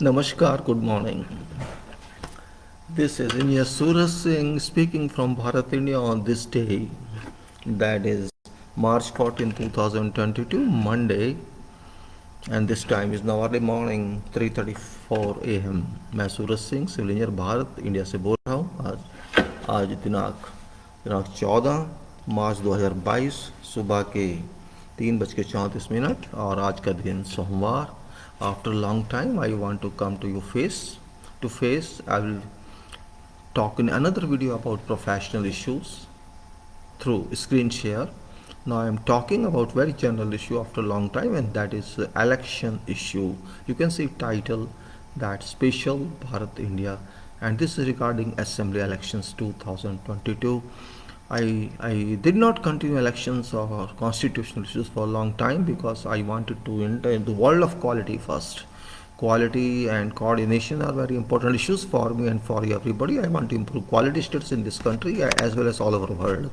Namaskar, good morning. This is Engineer Suraj Singh speaking from Bharat, India on this day, that is March 14, 2022, Monday, and this time is now early morning 3:34 a.m. मैं Suraj Singh civil engineer Bharat India से बोल रहा हूँ। आज दिनांक 14 मार्च 2022 सुबह के 3:34 और आज का दिन सोमवार। After a long time, I want to come to you face to face. I will talk in another video about professional issues through screen share. Now I am talking about very general issue after a long time, and that is election issue. You can see title that Special-Bharat India, and this is regarding Assembly elections 2022. I did not continue elections or constitutional issues for a long time because I wanted to enter the world of quality first. Quality and coordination are very important issues for me and for everybody. I want to improve quality status in this country as well as all over the world.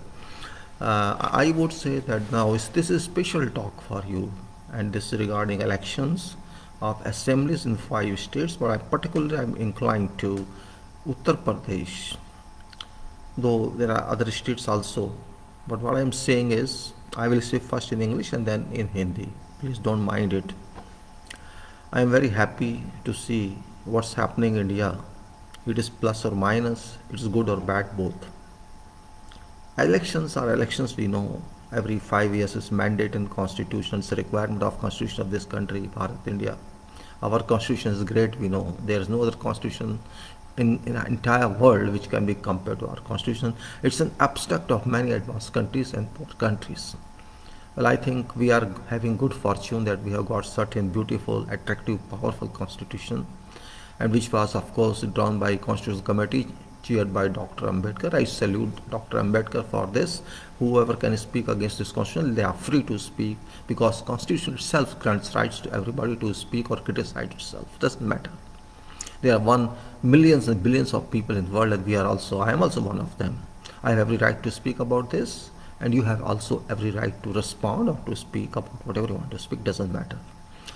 I would say that now this is special talk for you, and this is regarding elections of assemblies in 5 states, but I'm inclined to Uttar Pradesh, though there are other states also. But what I am saying is, I will say first in English and then in Hindi. Please don't mind it. I am very happy to see what's happening in India. It is plus or minus, it is good or bad both. Elections are elections, we know. Every 5 years is mandate in constitution. It's a requirement of constitution of this country, Bharat, India. Our constitution is great, we know. There is no other constitution in the entire world which can be compared to our constitution. It's an abstract of many advanced countries and poor countries. Well, I think we are having good fortune that we have got certain beautiful, attractive, powerful constitution, and which was of course drawn by Constitutional Committee chaired by Dr. Ambedkar. I salute Dr. Ambedkar for this. Whoever can speak against this constitution, they are free to speak, because constitution itself grants rights to everybody to speak or criticize itself. Doesn't matter. There are millions and billions of people in the world, and I am also one of them. I have every right to speak about this, and you have also every right to respond or to speak about whatever you want to speak. Doesn't matter.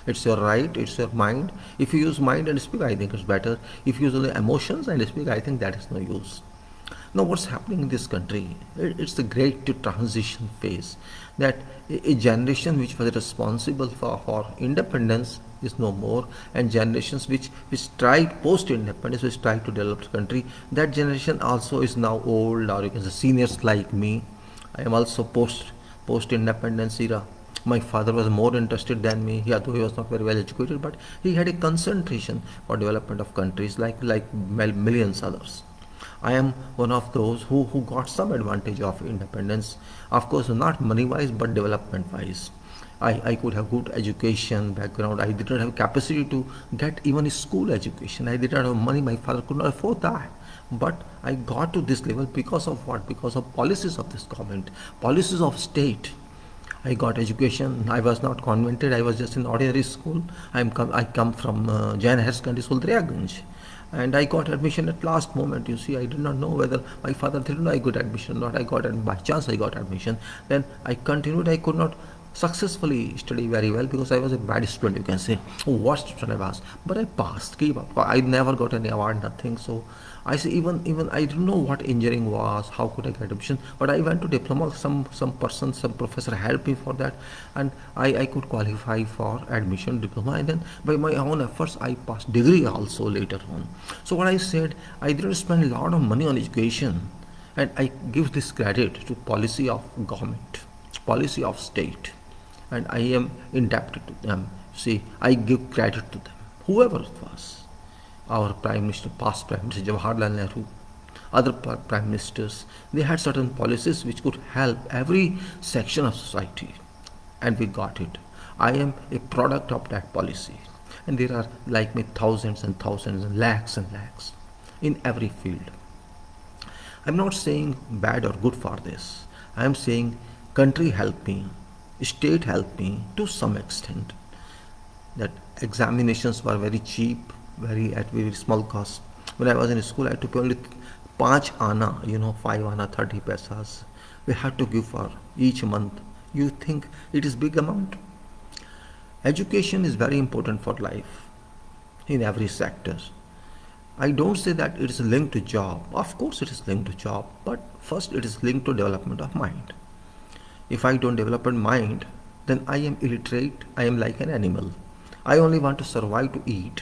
It's your right, it's your mind. If you use mind and speak, I think it's better. If you use only emotions and speak, I think that is no use. Now what's happening in this country? It's the great transition phase, that a generation which was responsible for independence is no more, and generations which tried post-independence, which tried to develop the country, that generation also is now old, or you can say seniors like me. I am also post-independence era. My father was more interested than me, though he was not very well educated, but he had a concentration for development of countries like millions others. I am one of those who got some advantage of independence, of course not money wise but development wise. I could have good education background. I did not have capacity to get even a school education. I did not have money, my father could not afford that. But I got to this level because of what? Because of policies of this government, policies of state. I got education. I was not convented. I was just in ordinary school. I come from Jain Higher Secondary School, Daryaganj, and I got admission at last moment. You see, I did not know whether my father didn't know I got admission or not. I got it by chance. I got admission. Then I continued. I could not successfully study very well because I was a bad student. You can say, worst student I was, but I passed. Keep up. I never got any award, nothing. So I say even I didn't know what engineering was, how could I get admission, but I went to diploma. Some professor helped me for that, and I could qualify for admission diploma, and then by my own efforts I passed degree also later on. So what I said, I didn't spend a lot of money on education, and I give this credit to policy of government, policy of state, and I am indebted to them. See, I give credit to them, whoever it was. Our Prime Minister, past Prime Minister Jawaharlal Nehru, other Prime Ministers, they had certain policies which could help every section of society, and we got it. I am a product of that policy, and there are like me thousands and thousands and lakhs in every field. I'm not saying bad or good for this. I'm saying country helped me, state helped me to some extent. That examinations were very cheap, at very small cost. When I was in school, I had to pay only 5 anna, 5 anna, 30 paisas. We had to give for each month. You think it is big amount? Education is very important for life. in every sector. I don't say that it is linked to job. Of course it is linked to job, but first it is linked to development of mind. If I don't develop a mind, then I am illiterate, I am like an animal. I only want to survive to eat.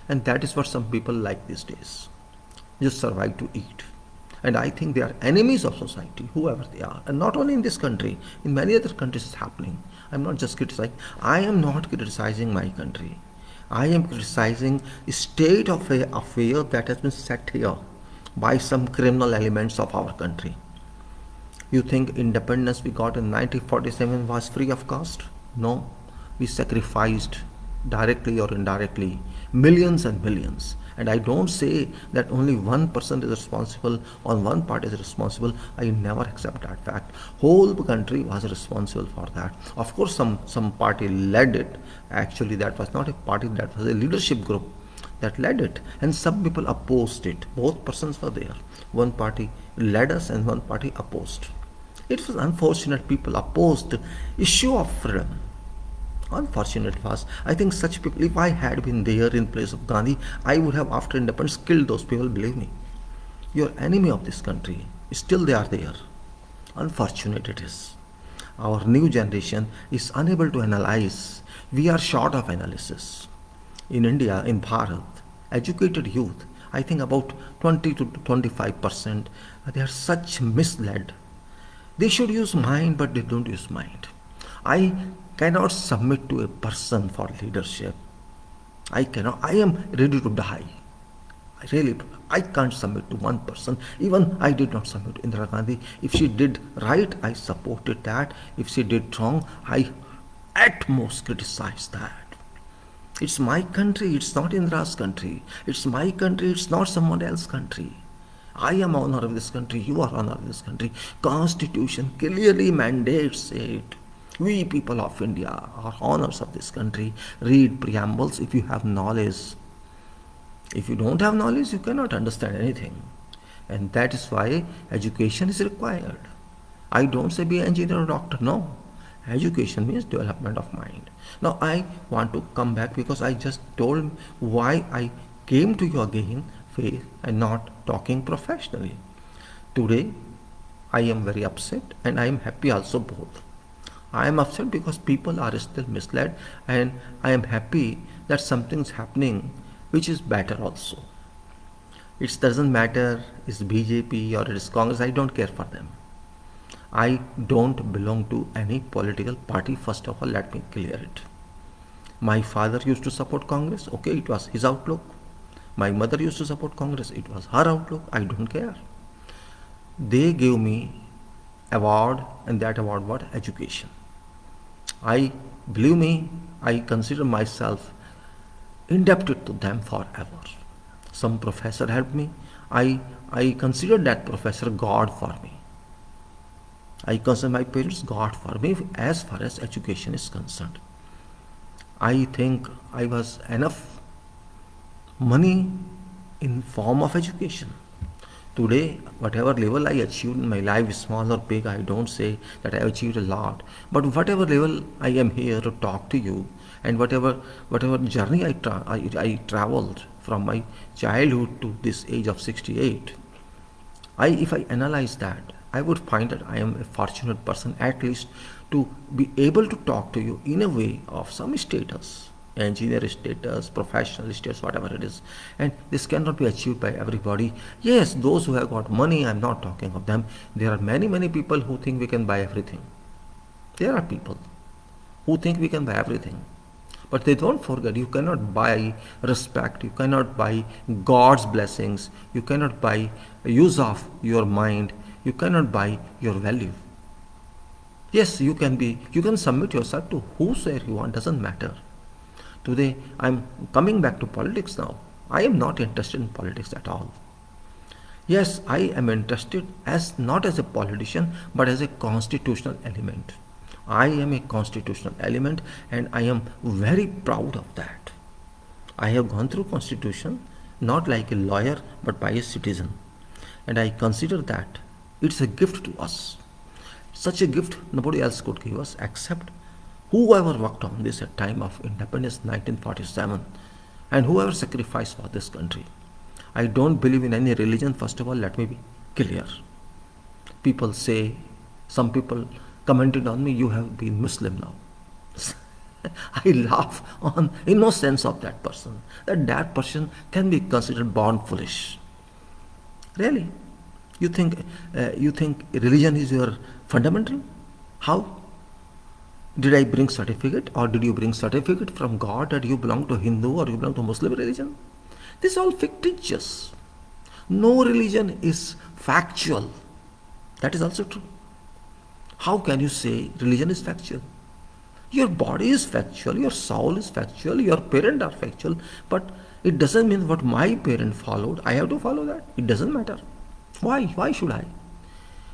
And that is what some people like these days. Just survive to eat. And I think they are enemies of society, whoever they are. And not only in this country, in many other countries it's happening. I'm not just criticizing. I am not criticizing my country. I am criticizing a state of affair that has been set here by some criminal elements of our country. You think independence we got in 1947 was free of cost? No. We sacrificed directly or indirectly millions and millions. And I don't say that only one person is responsible or one party is responsible. I never accept that fact. Whole country was responsible for that. Of course, some party led it. Actually, that was not a party, that was a leadership group that led it. And some people opposed it. Both persons were there. One party led us and one party opposed. It was unfortunate people opposed issue of freedom. Unfortunate was, I think such people, if I had been there in place of Gandhi, I would have after independence killed those people, believe me. You're enemy of this country. Still they are there. Unfortunate it is. Our new generation is unable to analyze. We are short of analysis. In India, in Bharat, educated youth, I think about 20 to 25%, they are such misled. They should use mind, but they don't use mind. I cannot submit to a person for leadership. I cannot. I am ready to die. I can't submit to one person. Even I did not submit to Indira Gandhi. If she did right, I supported that. If she did wrong, I at most criticized that. It's my country. It's not Indira's country. It's my country. It's not someone else's country. I am honor of this country. You are honor of this country. Constitution clearly mandates it. We people of India are honors of this country. Read preambles if you have knowledge. If you don't have knowledge, you cannot understand anything. And that is why education is required. I don't say be an engineer or doctor, no. Education means development of mind. Now I want to come back because I just told why I came to you again, faith, and not talking professionally. Today, I am very upset and I am happy also both. I am upset because people are still misled, and I am happy that something is happening which is better also. It doesn't matter it's BJP or it is Congress, I don't care for them. I don't belong to any political party, first of all, let me clear it. My father used to support Congress, okay, it was his outlook. My mother used to support Congress, it was her outlook, I don't care. They gave me award, and that award was education. Believe me, I consider myself indebted to them forever. Some professor helped me. I consider that professor God for me. I consider my parents God for me as far as education is concerned. I think I was enough money in form of education. Today, whatever level I achieved in my life, small or big, I don't say that I have achieved a lot. But whatever level I am here to talk to you, and whatever journey I traveled from my childhood to this age of 68, if I analyze that, I would find that I am a fortunate person, at least to be able to talk to you in a way of some status. Engineer status, professional status, whatever it is. And this cannot be achieved by everybody. Yes, those who have got money, I'm not talking of them. There are many people who think we can buy everything. There are people who think we can buy everything. But they don't forget, you cannot buy respect, you cannot buy God's blessings, you cannot buy use of your mind, you cannot buy your value. Yes, you can submit yourself to whosoever you want, doesn't matter. Today, I'm coming back to politics now. I am not interested in politics at all. Yes, I am interested not as a politician, but as a constitutional element. I am a constitutional element, and I am very proud of that. I have gone through constitution, not like a lawyer, but by a citizen. And I consider that it's a gift to us. Such a gift nobody else could give us except whoever worked on this at time of independence 1947, and whoever sacrificed for this country. I don't believe in any religion, first of all, let me be clear. People say, some people commented on me, you have been Muslim now. I laugh on innocence of that person, that person can be considered born foolish. Really? You think religion is your fundamental? How? Did I bring certificate, or did you bring certificate from God that you belong to Hindu or you belong to Muslim religion? This is all fictitious. No religion is factual. That is also true. How can you say religion is factual? Your body is factual, your soul is factual, your parents are factual, but it doesn't mean what my parent followed, I have to follow that. It doesn't matter. Why? Why should I?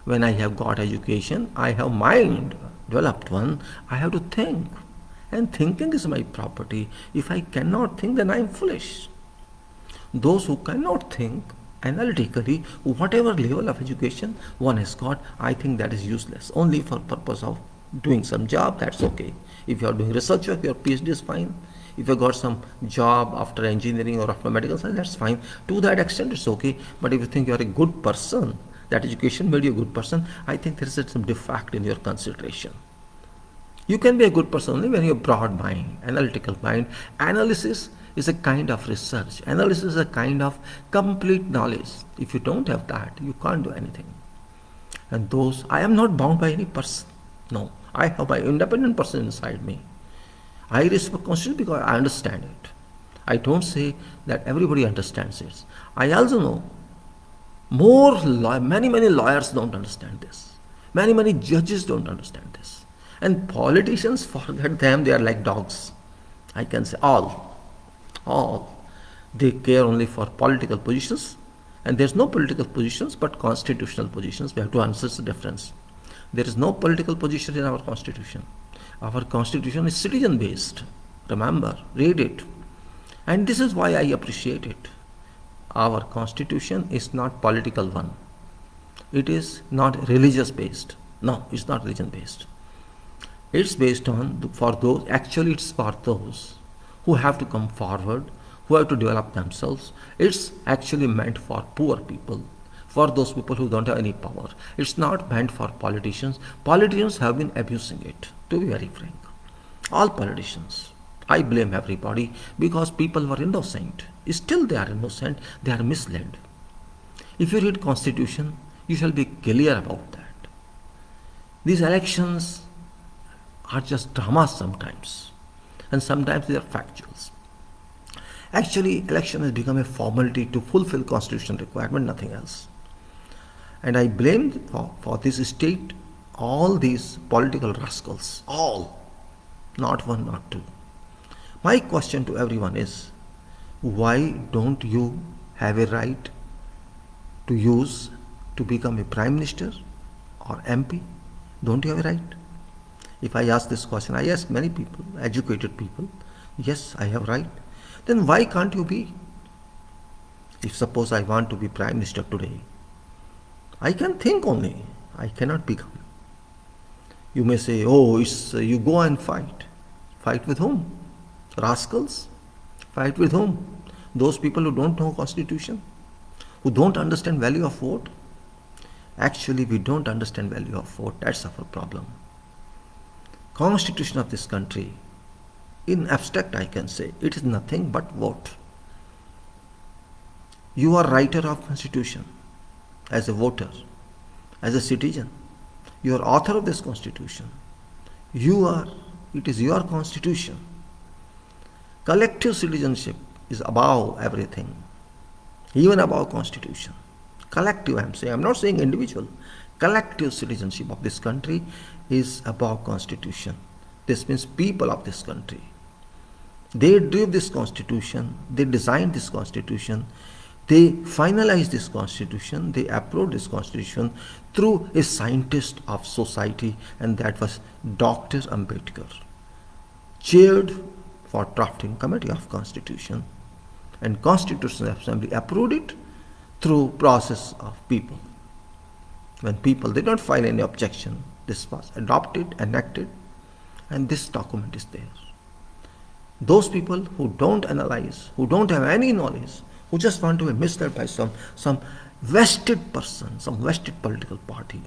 When I have got education, I have mind, developed one, I have to think. And thinking is my property. If I cannot think, then I am foolish. Those who cannot think analytically, whatever level of education one has got, I think that is useless. Only for purpose of doing some job, that's okay. If you are doing research work, your PhD is fine. If you got some job after engineering or after medical science, that's fine. To that extent, it's okay. But if you think you are a good person, that education made you a good person, I think there is some defect in your consideration. You can be a good person only when you have broad mind, analytical mind. Analysis is a kind of research. Analysis is a kind of complete knowledge. If you don't have that, you can't do anything. And those, I am not bound by any person. No, I have my independent person inside me. I respect Constitution because I understand it. I don't say that everybody understands it. I also know many lawyers don't understand this. Many judges don't understand this. And politicians, forget them, they are like dogs. I can say all. They care only for political positions. And there's no political positions but constitutional positions. We have to answer the difference. There is no political position in our constitution. Our constitution is citizen based. Remember, read it. And this is why I appreciate it. Our constitution is not political one. It is not religious based. No, it's not religion based. It's based on, for those, actually it's for those who have to come forward, who have to develop themselves. It's actually meant for poor people, for those people who don't have any power. It's not meant for politicians. Politicians have been abusing it, to be very frank. All politicians. I blame everybody because people were innocent. Still they are innocent, they are misled. If you read Constitution, you shall be clear about that. These elections are just dramas sometimes, and sometimes they are factuals. Actually, election has become a formality to fulfill constitutional requirement, nothing else. And I blame for this state all these political rascals, all, not one, not two. My question to everyone is, why don't you have a right to become a Prime Minister or MP? Don't you have a right? If I ask this question, I ask many people, educated people, yes, I have right. Then why can't you be? If suppose I want to be Prime Minister today, I can think only, I cannot become. You may say, oh, you go and fight. Fight with whom? Rascals? Fight with whom? Those people who don't know Constitution, who don't understand value of vote. Actually, we don't understand value of vote. That's our problem. Constitution of this country, in abstract I can say, it is nothing but vote. You are writer of Constitution as a voter, as a citizen. You are author of this Constitution. It is your Constitution. Collective citizenship is above everything, even above Constitution. Collective, I'm not saying individual. Collective citizenship of this country is above Constitution. This means people of this country. They drew this Constitution, they designed this Constitution, they finalized this Constitution, they approved this Constitution through a scientist of society, and that was Dr. Ambedkar, chaired for drafting committee of Constitution, and Constitutional Assembly approved it through process of people. When people did not file any objection, this was adopted, enacted, and this document is there. Those people who don't analyze, who don't have any knowledge, who just want to be misled by some vested person, some vested political party,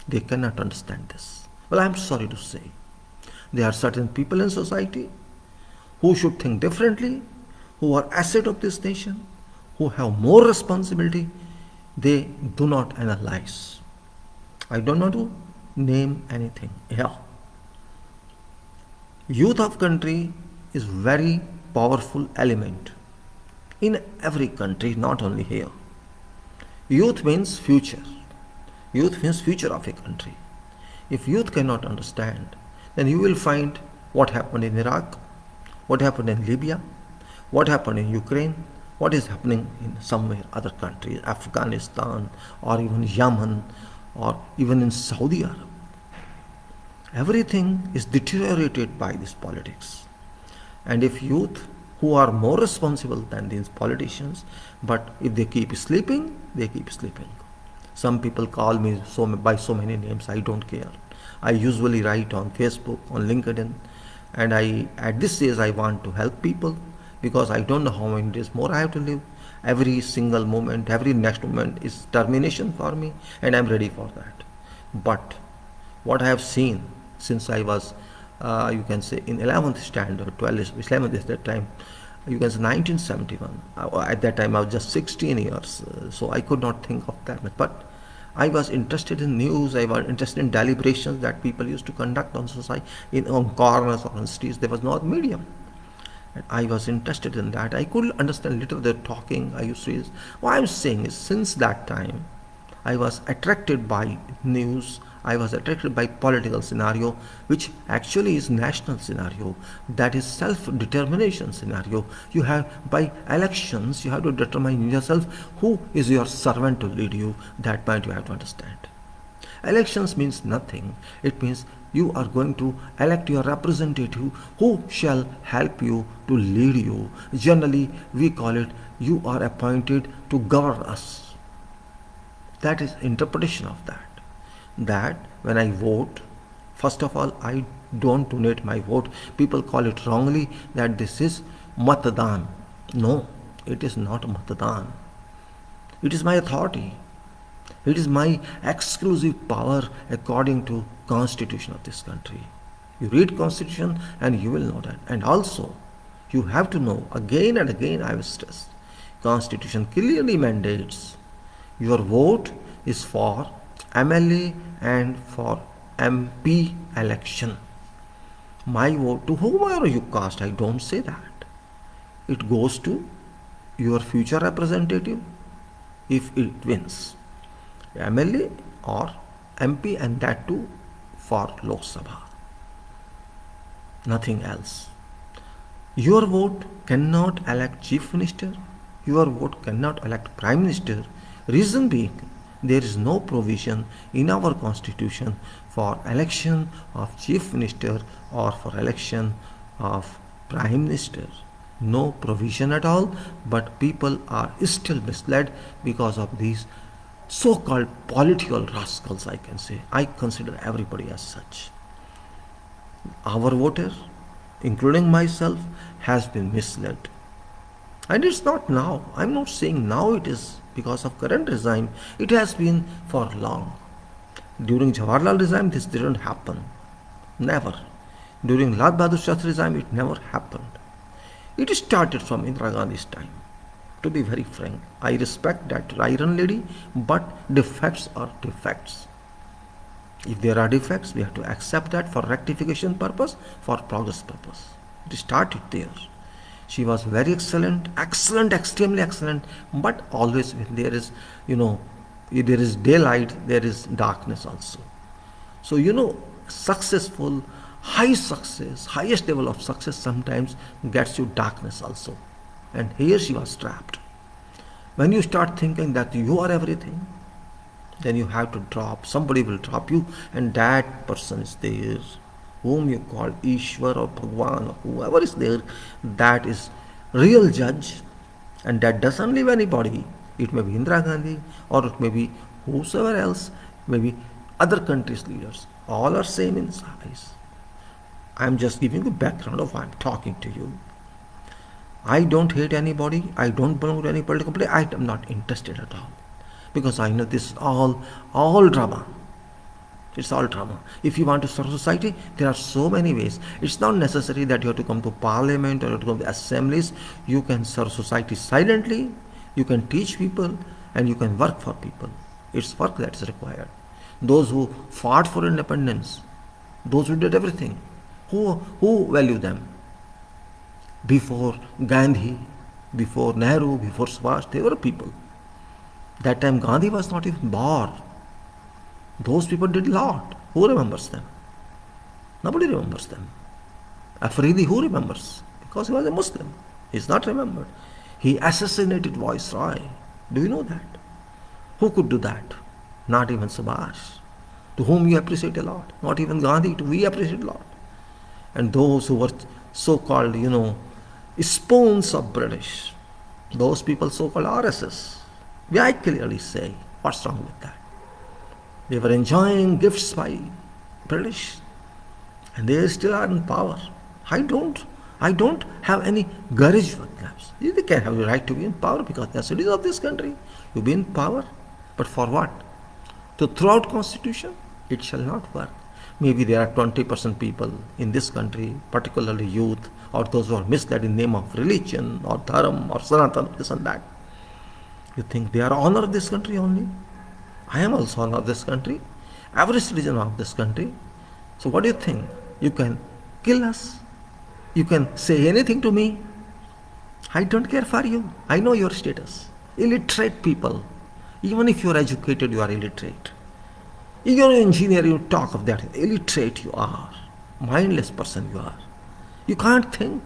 they cannot understand this. Well, I'm sorry to say, there are certain people in society who should think differently, who are asset of this nation, who have more responsibility. They do not analyze. I don't want to name anything here. Youth of country is very powerful element in every country, not only here. Youth means future. Youth means future of a country. If youth cannot understand, then you will find what happened in Iraq, what happened in Libya, what happened in Ukraine, what is happening in somewhere other countries, Afghanistan or even Yemen or even in Saudi Arabia. Everything is deteriorated by this politics. And if youth who are more responsible than these politicians, but if they keep sleeping, they keep sleeping. Some people call me by so many names, I don't care. I usually write on Facebook, on LinkedIn, and at this stage I want to help people because I don't know how many days more I have to live. Every single moment, every next moment is termination for me, and I'm ready for that. But what I have seen since I was, you can say, in 11th standard, 11th is that time, you can say 1971. At that time I was just 16 years, so I could not think of that much. But I was interested in news, I was interested in deliberations that people used to conduct on society, on corners or on streets. There was no medium. And I was interested in that. I could understand little they're talking. I used to, what I'm saying is, since that time, I was attracted by news. I was attracted by political scenario, which actually is national scenario. That is self-determination scenario. You have, by elections, you have to determine yourself who is your servant to lead you. That point you have to understand. Elections means nothing. It means you are going to elect your representative who shall help you to lead you. Generally, we call it, you are appointed to govern us. That is interpretation of that. That when I vote, first of all, I don't donate my vote. People call it wrongly that this is matadan. No, it is not matadan. It is my authority. It is my exclusive power according to constitution of this country. You read constitution and you will know that. And also, you have to know, again and again I will stress, constitution clearly mandates your vote is for MLA and for MP election. My vote, to whomever you cast, I don't say that. It goes to your future representative if it wins. MLA or MP, and that too for Lok Sabha. Nothing else. Your vote cannot elect Chief Minister. Your vote cannot elect Prime Minister. Reason being, there is no provision in our constitution for election of Chief Minister or for election of Prime Minister. No provision at all, but people are still misled because of these so-called political rascals, I can say. I consider everybody as such. Our voter, including myself, has been misled. And it's not now. I'm not saying now it is because of current regime. It has been for long. During Jawaharlal regime, this didn't happen. Never. During Lal Bahadur Shastri regime, it never happened. It started from Indira Gandhi's time. To be very frank, I respect that iron lady, but defects are defects. If there are defects, we have to accept that for rectification purpose, for progress purpose. It started there. She was very excellent, extremely excellent, but always when there is, there is daylight, there is darkness also. So, successful, high success, highest level of success sometimes gets you darkness also. And here she was trapped. When you start thinking that you are everything, then you have to drop. Somebody will drop you, and that person is there, whom you call Ishwar or Bhagwan or whoever is there. That is real judge, and that doesn't leave anybody. It may be Indira Gandhi, or it may be whosoever else, maybe other countries' leaders. All are same in size. I'm just giving you background of why I'm talking to you. I don't hate anybody. I don't belong to any political party. I am not interested at all. Because I know this is all drama. It's all drama. If you want to serve society, there are so many ways. It's not necessary that you have to come to parliament or you have to come to assemblies. You can serve society silently. You can teach people and you can work for people. It's work that is required. Those who fought for independence, those who did everything, who value them? Before Gandhi, before Nehru, before Subhash, they were people. That time Gandhi was not even born. Those people did a lot. Who remembers them? Nobody remembers them. Afridi, who remembers? Because he was a Muslim. He is not remembered. He assassinated Viceroy. Do you know that? Who could do that? Not even Subhash, to whom you appreciate a lot. Not even Gandhi, to we appreciate a lot. And those who were so-called, spoons of British, those people so-called RSS, I clearly say, what's wrong with that? They were enjoying gifts by British and they still are in power. I don't have any courage for them. They can have the right to be in power because they are citizens of this country. You be in power, but for what? To throw out constitution? It shall not work. Maybe there are 20% people in this country, particularly youth, or those who are misled in the name of religion or dharam or sanatan, this and that. You think they are honor of this country only? I am also honor of this country. Every citizen of this country. So what do you think? You can kill us. You can say anything to me. I don't care for you. I know your status. Illiterate people. Even if you are educated, you are illiterate. You are an engineer, you talk of that. Illiterate you are. Mindless person you are. You can't think.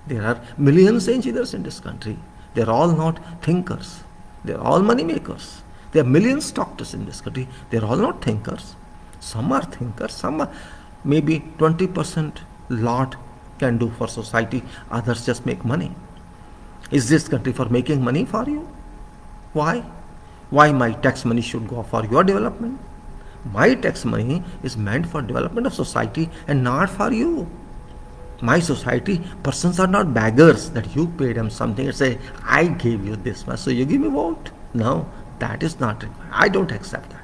There are millions of engineers in this country. They are all not thinkers. They are all money makers. There are millions of doctors in this country. They are all not thinkers. Some are thinkers. Some are maybe 20% lot can do for society. Others just make money. Is this country for making money for you? Why? Why my tax money should go for your development? My tax money is meant for development of society and not for you. My society, persons are not beggars that you paid them something and say, I gave you this much, so you give me vote. No, that is not required. I don't accept that.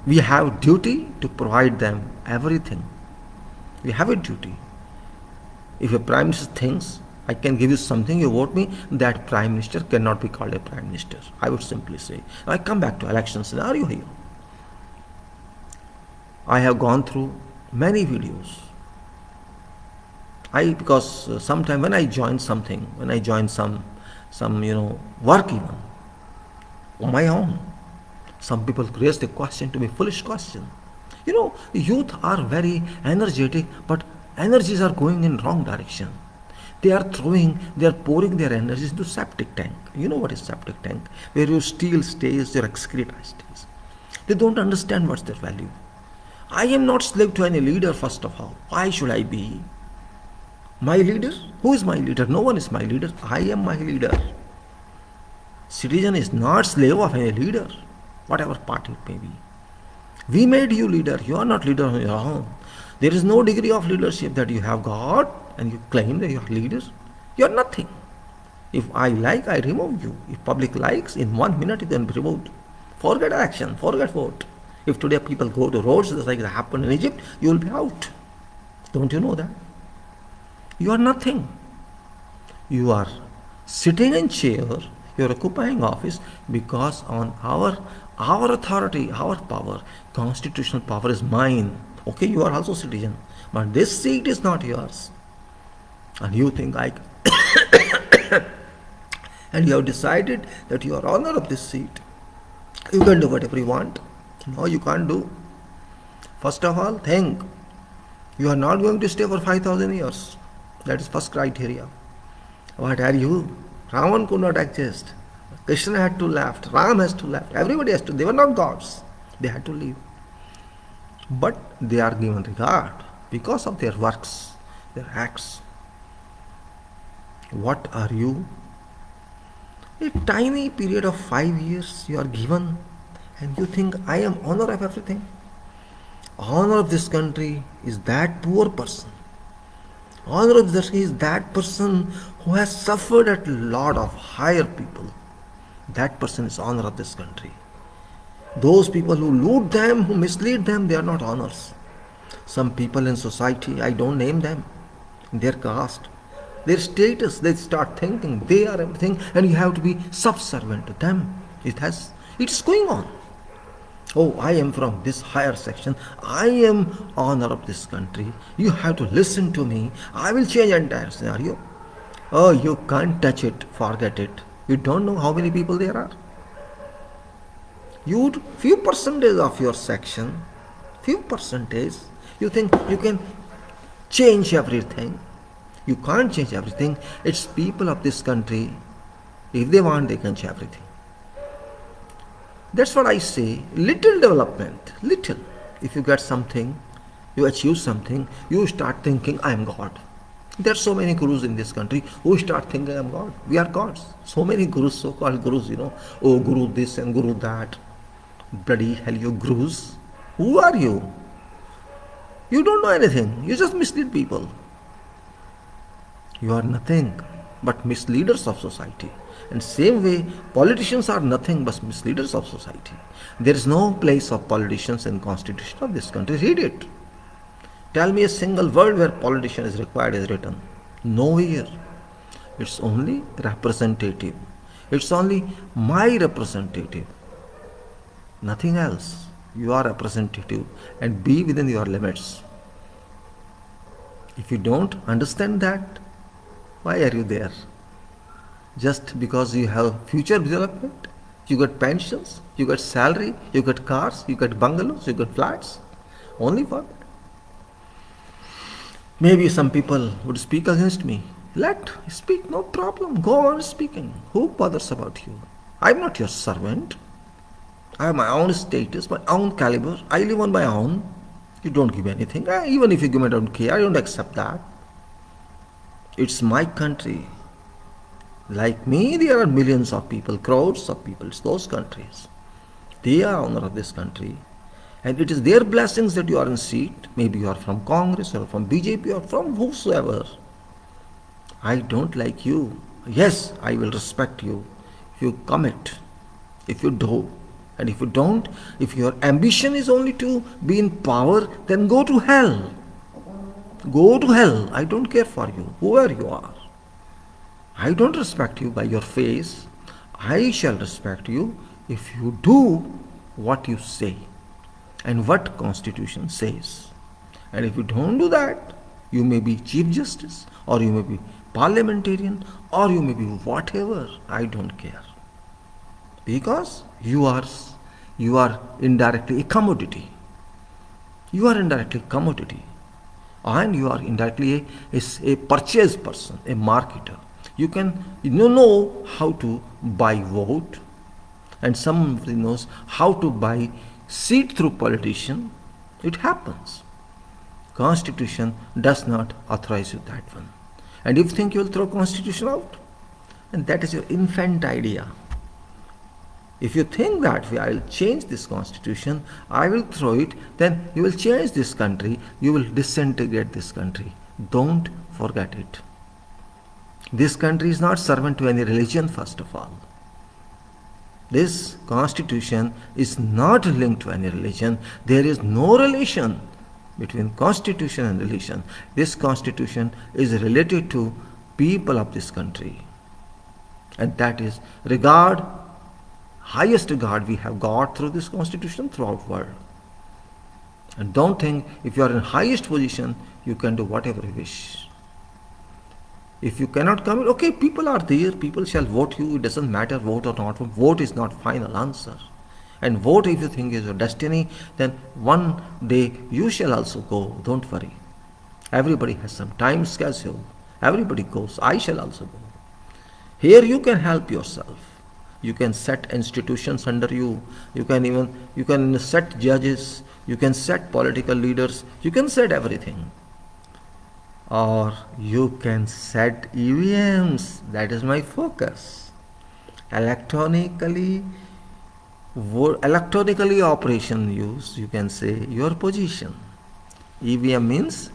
We have duty to provide them everything. We have a duty. If a prime minister thinks, I can give you something, you vote me, that prime minister cannot be called a prime minister. I would simply say. Now I come back to election scenario here. I have gone through many videos. Because sometime when I join something, when I join some work even, on my own, some people raise the question to me, foolish question. Youth are very energetic, but energies are going in wrong direction. They are pouring their energies into septic tank. You know what is septic tank? Where your steel stays, your excreta stays. They don't understand what's their value. I am not slave to any leader, first of all. Why should I be? My leader? Who is my leader? No one is my leader. I am my leader. Citizen is not slave of any leader, whatever party it may be. We made you leader. You are not leader on your own. There is no degree of leadership that you have got and you claim that you are leader. You are nothing. If I like, I remove you. If public likes, in 1 minute you can be removed. Forget action, forget vote. If today people go to roads just like it happened in Egypt, you will be out. Don't you know that? You are nothing. You are sitting in chair, you are occupying office because on our authority, our power, constitutional power is mine. Okay, you are also citizen, but this seat is not yours. And you think and you have decided that you are owner of this seat. You can do whatever you want. No, you can't do. First of all, think. You are not going to stay for 5,000 years. That is first criteria. What are you? Ravan could not exist. Krishna had to left. Ram has to left. Everybody has to. They were not gods. They had to leave. But they are given regard because of their works, their acts. What are you? A tiny period of 5 years you are given and you think I am honor of everything. Honor of this country is that poor person. Honor of this country is that person who has suffered at a lot of higher people. That person is honor of this country. Those people who loot them, who mislead them, they are not honors. Some people in society, I don't name them, their caste, their status, they start thinking they are everything and you have to be subservient to them. It's going on. Oh, I am from this higher section. I am honor of this country. You have to listen to me. I will change entire scenario. Oh, you can't touch it. Forget it. You don't know how many people there are. Few percentage of your section, few percentage, you think you can change everything. You can't change everything. It's people of this country. If they want, they can change everything. That's what I say. Little development, little. If you get something, you achieve something, you start thinking, I am God. There are so many gurus in this country who start thinking, I am God. We are gods. So many gurus, so-called gurus, oh, guru this and guru that. Bloody hell, you gurus. Who are you? You don't know anything. You just mislead people. You are nothing but misleaders of society. And same way, politicians are nothing but misleaders of society. There is no place of politicians in Constitution of this country. Read it. Tell me a single word where politician is required is written. Nowhere. It's only representative. It's only my representative. Nothing else. You are representative and be within your limits. If you don't understand that, why are you there? Just because you have future development, you get pensions, you get salary, you get cars, you get bungalows, you get flats, only for that. Maybe some people would speak against me. Let speak, no problem. Go on speaking. Who bothers about you? I'm not your servant. I have my own status, my own caliber. I live on my own. You don't give anything. Even if you give me, I don't care. I don't accept that. It's my country. Like me, there are millions of people, crores of people. It's those countries. They are honor of this country. And it is their blessings that you are in seat. Maybe you are from Congress or from BJP or from whosoever. I don't like you. Yes, I will respect you. If you commit, if you do. And if you don't, if your ambition is only to be in power, then go to hell. Go to hell. I don't care for you, whoever you are. I don't respect you by your face. I shall respect you if you do what you say and what Constitution says. And if you don't do that, you may be Chief Justice or you may be parliamentarian or you may be whatever. I don't care. Because you are indirectly a commodity. You are indirectly a commodity. And you are indirectly a purchase person, a marketer. You know how to buy vote, and somebody knows how to buy seat through politician. It happens. Constitution does not authorize you that one. And if you think you will throw Constitution out, and that is your infant idea. If you think that I will change this Constitution, I will throw it, then you will change this country, you will disintegrate this country. Don't forget it. This country is not servant to any religion, first of all. This Constitution is not linked to any religion. There is no relation between Constitution and religion. This Constitution is related to people of this country. And that is highest regard we have got through this Constitution throughout the world. And don't think if you are in highest position, you can do whatever you wish. If you cannot come, okay, people are there, people shall vote you, it doesn't matter vote or not, vote is not final answer. And vote if you think is your destiny, then one day you shall also go, don't worry. Everybody has some time schedule, everybody goes, I shall also go. Here you can help yourself. You can set institutions under you. You can set judges. You can set political leaders. You can set everything. Or you can set EVMs. That is my focus. Electronically electronically operation use, you can say your position. EVM means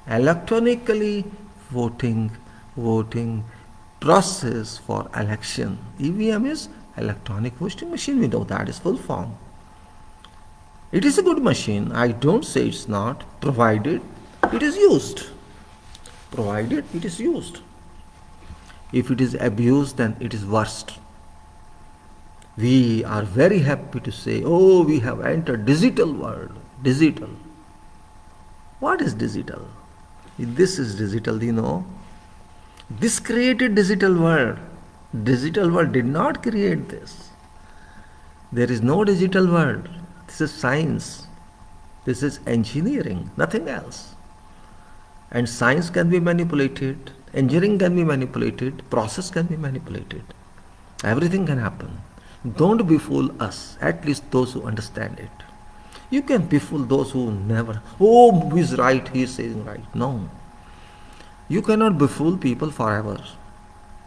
electronically voting process for election. EVM is electronic voting machine. We know that is full form. It is a good machine. I don't say it's not, provided it is used. Provided it is used. If it is abused, then it is worst. We are very happy to say, oh, we have entered digital world. Digital. What is digital? This is digital, you know. This created digital world. Digital world did not create this. There is no digital world. This is science. This is engineering, nothing else. And science can be manipulated, engineering can be manipulated, process can be manipulated. Everything can happen. Don't befool us, at least those who understand it. You can befool those who never, oh, he's right, he's saying right. No. You cannot befool people forever.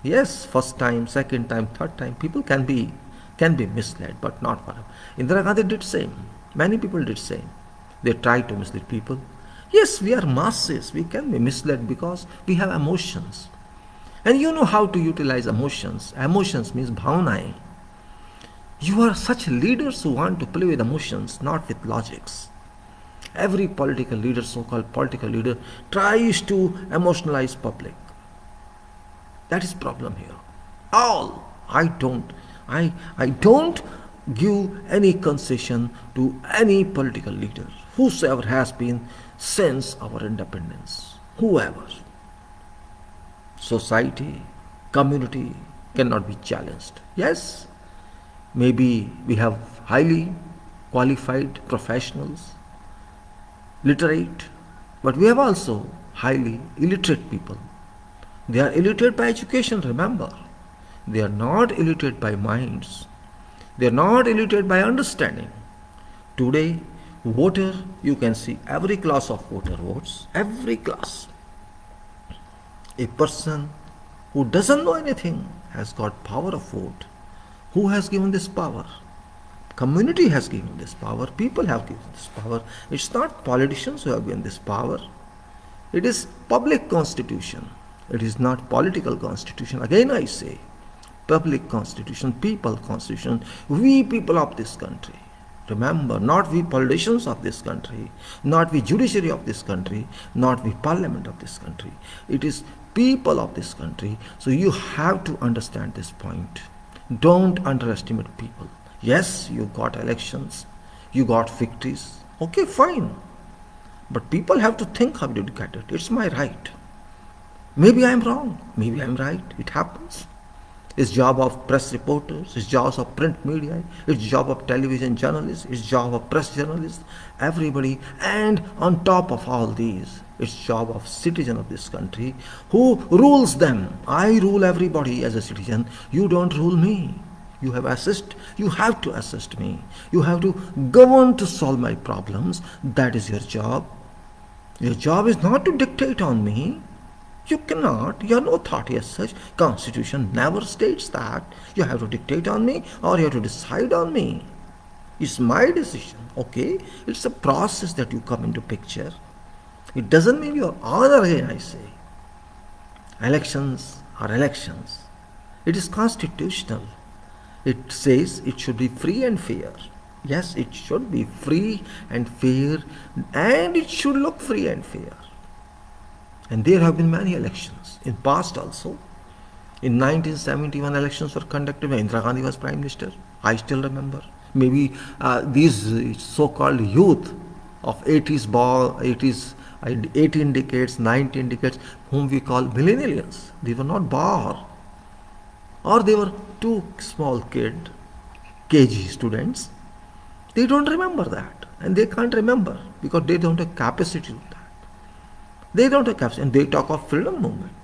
Yes, first time, second time, third time, people can be misled, but not forever. Indira Gandhi did same. Many people did same. They try to mislead people. Yes, we are masses. We can be misled because we have emotions. And you know how to utilize emotions. Emotions means bhavanaएं. You are such leaders who want to play with emotions, not with logics. Every political leader, so-called political leader, tries to emotionalize public. That is problem here. I don't give any concession to any political leader, whosoever has been since our independence, whoever. Society, community cannot be challenged. Yes, maybe we have highly qualified professionals, literate, but we have also highly illiterate people. They are illiterate by education, remember. They are not illiterate by minds. They are not illiterate by understanding. Today, voter, you can see every class of voter votes, every class. A person who doesn't know anything has got power of vote. Who has given this power? Community has given this power. People have given this power. It's not politicians who have given this power. It is public constitution. It is not political constitution. Again I say, public constitution, people constitution, we people of this country. Remember, not we politicians of this country, not we judiciary of this country, not we parliament of this country. It is people of this country. So you have to understand this point. Don't underestimate people. Yes, you got elections, you got victories. Okay, fine. But people have to think how did you get it. It's my right. Maybe I am wrong, maybe I am right. It happens. It's job of press reporters, it's job of print media, it's job of television journalists, it's job of press journalists, everybody. And on top of all these, it's job of citizen of this country who rules them. I rule everybody as a citizen. You don't rule me. You have to assist me. You have to govern to solve my problems. That is your job. Your job is not to dictate on me. You cannot. You have no authority as such. Constitution never states that you have to dictate on me or you have to decide on me. It's my decision. Okay? It's a process that you come into picture. It doesn't mean your honor again, I say. Elections are elections. It is constitutional. It says it should be free and fair. Yes, it should be free and fair, and it should look free and fair. And there have been many elections in past also. In 1971 elections were conducted when Indira Gandhi was Prime Minister. I still remember. Maybe these so-called youth of 80s, 18 decades, 19 decades, whom we call millennials. They were not born. Or they were too small kid, KG students. They don't remember that. And they can't remember because they don't have capacity to do that. They don't have capacity. And they talk of freedom movement.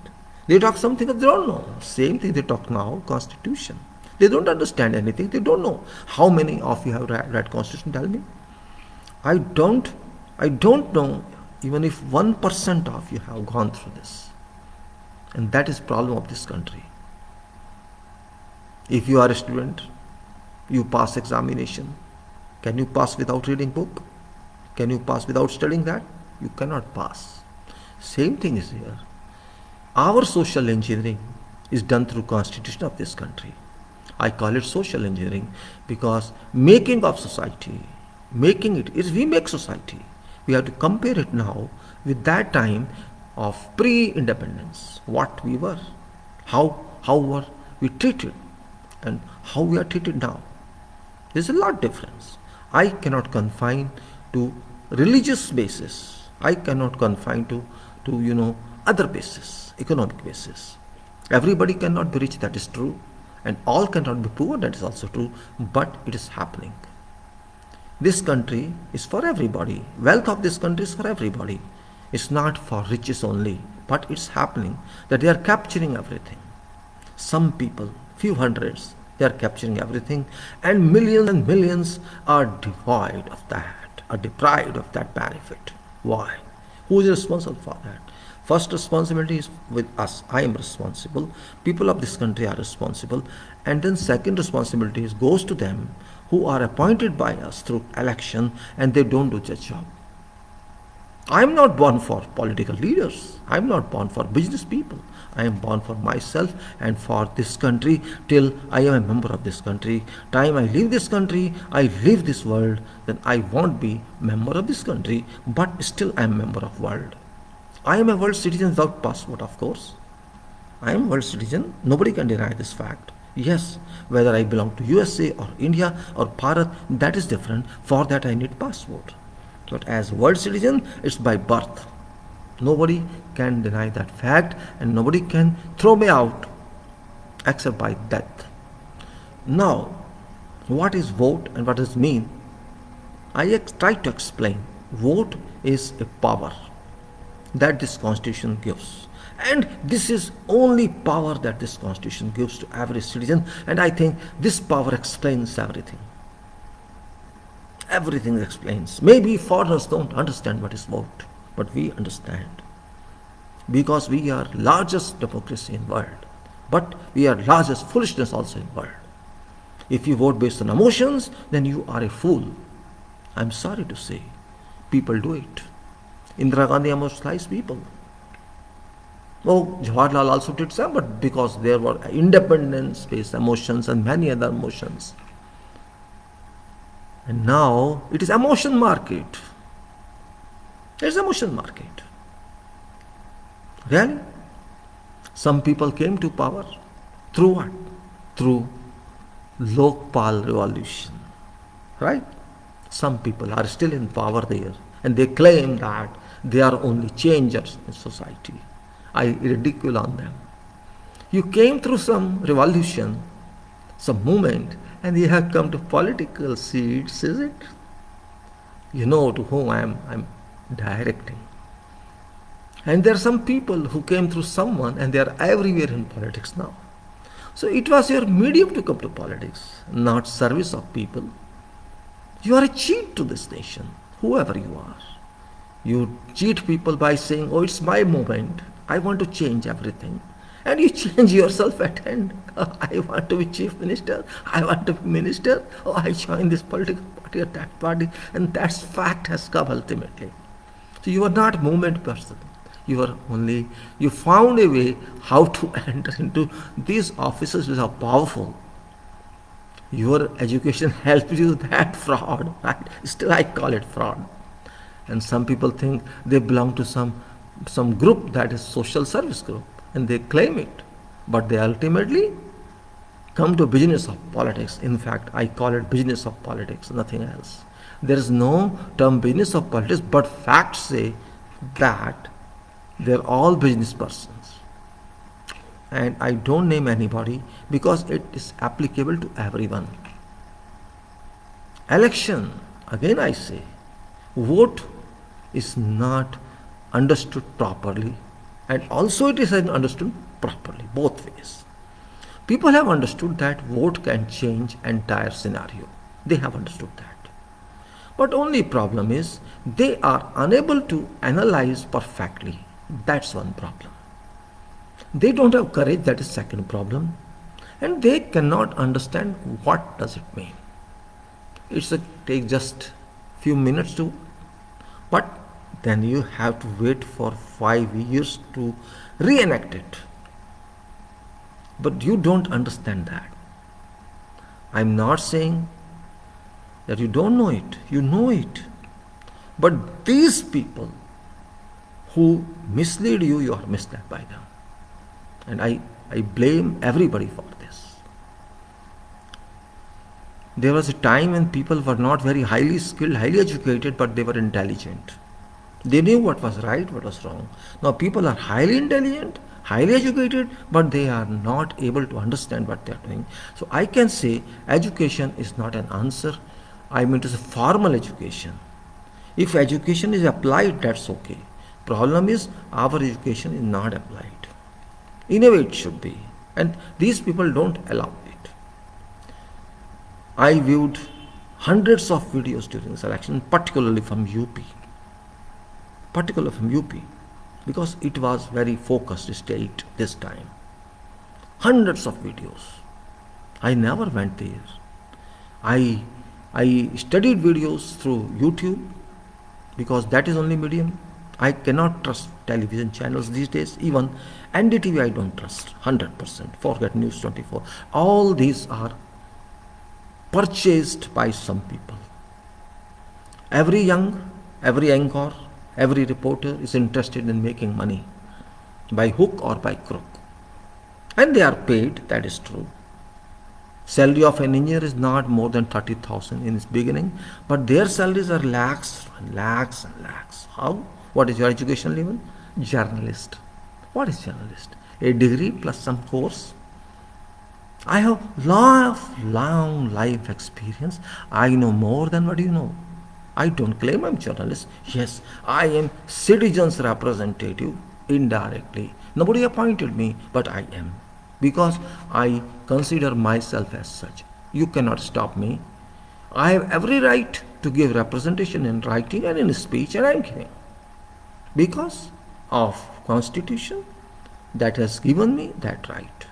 They talk something that they don't know. Same thing they talk now, Constitution. They don't understand anything. They don't know. How many of you have read Constitution? Tell me. I don't know even if 1% of you have gone through this. And that is problem of this country. If you are a student, You pass examination. Can you pass without reading book? Can you pass without studying that? You cannot pass. Same thing is here. Our social engineering is done through constitution of this country. I call it social engineering because making of society, making it is we make society. We have to compare it now with that time of pre-independence, what we were, how were we treated, and how we are treated now. There's a lot difference. I cannot confine to religious basis. I cannot confine to other basis, economic basis. Everybody cannot be rich, that is true, and all cannot be poor, that is also true, but it is happening. This country is for everybody. Wealth of this country is for everybody. It's not for riches only, but it's happening that they are capturing everything. Some people, few hundreds, they are capturing everything, and millions are devoid of that, are deprived of that benefit. Why? Who is responsible for that? First responsibility is with us. I am responsible. People of this country are responsible. And then second responsibility goes to them who are appointed by us through election, and they don't do their job. I am not born for political leaders. I am not born for business people. I am born for myself and for this country till I am a member of this country. Time I leave this country, I leave this world, then I won't be member of this country, but still I am member of world. I am a world citizen without passport, of course. I am a world citizen. Nobody can deny this fact. Yes, whether I belong to USA or India or Bharat, that is different. For that I need passport. But as world citizen, it's by birth. Nobody can deny that fact, and nobody can throw me out except by death. Now, what is vote and what does it mean? I try to explain. Vote is a power that this constitution gives, and this is only power that this constitution gives to every citizen, and I think this power explains everything. Everything explains. Maybe foreigners don't understand what is vote, but we understand, because we are largest democracy in world, but we are largest foolishness also in world. If you vote based on emotions, then you are a fool. I'm sorry to say, people do it. Indira Gandhi emotionalized people. Oh, Jawaharlal also did some, but because there were independence-based emotions and many other emotions. And now it is emotion market. It's emotion market. Really? Some people came to power through what? Through Lokpal revolution. Right? Some people are still in power there, and they claim that they are only changers in society. I ridicule on them. You came through some revolution, some movement, and you have come to political seats, is it? You know to whom I'm directing. And there are some people who came through someone, and they are everywhere in politics now. So it was your medium to come to politics, not service of people. You are a cheat to this nation, whoever you are. You cheat people by saying, oh, it's my movement, I want to change everything. And you change yourself at end. Oh, I want to be chief minister, I want to be minister, oh, I join this political party or that party, and that fact has come ultimately. So you are not movement person. You found a way how to enter into these offices which are powerful. Your education helped you that fraud, right? Still I call it fraud. And some people think they belong to some group that is social service group, and they claim it, but they ultimately come to business of politics. In fact, I call it business of politics, nothing else. There is no term business of politics, but facts say that they're all business persons. And I don't name anybody because it is applicable to everyone. Election, again I say, vote is not understood properly, and also it is understood properly, both ways. People have understood that vote can change entire scenario. They have understood that. But only problem is they are unable to analyze perfectly. That's one problem. They don't have courage, that is second problem. And they cannot understand what does it mean. It's a take just few minutes to, but then you have to wait for 5 years to reenact it. But you don't understand that. I'm not saying that you don't know it, you know it. But these people who mislead you, you are misled by them. And I blame everybody for this. There was a time when people were not very highly skilled, highly educated, but they were intelligent. They knew what was right, what was wrong. Now people are highly intelligent, highly educated, but they are not able to understand what they are doing. So I can say education is not an answer. I mean to say formal education. If education is applied, that's okay. Problem is our education is not applied. In a way it should be. And these people don't allow it. I viewed hundreds of videos during this election, particularly from UP. Because it was very focused state this time. Hundreds of videos. I never went there. I studied videos through YouTube because that is only medium. I cannot trust television channels these days. Even NDTV I don't trust 100%. Forget News 24. All these are purchased by some people. Every anchor, every reporter is interested in making money by hook or by crook. And they are paid, that is true. Salary of an engineer is not more than 30,000 in its beginning, but their salaries are lakhs and lakhs and lakhs. How? What is your education level? Journalist. What is journalist? A degree plus some course. I have long life experience. I know more than what you know. I don't claim I'm journalist. Yes, I am citizens representative indirectly. Nobody appointed me, but I am. Because I consider myself as such. You cannot stop me. I have every right to give representation in writing and in speech, and I am giving. Because of Constitution that has given me that right.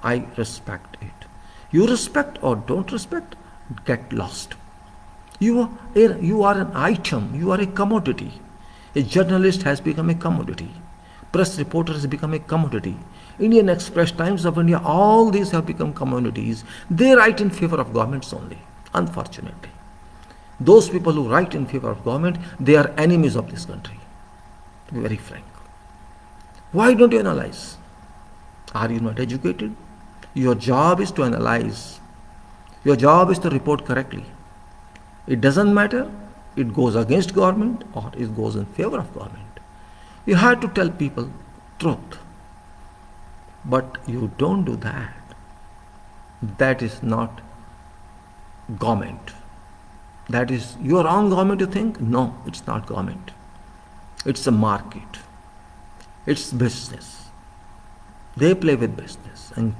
I respect it. You respect or don't respect, get lost. You are an item, you are a commodity. A journalist has become a commodity. Press reporter has become a commodity. Indian Express, Times of India, all these have become commodities. They write in favor of governments only, unfortunately. Those people who write in favor of government, they are enemies of this country. To be very frank. Why don't you analyze? Are you not educated? Your job is to analyze. Your job is to report correctly. It doesn't matter, it goes against government or it goes in favor of government. You have to tell people truth. But you don't do that. That is not government. That is your own government, you think? No, it's not government. It's a market. It's business. They play with business and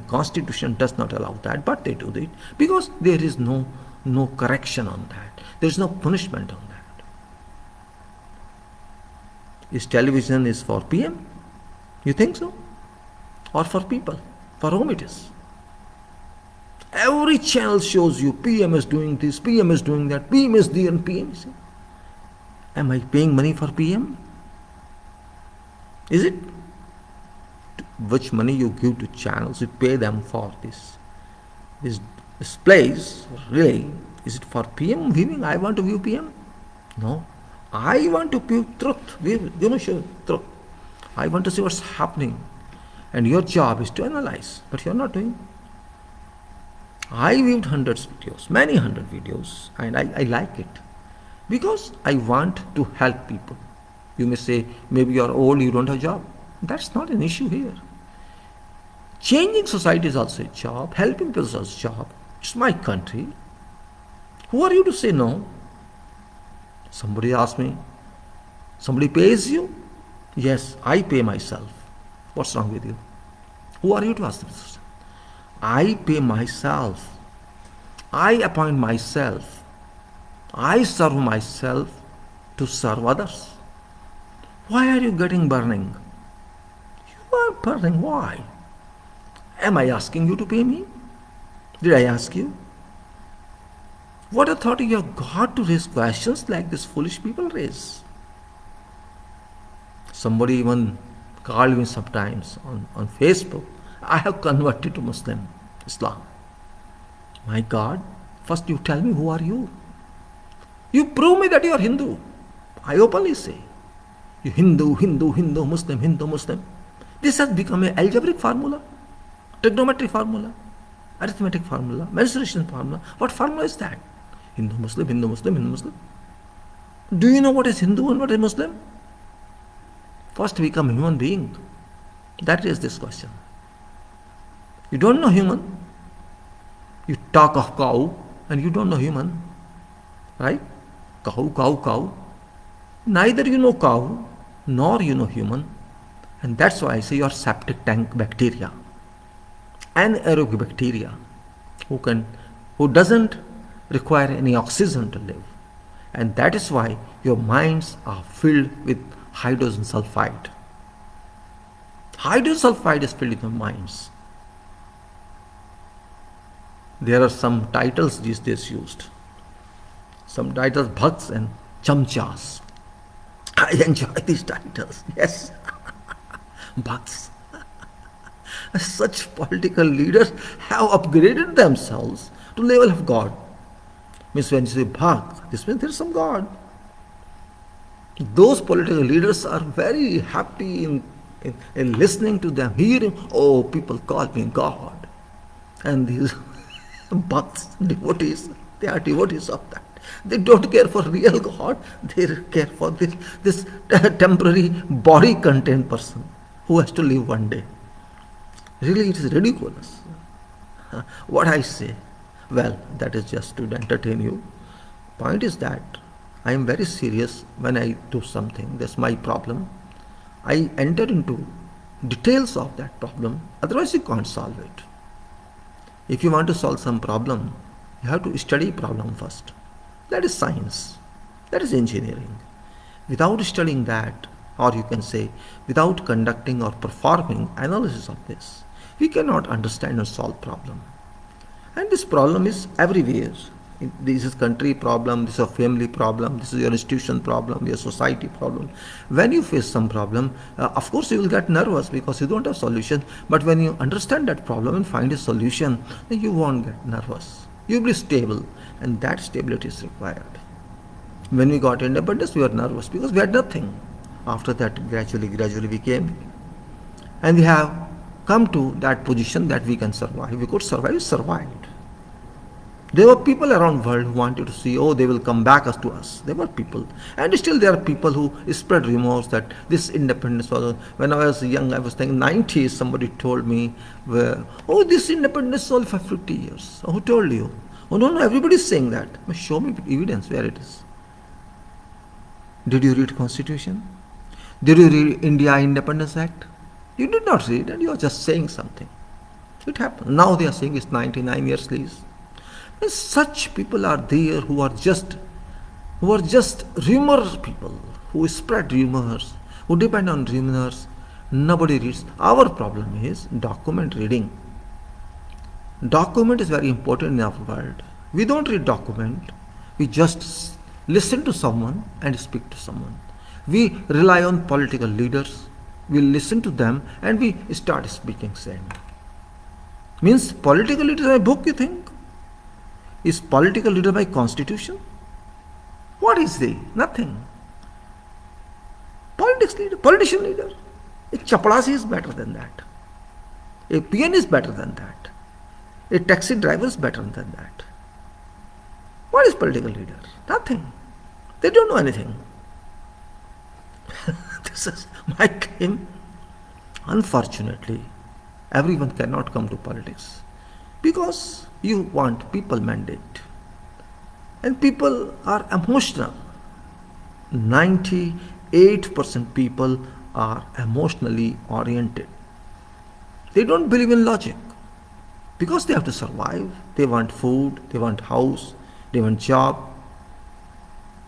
Constitution does not allow that, but they do it because there is no correction on that. There is no punishment on that. Is television is for PM? You think so? Or for people? For whom it is? Every channel shows you PM is doing this, PM is doing that, PM is there and PM is here. Am I paying money for PM? Is it? Which money you give to channels, you pay them for this displays, really? Is it for PM viewing? I want to view PM? No. I want to view truth. Show truth. I want to see what's happening. And your job is to analyze, but you're not doing. I viewed hundreds of videos, many hundred videos, and I like it. Because I want to help people. You may say, maybe you're old, you don't have a job. That's not an issue here. Changing society is also a job. Helping people is also a job. It's my country. Who are you to say no? Somebody asked me, somebody pays you? Yes, I pay myself. What's wrong with you? Who are you to ask this? I pay myself. I appoint myself. I serve myself to serve others. Why are you getting burning? You are burning. Why? Am I asking you to pay me? Did I ask you? What authority you have got to raise questions like these foolish people raise? Somebody even called me sometimes on Facebook. I have converted to Muslim Islam. My God, first you tell me who are you? You prove me that you are Hindu. I openly say, you Hindu, Hindu, Hindu, Muslim, Hindu, Muslim. This has become an algebraic formula, trigonometric formula, arithmetic formula, mensuration formula. What formula is that? Hindu, Muslim, Hindu, Muslim, Hindu, Muslim. Do you know what is Hindu and what is Muslim? First become a human being. That is this question. You don't know human. You talk of cow and you don't know human. Right? Cow, cow, cow. Neither you know cow nor you know human. And that's why I say you are septic tank bacteria. Anaerobic bacteria who doesn't require any oxygen to live. And that is why your minds are filled with hydrogen sulfide. Hydrogen sulfide is filled in your minds. There are some titles these days used. Some titles, bhakts and chamchas. I enjoy these titles. Yes. Bhakts. Such political leaders have upgraded themselves to level of God. Means when you say bhakt, this means there is some God. Those political leaders are very happy in listening to them, hearing, oh, people call me God. And these bhakts, devotees, they are devotees of that. They don't care for real God, they care for this temporary body content person who has to live one day. Really, it is ridiculous. What I say, well, that is just to entertain you. Point is that I am very serious when I do something. That's my problem. I enter into details of that problem. Otherwise, you can't solve it. If you want to solve some problem, you have to study problem first. That is science. That is engineering. Without studying that, or you can say, without conducting or performing analysis of this, we cannot understand or solve problem. And this problem is everywhere. This is country problem, this is a family problem, this is your institution problem, your society problem. When you face some problem, of course you will get nervous because you don't have solution. But when you understand that problem and find a solution, then you won't get nervous. You will be stable, and that stability is required. When we got independence, we were nervous because we had nothing. After that, gradually we came. And we have come to that position that we can survive. We could survive, we survived. There were people around the world who wanted to see, oh, they will come back to us. There were people. And still there are people who spread rumors that this independence was, when I was young, I was thinking 90s, somebody told me, oh, this independence is only for 50 years. Oh, who told you? Oh, no, everybody is saying that. But show me evidence where it is. Did you read Constitution? Did you read India Independence Act? You did not read and you are just saying something. It happened. Now they are saying it's 99 years lease. And such people are there who are just rumor people, who spread rumors, who depend on rumors. Nobody reads. Our problem is document reading. Document is very important in our world. We don't read document. We just listen to someone and speak to someone. We rely on political leaders. We listen to them and we start speaking same. Means political leaders are a book, you think? Is political leader by constitution? What is they? Nothing. Politician leader. A chapadasi is better than that. A PN is better than that. A taxi driver is better than that. What is political leader? Nothing. They don't know anything. This is my claim. Unfortunately, everyone cannot come to politics because you want people mandate. And people are emotional. 98% people are emotionally oriented. They don't believe in logic because they have to survive. They want food, they want house, they want job,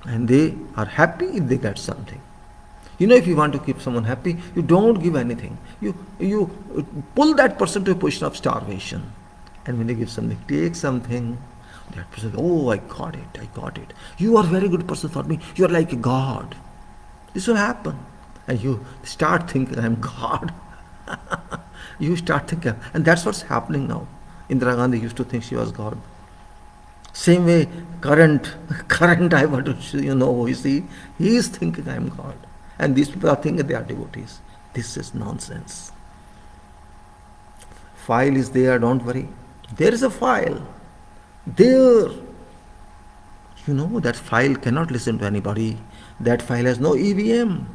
and they are happy if they get something. You know, if you want to keep someone happy, you don't give anything. You pull that person to a position of starvation. And when they give something, take something. That person, oh, I got it, I got it. You are a very good person for me. You are like a God. This will happen. And you start thinking, I'm God. You start thinking, and that's what's happening now. Indira Gandhi used to think she was God. Same way, current I want to, you see, he is thinking I am God. And these people are thinking they are devotees. This is nonsense. File is there, don't worry. There is a file. There. That file cannot listen to anybody. That file has no EVM.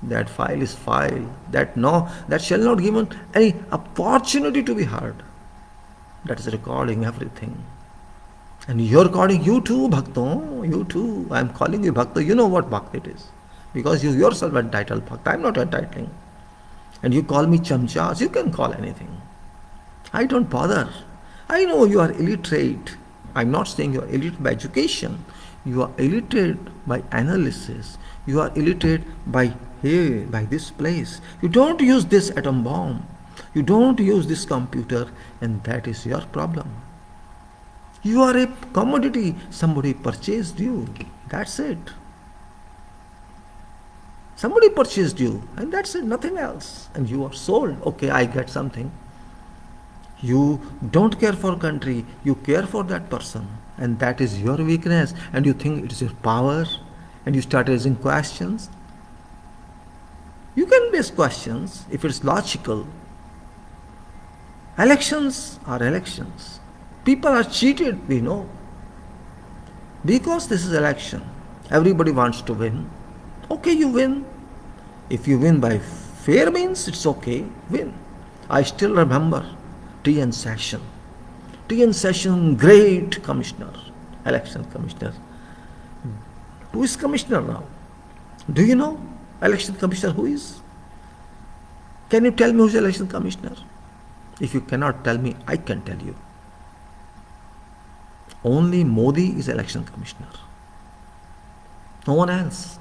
That file is file. That shall not given any opportunity to be heard. That is recording everything. And you're recording, you too, Bhakto, you too. I'm calling you Bhakta. You know what Bhakta it is. Because you yourself entitled Bhakta. I'm not entitling. And you call me Chamchas, you can call anything. I don't bother. I know you are illiterate. I'm not saying you are illiterate by education. You are illiterate by analysis. You are illiterate by here, by this place. You don't use this atom bomb. You don't use this computer, and that is your problem. You are a commodity. Somebody purchased you. That's it. Somebody purchased you, and that's it, nothing else. And you are sold. Okay, I get something. You don't care for country, you care for that person. And that is your weakness. And you think it is your power. And you start raising questions. You can raise questions if it's logical. Elections are elections. People are cheated, we know. Because this is election. Everybody wants to win. Okay, you win. If you win by fair means, it's okay, win. I still remember T.N. Session. T.N. Session, great commissioner, election commissioner. Who is commissioner now? Do you know election commissioner who is? Can you tell me who is election commissioner? If you cannot tell me, I can tell you. Only Modi is election commissioner. No one else.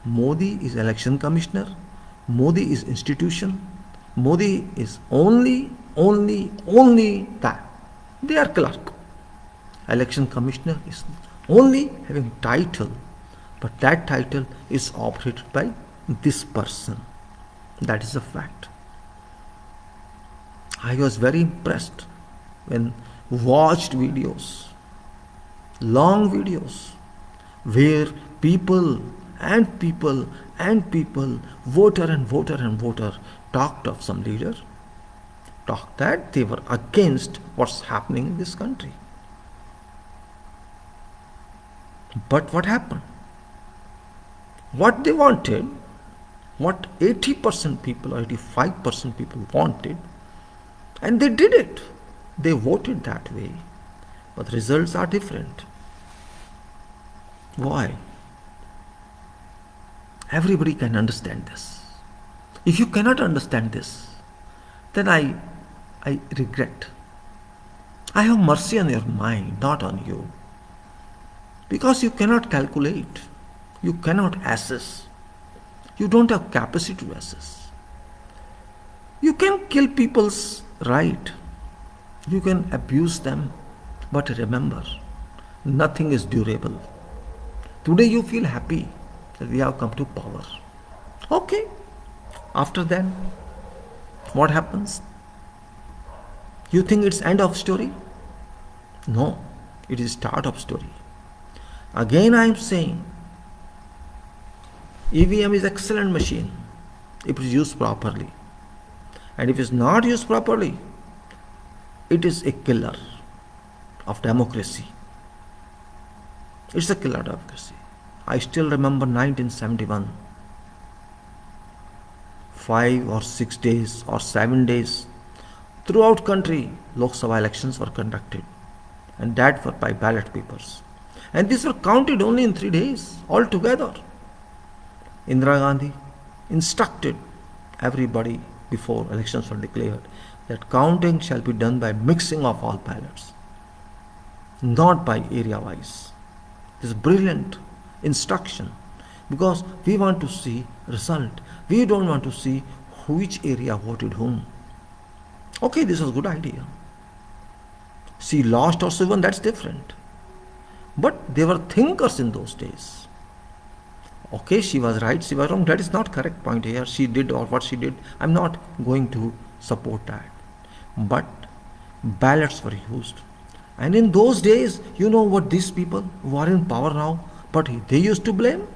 Modi is election commissioner. Modi is institution. Modi is only that. They are clerk. Election commissioner is only having title, but that title is operated by this person. That is a fact. I was very impressed when watched videos, long videos, where people, voter talked of some leader, talked that they were against what's happening in this country. But what happened? What they wanted, what 80% people or 85% people wanted, and they did it. They voted that way. But the results are different. Why? Everybody can understand this. If you cannot understand this, then I regret. I have mercy on your mind, not on you. Because you cannot calculate. You cannot assess. You don't have capacity to assess. You can kill people's right. You can abuse them. But remember, nothing is durable. Today you feel happy that we have come to power. Okay. After then, what happens? You think it's end of story? No, it is start of story. Again I am saying, EVM is excellent machine if it is used properly. And if it is not used properly, it is a killer of democracy. It's a killer of democracy. I still remember 1971. 5 or 6 days or 7 days, throughout country, Lok Sabha elections were conducted, and that were by ballot papers. And these were counted only in 3 days, altogether. Indira Gandhi instructed everybody before elections were declared that counting shall be done by mixing of all ballots, not by area-wise. This is brilliant instruction, because we want to see result. We don't want to see which area voted whom. Okay, this was a good idea. She lost or she won, that's different. But they were thinkers in those days. Okay, she was right, she was wrong, that is not correct point here. She did or what she did, I'm not going to support that. But ballots were used. And in those days, you know what these people who are in power now, but they used to blame?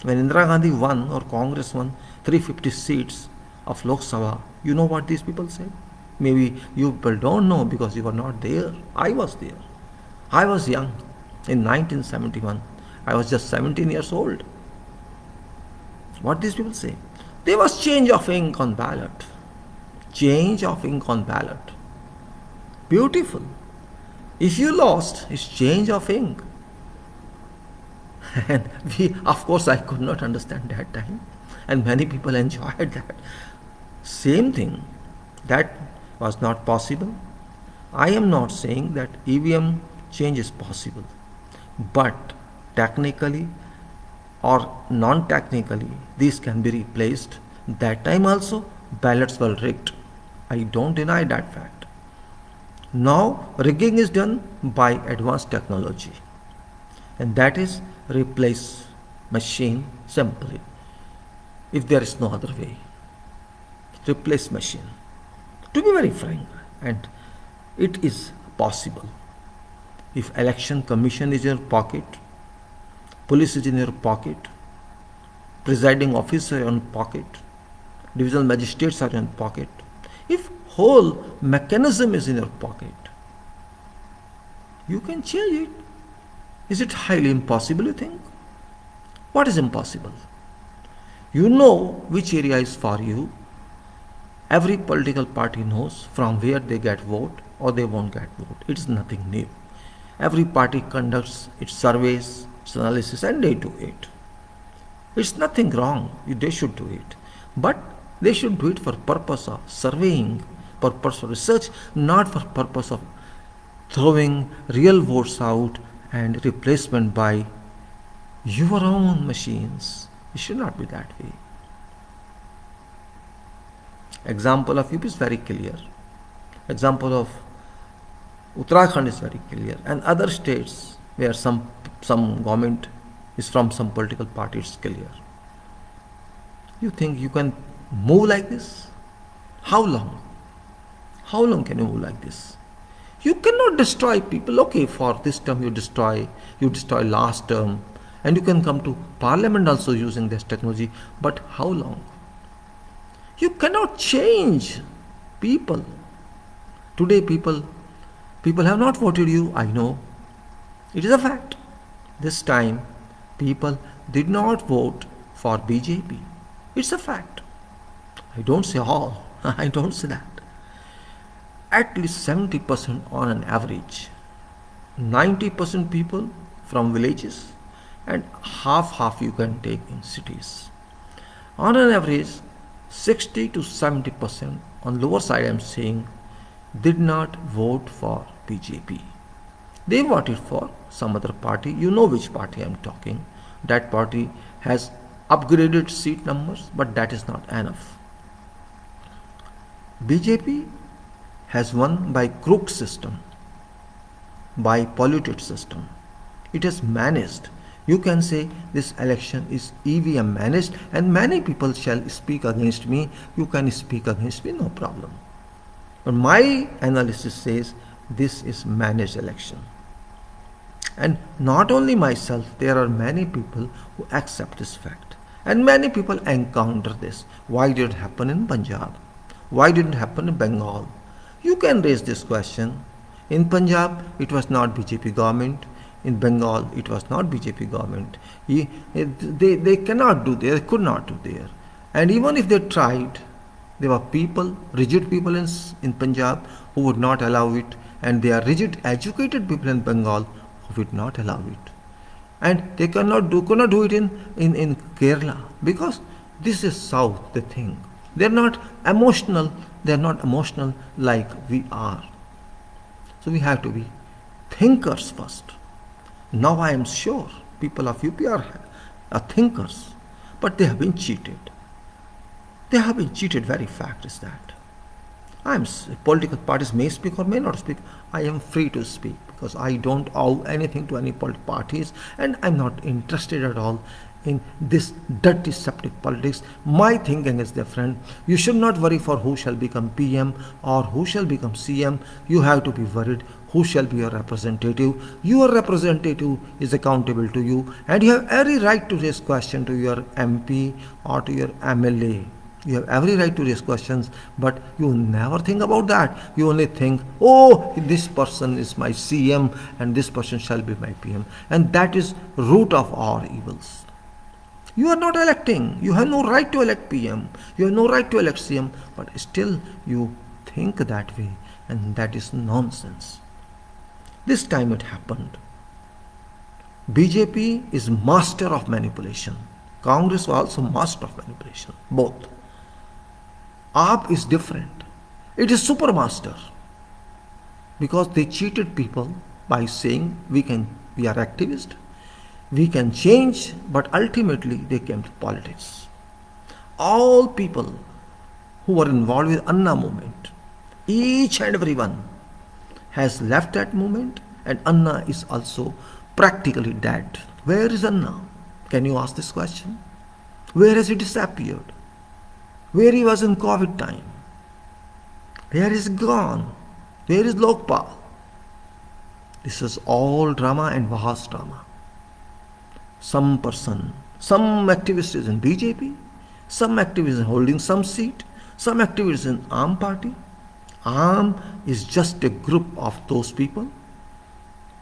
When Indira Gandhi won or Congress won 350 seats of Lok Sabha, you know what these people said? Maybe you people don't know because you were not there. I was there. I was young in 1971. I was just 17 years old. What these people say? There was change of ink on ballot. Change of ink on ballot. Beautiful. If you lost, it's change of ink. And of course, I could not understand that time. And many people enjoyed that. Same thing. That was not possible. I am not saying that EVM change is possible. But technically or non-technically, these can be replaced. That time also, ballots were rigged. I don't deny that fact. Now, rigging is done by advanced technology. And that is replace machine simply. If there is no other way. Replace machine. To be very frank, and it is possible. If election commission is in your pocket, police is in your pocket, presiding officer is in your pocket, divisional magistrates are in your pocket, if whole mechanism is in your pocket, you can change it. Is it highly impossible, you think? What is impossible? You know which area is for you. Every political party knows from where they get vote or they won't get vote. It is nothing new. Every party conducts its surveys, its analysis, and they do it. It's nothing wrong. They should do it. But they should do it for purpose of surveying, purpose of research, not for purpose of throwing real votes out and replacement by your own machines. It should not be that way. Example of UP is very clear. Example of Uttarakhand is very clear. And other states where some government is from some political party, it's clear. You think you can move like this? How long? How long can you move like this? You cannot destroy people. Okay, for this term you destroy last term, and you can come to parliament also using this technology, but how long? You cannot change people. Today people have not voted you, I know. It is a fact. This time people did not vote for BJP. It's a fact. I don't say all. I don't say that. At least 70% on an average. 90% people from villages and half you can take in cities. On an average, 60 to 70% on lower side I am saying did not vote for BJP. They voted for some other party. You know which party I am talking. That party has upgraded seat numbers, but that is not enough. BJP has won by crooked system, by polluted system. It is managed. You can say this election is EVM managed, and many people shall speak against me. You can speak against me, no problem. But my analysis says this is managed election. And not only myself, there are many people who accept this fact. And many people encounter this. Why did it happen in Punjab? Why didn't it happen in Bengal? You can raise this question. In Punjab, it was not BJP government. In Bengal, it was not BJP government. They cannot do there, they could not do there. And even if they tried, there were people, rigid people in Punjab who would not allow it, and there are rigid, educated people in Bengal who would not allow it. And they cannot do it in Kerala, because this is South, they think. They're not emotional like we are. So we have to be thinkers first. Now I am sure people of UP are thinkers, but they have been cheated. They have been cheated, very fact is that. Political parties may speak or may not speak. I am free to speak because I don't owe anything to any political parties, and I'm not interested at all in this dirty septic politics. My thinking is different. You should not worry for who shall become PM or who shall become CM. You have to be worried who shall be your representative. Your representative is accountable to you, and you have every right to raise question to your MP or to your MLA. You have every right to raise questions, but you never think about that. You only think, oh, this person is my CM and this person shall be my PM. And that is root of all evils. You are not electing. You have no right to elect PM. You have no right to elect CM, but still you think that way, and that is nonsense. This time it happened. BJP is master of manipulation. Congress was also master of manipulation, both. AAP is different. It is supermaster because they cheated people by saying we are activists, we can change, but ultimately they came to politics. All people who were involved with Anna movement, each and every one has left that movement, and Anna is also practically dead. Where is Anna? Can you ask this question? Where has he disappeared? Where he was in COVID time? Where is gone? Where is Lokpal? This is all drama and vast drama. Some person, some activist is in BJP, some activist is holding some seat, some activist is in AAM party. AAM is just a group of those people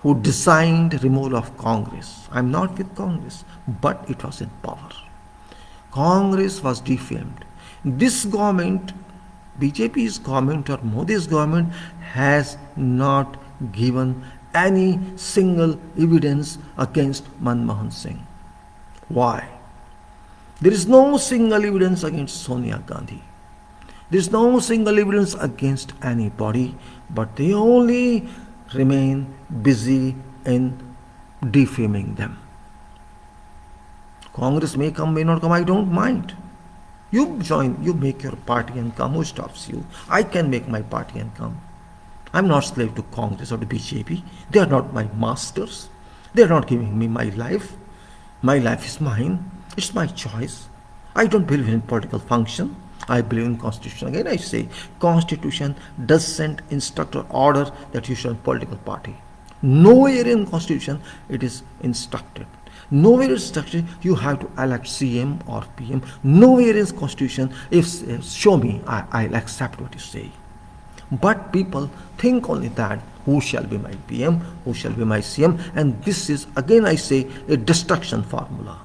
who designed removal of Congress. I'm not with Congress, but it was in power. Congress was defamed. This government, BJP's government or Modi's government, has not given any single evidence against Manmohan Singh. Why? There is no single evidence against Sonia Gandhi. There is no single evidence against anybody, but they only remain busy in defaming them. Congress may come, may not come, I don't mind. You join, you make your party and come. Who stops you? I can make my party and come. I'm not slave to Congress or to BJP. They are not my masters. They are not giving me my life. My life is mine. It's my choice. I don't believe in political function. I believe in Constitution. Again I say, Constitution doesn't instruct or order that you should have a political party. Nowhere in Constitution it is instructed. Nowhere is instructed you have to elect CM or PM. Nowhere in Constitution, if show me, I'll accept what you say. But people think only that, who shall be my PM, who shall be my CM, and this is, again I say, a destruction formula.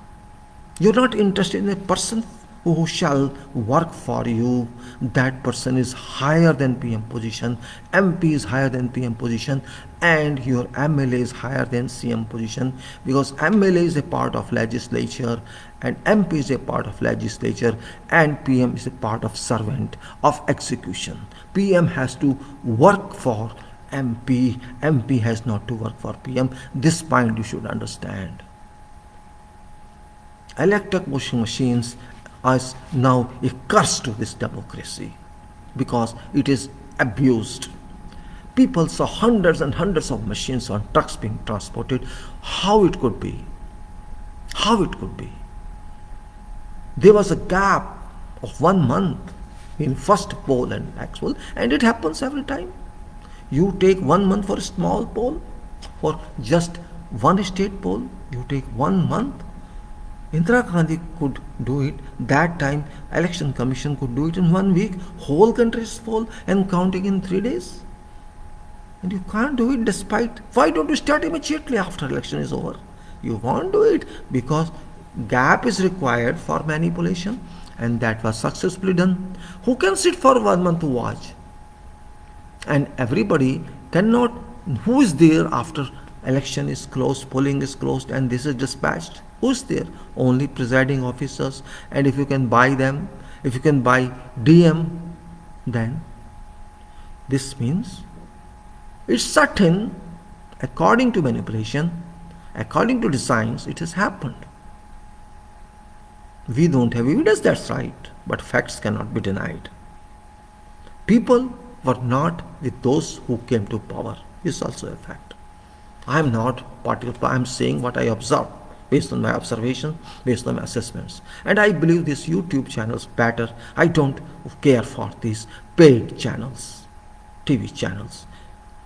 You're not interested in a person who shall work for you. That person is higher than PM position, MP is higher than PM position, and your MLA is higher than CM position, because MLA is a part of legislature and MP is a part of legislature and PM is a part of servant of execution. PM has to work for MP, MP has not to work for PM. This point you should understand. Electric washing machines is now a curse to this democracy because it is abused. People saw hundreds and hundreds of machines on trucks being transported. How it could be? How it could be? There was a gap of 1 month in first poll and next poll, and it happens every time. You take 1 month for a small poll, for just one state poll, you take 1 month. Indira Gandhi could do it. That time, Election Commission could do it in 1 week. Whole country's poll and counting in 3 days. And you can't do it despite. Why don't you start immediately after election is over? You won't do it because gap is required for manipulation, and that was successfully done. Who can sit for 1 month to watch? And everybody cannot. Who is there after election is closed, polling is closed, and this is dispatched? Who's there? Only presiding officers. And if you can buy them, if you can buy DM, then this means it's certain, according to manipulation, according to designs, it has happened. We don't have evidence, that's right, but facts cannot be denied. People were not with those who came to power. This is also a fact. I am not particular. I am saying what I observed based on my observation, based on my assessments. And I believe these YouTube channels better. I don't care for these paid channels, TV channels.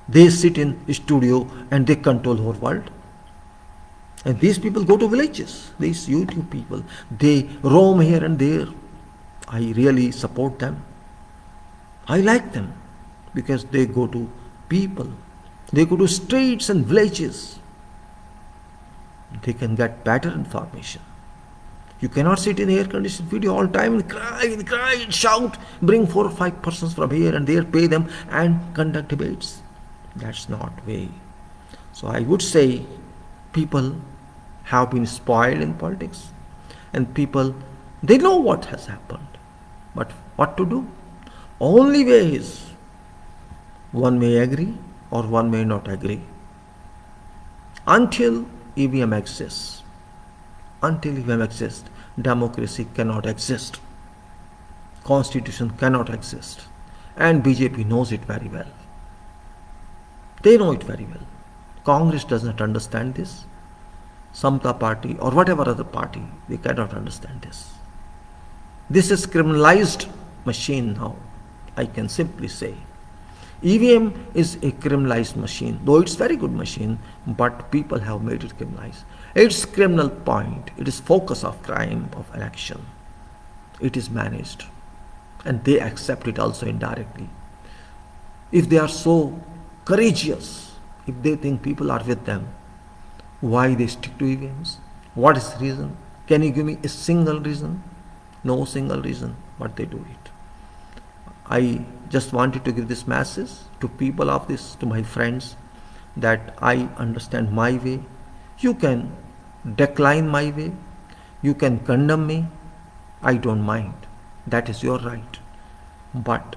They sit in studio and they control the whole world. And these people go to villages, these YouTube people. They roam here and there. I really support them. I like them because they go to people. They go to streets and villages. They can get better information. You cannot sit in air-conditioned video all time and cry, and shout, bring 4 or 5 persons from here and there, pay them and conduct debates. That's not way. So I would say people have been spoiled in politics, and people, they know what has happened. But what to do? Only way is one may agree or one may not agree. Until EVM exists, democracy cannot exist. Constitution cannot exist. And BJP knows it very well. They know it very well. Congress does not understand this. Samta party or whatever other party, they cannot understand this. This is criminalized machine now, I can simply say. EVM is a criminalized machine, though it's very good machine, but people have made it criminalized. Its criminal point, it is focus of crime of election. It is managed, and they accept it also indirectly. If they are so courageous, if they think people are with them, why they stick to EVMs? What is the reason? Can you give me a single reason? No single reason, but they do it. I just wanted to give this message to people of this, to my friends, that I understand my way. You can decline my way. You can condemn me. I don't mind. That is your right. But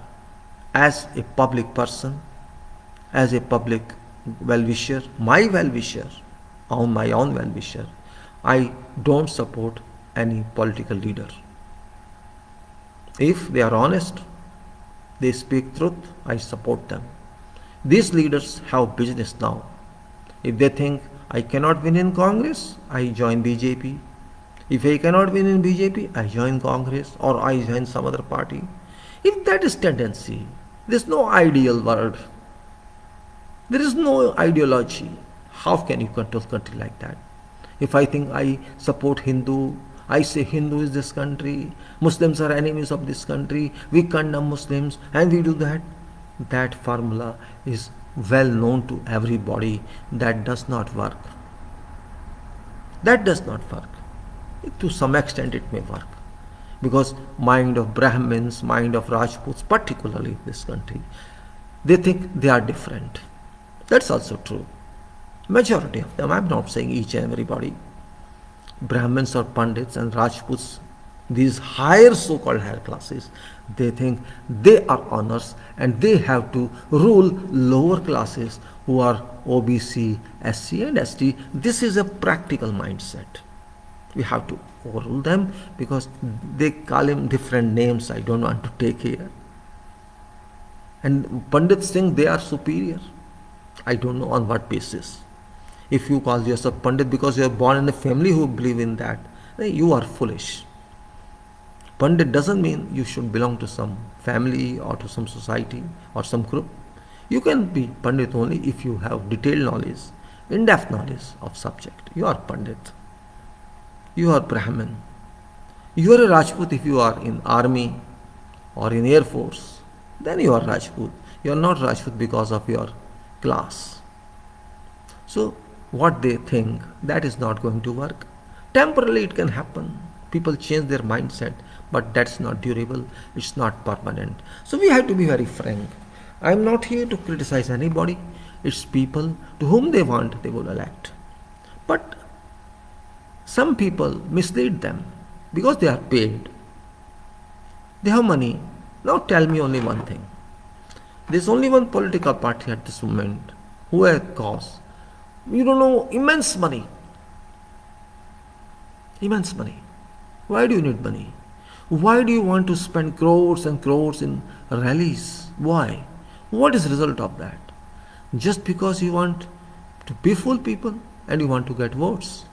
as a public person, as a public well-wisher, my well-wisher, my own well-wisher, I don't support any political leader. If they are honest, they speak truth, I support them. These leaders have business now. If they think I cannot win in Congress, I join BJP. If I cannot win in BJP, I join Congress or I join some other party. If that is tendency, there is no ideal world. There is no ideology. How can you control country like that? If I think I support Hindu, I say Hindu is this country, Muslims are enemies of this country, we condemn Muslims and we do that. That formula is well known to everybody. That does not work. That does not work. To some extent it may work. Because mind of Brahmins, mind of Rajputs, particularly in this country, they think they are different. That's also true. Majority of them, I'm not saying each and everybody. Brahmins or Pandits and Rajputs, these higher so-called higher classes, they think they are honors and they have to rule lower classes who are OBC, SC and ST. This is a practical mindset. We have to overrule them because they call him different names I don't want to take here. And Pandits think they are superior. I don't know on what basis. If you call yourself Pandit because you are born in a family who believe in that, then you are foolish. Pandit doesn't mean you should belong to some family or to some society or some group. You can be Pandit only if you have detailed knowledge, in-depth knowledge of subject. You are Pandit. You are Brahmin. You are a Rajput if you are in army or in air force. Then you are Rajput. You are not Rajput because of your class. So what they think, that is not going to work. Temporarily it can happen. People change their mindset, but that's not durable. It's not permanent. So we have to be very frank. I am not here to criticize anybody. It's people to whom they want, they will elect. But some people mislead them because they are paid. They have money. Now tell me only one thing. There's only one political party at this moment who has cause. You don't know, immense money. Immense money. Why do you need money? Why do you want to spend crores and crores in rallies? Why? What is the result of that? Just because you want to befool people and you want to get votes.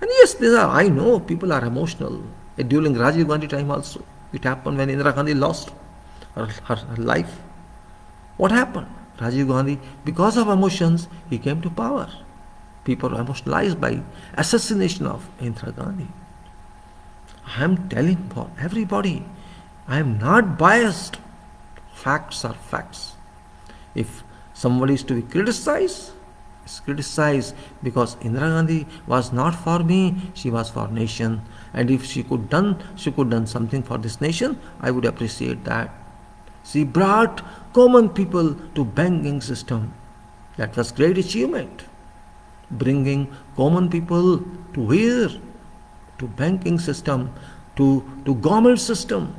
And yes, I know people are emotional. During Rajiv Gandhi time also, it happened when Indira Gandhi lost her life. What happened? Rajiv Gandhi, because of emotions, he came to power. People were emotionalized by assassination of Indira Gandhi. I am telling for everybody, I am not biased. Facts are facts. If somebody is to be criticized, it's criticized because Indira Gandhi was not for me, she was for nation. And if she could done something for this nation, I would appreciate that. She brought common people to banking system. That was great achievement. Bringing common people to where? To banking system, to government system.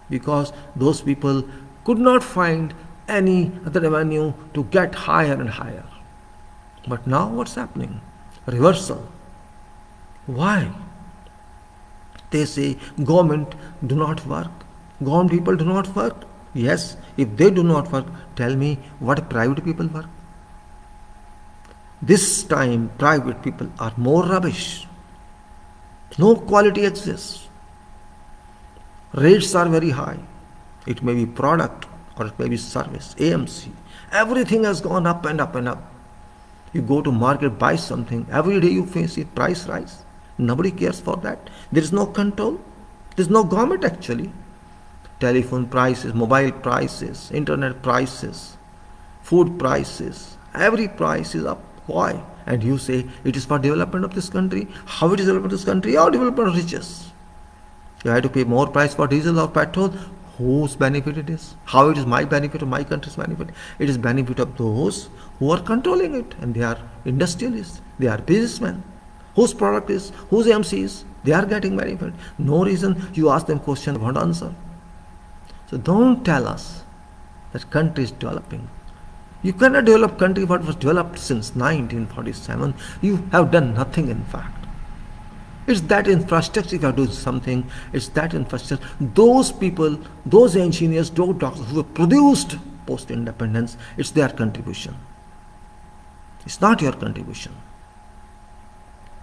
Because those people could not find any other avenue to get higher and higher. But now what's happening? Reversal. Why? They say government do not work. Government people do not work. Yes, if they do not work, tell me what private people work. This time private people are more rubbish. No quality exists. Rates are very high. It may be product or it may be service, AMC. Everything has gone up and up and up. You go to market, buy something, every day you face it, price rise. Nobody cares for that. There is no control. There is no government actually. Telephone prices, mobile prices, internet prices, food prices, every price is up. Why? And you say it is for development of this country. How it is development of this country? Or development of riches? You have to pay more price for diesel or petrol. Whose benefit it is? How it is my benefit or my country's benefit? It is benefit of those who are controlling it, and they are industrialists, they are businessmen. Whose product is, whose MC is, they are getting benefit. No reason you ask them question, they won't answer. So don't tell us that country is developing. You cannot develop country what was developed since 1947. You have done nothing in fact. It's that infrastructure, if you are doing something, it's that infrastructure. Those people, those engineers, those doctors who have produced post-independence, it's their contribution. It's not your contribution.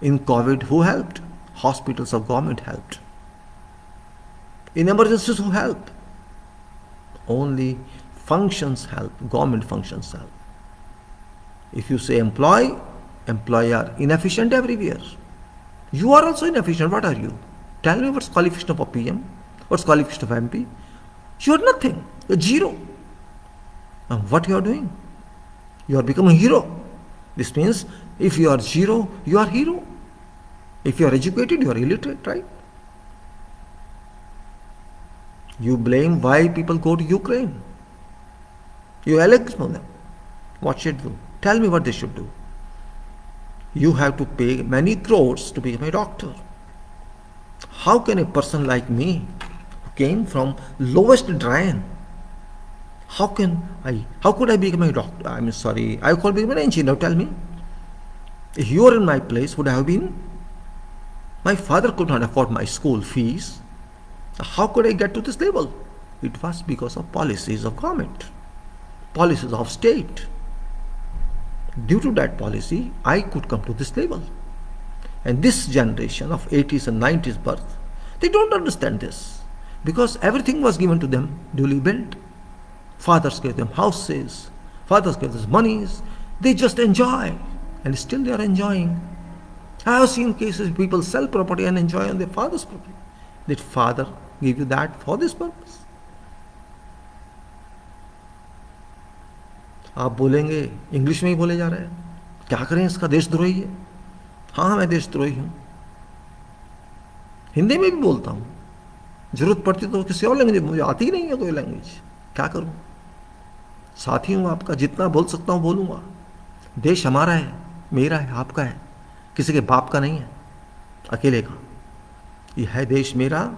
In COVID, who helped? Hospitals of government helped. In emergencies, who helped? Only functions help, government functions help. If you say employee are inefficient everywhere. You are also inefficient. What are you? Tell me what's qualification of a PM? What's qualification of MP? You are nothing. You are zero. And what you are doing? You are becoming a hero. This means if you are zero, you are hero. If you are educated, you are illiterate, right? You blame why people go to Ukraine. You elect for them. What should do? Tell me what they should do. You have to pay many crores to become a doctor. How can a person like me, who came from lowest drain, how could I become a doctor? I could become an engineer. Tell me. If you are in my place, would I have been? My father could not afford my school fees. How could I get to this level? It was because of policies of government, policies of state. Due to that policy, I could come to this level. And this generation of 80s and 90s birth, they don't understand this. Because everything was given to them, duly built. Fathers gave them houses, fathers gave them monies. They just enjoy. And still they are enjoying. I have seen cases people sell property and enjoy on their father's property. Did father give you that for this purpose? आप बोलेंगे English में ही बोले जा रहे हैं, क्या करें, इसका देशद्रोही है। हाँ, मैं देशद्रोही हूँ, हिंदी में भी बोलता हूँ, जरूरत पड़ती तो किसी और लैंग्वेज, मुझे आती ही नहीं है कोई लैंग्वेज, क्या करूँ। साथी हूँ आपका, जितना बोल सकता हूँ बोलूँगा। देश हमारा है, मेरा है, आपका है, किसी के बाप का नहीं है, अकेले का। ये है देश मेरा,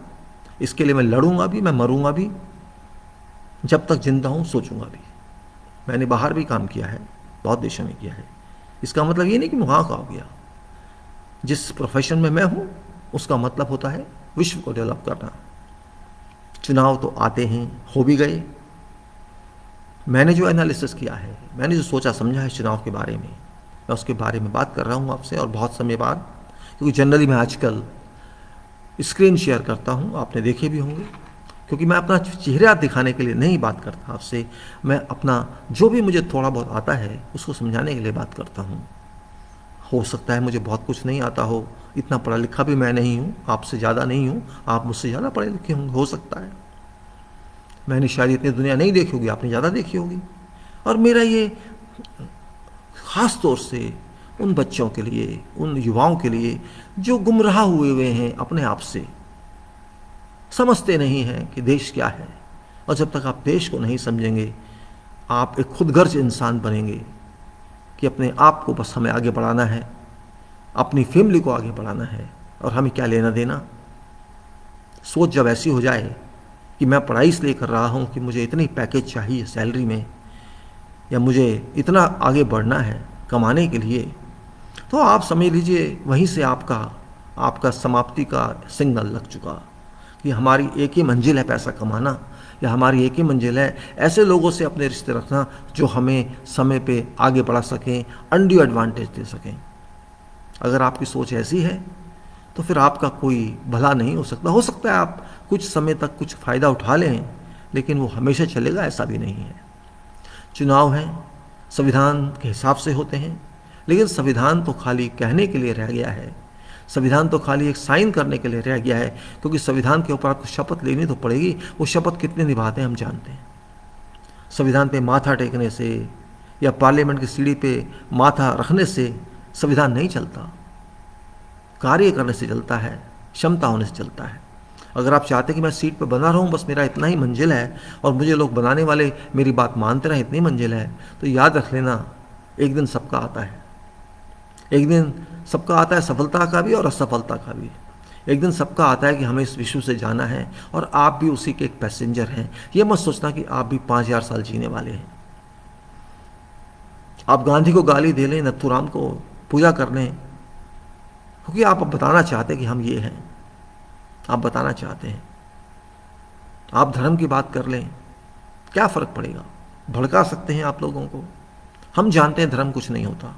इसके लिए मैं लड़ूंगा भी, मैं मरूंगा भी, जब तक जिंदा हूँ सोचूंगा भी। मैंने बाहर भी काम किया है, बहुत देशों में किया है। इसका मतलब ये नहीं कि मैं वहाँ का हो गया। जिस प्रोफेशन में मैं हूँ उसका मतलब होता है विश्व को डेवलप करना। चुनाव तो आते हैं, हो भी गए। मैंने जो एनालिसिस किया है, मैंने जो सोचा समझा है चुनाव के बारे में, मैं उसके बारे में बात कर रहा हूँ आपसे, और बहुत समय बाद, क्योंकि जनरली मैं आजकल स्क्रीन शेयर करता हूँ, आपने देखे भी होंगे, क्योंकि मैं अपना चेहरा दिखाने के लिए नहीं बात करता आपसे, मैं अपना जो भी मुझे थोड़ा बहुत आता है उसको समझाने के लिए बात करता हूँ। हो सकता है मुझे बहुत कुछ नहीं आता हो, इतना पढ़ा लिखा भी मैं नहीं हूँ, आपसे ज़्यादा नहीं हूँ, आप मुझसे ज़्यादा पढ़े लिखे होंगे, हो सकता है। मैंने शायद इतनी दुनिया नहीं देखी होगी, आपने ज़्यादा देखी होगी। और मेरा ये ख़ास तौर से उन बच्चों के लिए, उन युवाओं के लिए जो गुमराह हुए हैं अपने आप से, समझते नहीं हैं कि देश क्या है। और जब तक आप देश को नहीं समझेंगे, आप एक खुदगर्ज इंसान बनेंगे कि अपने आप को बस हमें आगे बढ़ाना है, अपनी फैमिली को आगे बढ़ाना है, और हमें क्या लेना देना। सोच जब ऐसी हो जाए कि मैं पढ़ाई इसलिए कर रहा हूँ कि मुझे इतनी पैकेज चाहिए सैलरी में, या मुझे इतना आगे बढ़ना है कमाने के लिए, तो आप समझ लीजिए वहीं से आपका समाप्ति का सिग्नल लग चुका कि हमारी एक ही मंजिल है पैसा कमाना, या हमारी एक ही मंजिल है ऐसे लोगों से अपने रिश्ते रखना जो हमें समय पे आगे बढ़ा सकें, अनड्यू एडवांटेज दे सकें। अगर आपकी सोच ऐसी है तो फिर आपका कोई भला नहीं हो सकता। हो सकता है आप कुछ समय तक कुछ फ़ायदा उठा लें, लेकिन वो हमेशा चलेगा ऐसा भी नहीं है। चुनाव हैं, संविधान के हिसाब से होते हैं, लेकिन संविधान तो खाली कहने के लिए रह गया है, संविधान तो खाली एक साइन करने के लिए रह गया है, क्योंकि संविधान के ऊपर आपको शपथ लेनी तो पड़ेगी। वो शपथ कितने निभाते हैं हम जानते हैं। संविधान पे माथा टेकने से या पार्लियामेंट की सीढ़ी पे माथा रखने से संविधान नहीं चलता, कार्य करने से चलता है, क्षमता होने से चलता है। अगर आप चाहते कि मैं सीट पर बना रहूं, बस मेरा इतना ही मंजिल है, और मुझे लोग बनाने वाले मेरी बात मानते रहें, इतनी मंजिल है, तो याद रख लेना एक दिन सबका आता है। एक दिन सबका आता है, सफलता का भी और असफलता का भी। एक दिन सबका आता है कि हमें इस विश्व से जाना है, और आप भी उसी के एक पैसेंजर हैं। ये मत सोचना कि आप भी 5000 साल जीने वाले हैं। आप गांधी को गाली दे लें, नथुराम को पूजा कर लें, क्योंकि आप बताना चाहते हैं कि हम ये हैं, आप बताना चाहते हैं। आप धर्म की बात कर लें, क्या फ़र्क पड़ेगा, भड़का सकते हैं आप लोगों को। हम जानते हैं धर्म कुछ नहीं होता,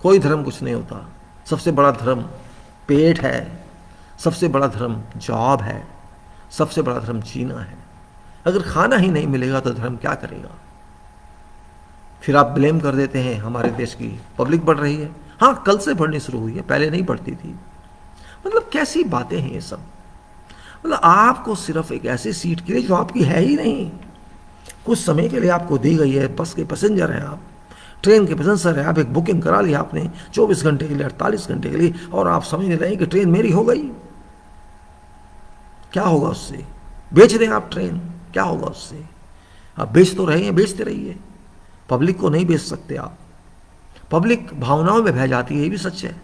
कोई धर्म कुछ नहीं होता। सबसे बड़ा धर्म पेट है, सबसे बड़ा धर्म जॉब है, सबसे बड़ा धर्म जीना है। अगर खाना ही नहीं मिलेगा तो धर्म क्या करेगा। फिर आप ब्लेम कर देते हैं हमारे देश की पब्लिक बढ़ रही है। हाँ, कल से बढ़नी शुरू हुई है, पहले नहीं बढ़ती थी। मतलब कैसी बातें हैं ये सब। मतलब आपको सिर्फ एक ऐसी सीट के लिए जो आपकी है ही नहीं, कुछ समय के लिए आपको दी गई है, बस के पैसेंजर हैं आप, ट्रेन के पैसेंजर हैं आप, एक बुकिंग करा लिया आपने 24 घंटे के लिए, 48 घंटे के लिए, और आप समझने लगे कि ट्रेन मेरी हो गई। क्या होगा उससे? बेच दें आप ट्रेन, क्या होगा उससे? आप बेच तो रहे हैं, बेचते रहिए, पब्लिक को नहीं बेच सकते आप। पब्लिक भावनाओं में बह जाती है, ये भी सच है।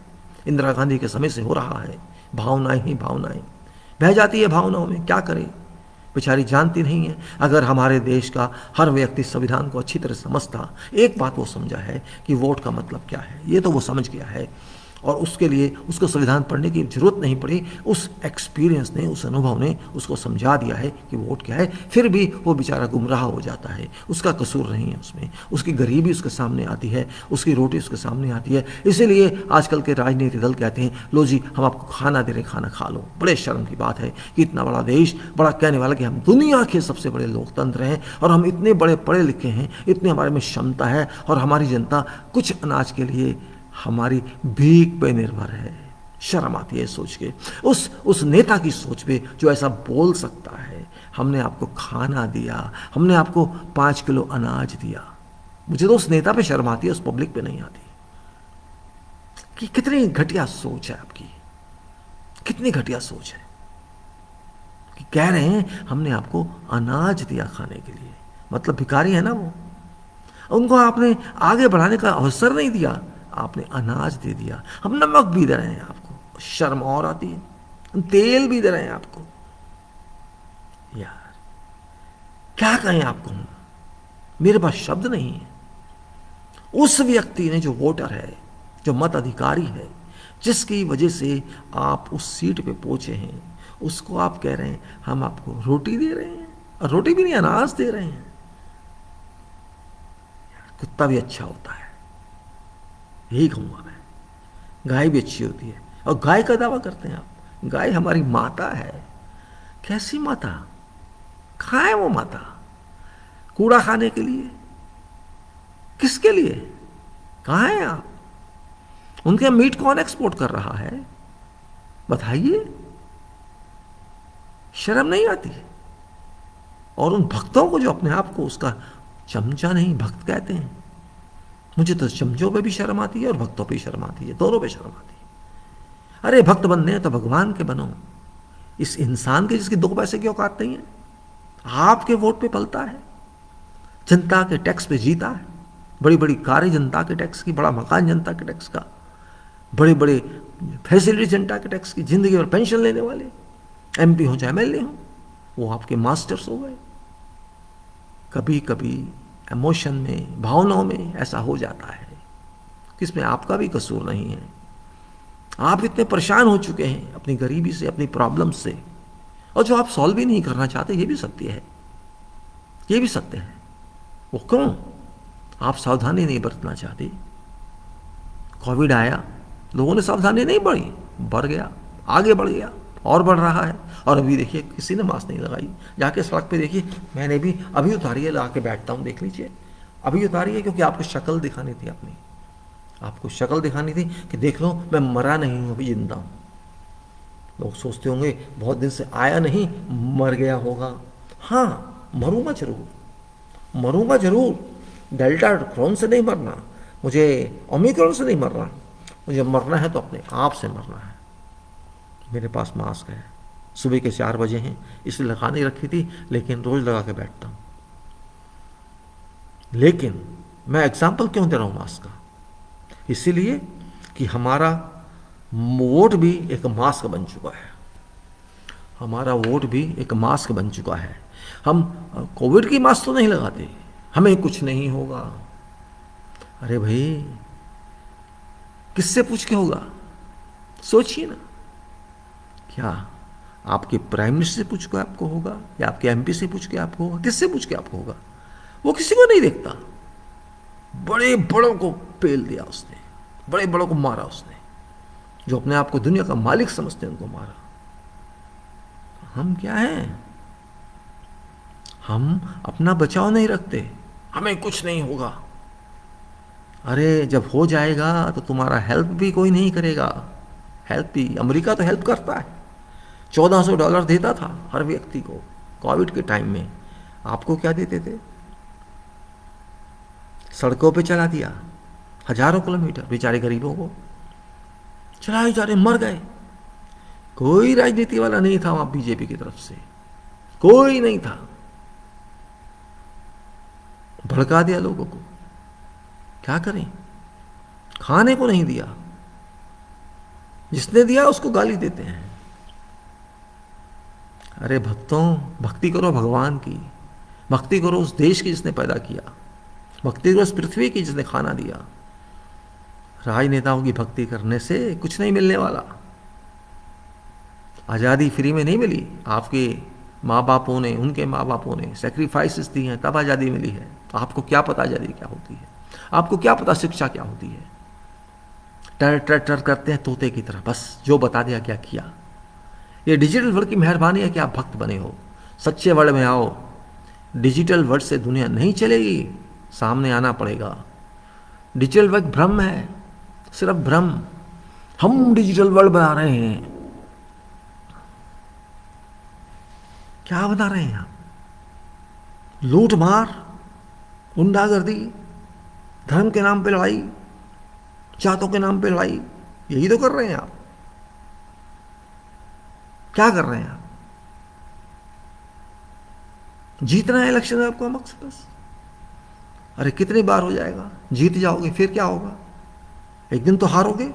इंदिरा गांधी के समय से हो रहा है, भावनाएं ही भावनाएं बह जाती है भावनाओं में। क्या करे, बेचारी जानती नहीं है। अगर हमारे देश का हर व्यक्ति संविधान को अच्छी तरह समझता, एक बात वो समझा है कि वोट का मतलब क्या है, ये तो वो समझ गया है, और उसके लिए उसको संविधान पढ़ने की जरूरत नहीं पड़ी। उस एक्सपीरियंस ने, उस अनुभव ने उसको समझा दिया है कि वोट क्या है। फिर भी वो बेचारा गुमराह हो जाता है, उसका कसूर नहीं है उसमें, उसकी गरीबी उसके सामने आती है, उसकी रोटी उसके सामने आती है। इसीलिए आजकल के राजनीतिक दल कहते हैं, लो जी हम आपको खाना दे रहे, खाना खा लो। बड़े शर्म की बात है कि इतना बड़ा देश, बड़ा कहने वाला कि हम दुनिया के सबसे बड़े लोकतंत्र हैं, और हम इतने बड़े पढ़े लिखे हैं, इतने हमारे में क्षमता है, और हमारी जनता कुछ अनाज के लिए हमारी भीख पे निर्भर है। शर्म आती है सोच के, उस नेता की सोच पे जो ऐसा बोल सकता है। हमने आपको खाना दिया, हमने आपको 5 किलो अनाज दिया। मुझे तो उस नेता पे शर्म आती है, उस पब्लिक पे नहीं आती। कि कितनी घटिया सोच है आपकी, कितनी घटिया सोच है कि कह रहे हैं हमने आपको अनाज दिया खाने के लिए। मतलब भिखारी है ना वो, उनको आपने आगे बढ़ाने का अवसर नहीं दिया, आपने अनाज दे दिया। हम नमक भी दे रहे हैं आपको, शर्म और आती है, हम तेल भी दे रहे हैं आपको। यार क्या कहें आपको, मेरे पास शब्द नहीं है। उस व्यक्ति ने, जो वोटर है, जो मत अधिकारी है, जिसकी वजह से आप उस सीट पे पहुंचे हैं, उसको आप कह रहे हैं हम आपको रोटी दे रहे हैं, और रोटी भी नहीं अनाज दे रहे हैं। कुत्ता भी अच्छा होता है, यही कहूँगा मैं। गाय भी अच्छी होती है। और गाय का दावा करते हैं आप, गाय हमारी माता है। कैसी माता? कहाँ है वो माता? कूड़ा खाने के लिए? किसके लिए? कहाँ हैं आप? उनके मीट कौन एक्सपोर्ट कर रहा है? बताइए, शर्म नहीं आती? और उन भक्तों को जो अपने आप को उसका चमचा नहीं भक्त कहते हैं, मुझे तो चमचों पे भी शर्म आती है और भक्तों पे भी शर्म आती है, दोनों पे शर्म आती है। अरे भक्त बनने हैं तो भगवान के बनो, इस इंसान के जिसकी 2 पैसे की औकात नहीं है। आपके वोट पे पलता है, जनता के टैक्स पे जीता है, बड़ी बड़ी कारें जनता के टैक्स की, बड़ा मकान जनता के टैक्स का, बड़े बड़े फैसिलिटी जनता के टैक्स की, जिंदगी और पेंशन लेने वाले, एमपी हो चाहे एमएलए हो, वो आपके मास्टर्स हो गए। कभी कभी इमोशन में, भावनाओं में ऐसा हो जाता है, किसमें आपका भी कसूर नहीं है। आप इतने परेशान हो चुके हैं अपनी गरीबी से, अपनी प्रॉब्लम से, और जो आप सॉल्व भी नहीं करना चाहते, ये भी सत्य है, ये भी सत्य है। वो क्यों? आप सावधानी नहीं बरतना चाहते। कोविड आया, लोगों ने सावधानी नहीं बरती, बढ़ गया, आगे बढ़ गया और बढ़ रहा है। और अभी देखिए किसी ने मास्क नहीं लगाई, जाके सड़क पे देखिए, मैंने भी अभी उतारी है, लगा के बैठता हूँ, देख लीजिए, अभी उतारी है, क्योंकि आपको शक्ल दिखानी थी अपनी, आपको शक्ल दिखानी थी कि देख लो मैं मरा नहीं हूँ, अभी जिंदा हूँ। लोग सोचते होंगे बहुत दिन से आया नहीं, मर गया होगा। हाँ, मरूंगा जरूर, मरूंगा जरूर। डेल्टा क्रोन से नहीं मरना, मुझे ओमिक्रॉन से नहीं मरना, मुझे मरना है तो अपने आप से मरना है। मेरे पास मास्क है, सुबह के 4 बजे हैं, इसलिए लगा नहीं रखी थी, लेकिन रोज लगा के बैठता हूँ। लेकिन मैं एग्जाम्पल क्यों दे रहा हूँ मास्क का? इसीलिए कि हमारा वोट भी एक मास्क बन चुका है, हमारा वोट भी एक मास्क बन चुका है। हम कोविड की मास्क तो नहीं लगाते, हमें कुछ नहीं होगा। अरे भाई, किससे पूछ के होगा? सोचिए ना, क्या आपके प्राइम मिनिस्टर से पूछ के आपको होगा, या आपके एमपी से पूछ के आपको होगा? किससे पूछ के आपको होगा? वो किसी को नहीं देखता। बड़े बड़ों को पेल दिया उसने, बड़े बड़ों को मारा उसने, जो अपने आप को दुनिया का मालिक समझते हैं, उनको मारा। हम क्या हैं? हम अपना बचाव नहीं रखते, हमें कुछ नहीं होगा। अरे जब हो जाएगा तो तुम्हारा हेल्प भी कोई नहीं करेगा। हेल्प भी अमेरिका तो हेल्प करता है, $1400 देता था हर व्यक्ति को कोविड के टाइम में। आपको क्या देते थे? सड़कों पे चला दिया, हजारों किलोमीटर बेचारे गरीबों को चलाए जा रहे, मर गए। कोई राजनीति वाला नहीं था वहां बीजेपी की तरफ से, कोई नहीं था। भड़का दिया लोगों को, क्या करें? खाने को नहीं दिया, जिसने दिया उसको गाली देते हैं। अरे भक्तों, भक्ति करो भगवान की, भक्ति करो उस देश की जिसने पैदा किया, भक्ति करो उस पृथ्वी की जिसने खाना दिया। राजनेताओं की भक्ति करने से कुछ नहीं मिलने वाला। आज़ादी फ्री में नहीं मिली, आपके माँ बापों ने, उनके माँ बापों ने सेक्रीफाइसेस दी हैं, तब आज़ादी मिली है। तो आपको क्या पता आज़ादी क्या होती है? आपको क्या पता शिक्षा क्या होती है? टर टर टर करते हैं तोते की तरह, बस जो बता दिया क्या किया। ये डिजिटल वर्ल्ड की मेहरबानी है कि आप भक्त बने हो। सच्चे वर्ल्ड में आओ, डिजिटल वर्ल्ड से दुनिया नहीं चलेगी, सामने आना पड़ेगा। डिजिटल वर्ल्ड भ्रम है, सिर्फ भ्रम। हम डिजिटल वर्ल्ड बना रहे हैं, क्या बना रहे हैं आप? लूट मार, गुंडागर्दी, धर्म के नाम पे लड़ाई, जातों के नाम पे लड़ाई, यही तो कर रहे हैं आप। क्या कर रहे हैं आप? जीतना है इलेक्शन में आपका मकसद बस। अरे कितनी बार हो जाएगा? जीत जाओगे फिर क्या होगा? एक दिन तो हारोगे,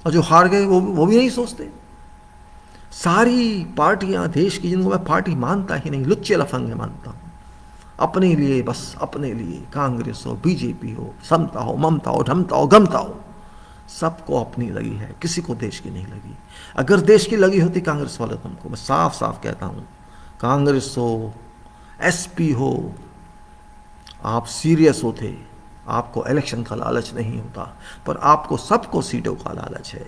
और जो हार गए वो भी नहीं सोचते। सारी पार्टियां देश की, जिनको मैं पार्टी मानता ही नहीं, लुच्चे लफंगे मानता हूं, अपने लिए, बस अपने लिए, कांग्रेस हो, बीजेपी हो, समता हो, ममता हो, ढमता हो, गमता हो, सबको अपनी लगी है, किसी को देश की नहीं लगी। अगर देश की लगी होती कांग्रेस वाले तुमको, मैं साफ साफ कहता हूं, कांग्रेस हो, एसपी हो, आप सीरियस होते, आपको इलेक्शन का लालच नहीं होता, पर आपको सबको सीटों का लालच है।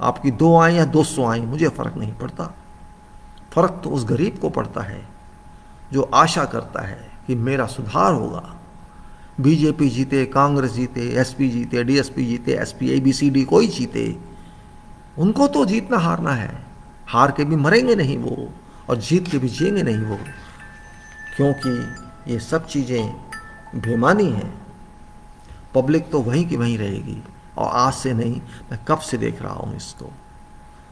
आपकी 2 आए या 200 आए, मुझे फ़र्क नहीं पड़ता। फ़र्क तो उस गरीब को पड़ता है जो आशा करता है कि मेरा सुधार होगा। बीजेपी जीते, कांग्रेस जीते, एसपी जीते, डीएसपी जीते, एसपी एबीसीडी कोई जीते, उनको तो जीतना हारना है। हार के भी मरेंगे नहीं वो, और जीत के भी जिएंगे नहीं वो, क्योंकि ये सब चीज़ें बेईमानी हैं। पब्लिक तो वहीं की वहीं रहेगी, और आज से नहीं, मैं कब से देख रहा हूँ इसको।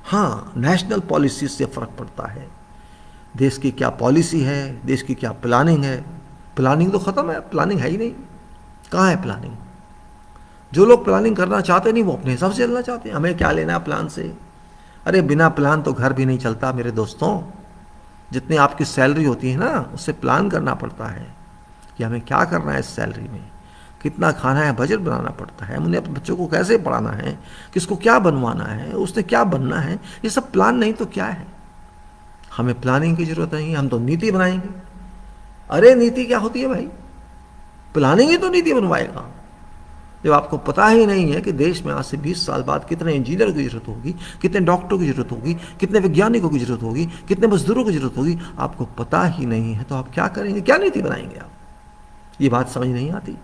हाँ, नेशनल पॉलिसी से फ़र्क पड़ता है। देश की क्या पॉलिसी है, देश की क्या प्लानिंग है। प्लानिंग तो ख़त्म है, प्लानिंग है ही नहीं। कहाँ है प्लानिंग? जो लोग प्लानिंग करना चाहते नहीं, वो अपने हिसाब से चलना चाहते हैं। हमें क्या लेना है प्लान से? अरे बिना प्लान तो घर भी नहीं चलता मेरे दोस्तों। जितनी आपकी सैलरी होती है ना, उससे प्लान करना पड़ता है कि हमें क्या करना है इस सैलरी में, कितना खाना है, बजट बनाना पड़ता है, हमने अपने बच्चों को कैसे पढ़ाना है, किसको क्या बनवाना है, उसने क्या बनना है। ये सब प्लान नहीं तो क्या है? हमें प्लानिंग की ज़रूरत नहीं है, हम तो नीति बनाएंगे। अरे नीति क्या होती है भाई? प्लानिंग ही तो नीति बनवाएगा। जब आपको पता ही नहीं है कि देश में आज से 20 साल बाद कितने इंजीनियर की ज़रूरत होगी, कितने डॉक्टरों की ज़रूरत होगी, कितने वैज्ञानिकों की ज़रूरत होगी, कितने मजदूरों की ज़रूरत होगी, आपको पता ही नहीं है, तो आप क्या करेंगे? क्या नीति बनाएंगे आप? ये बात समझ नहीं आती।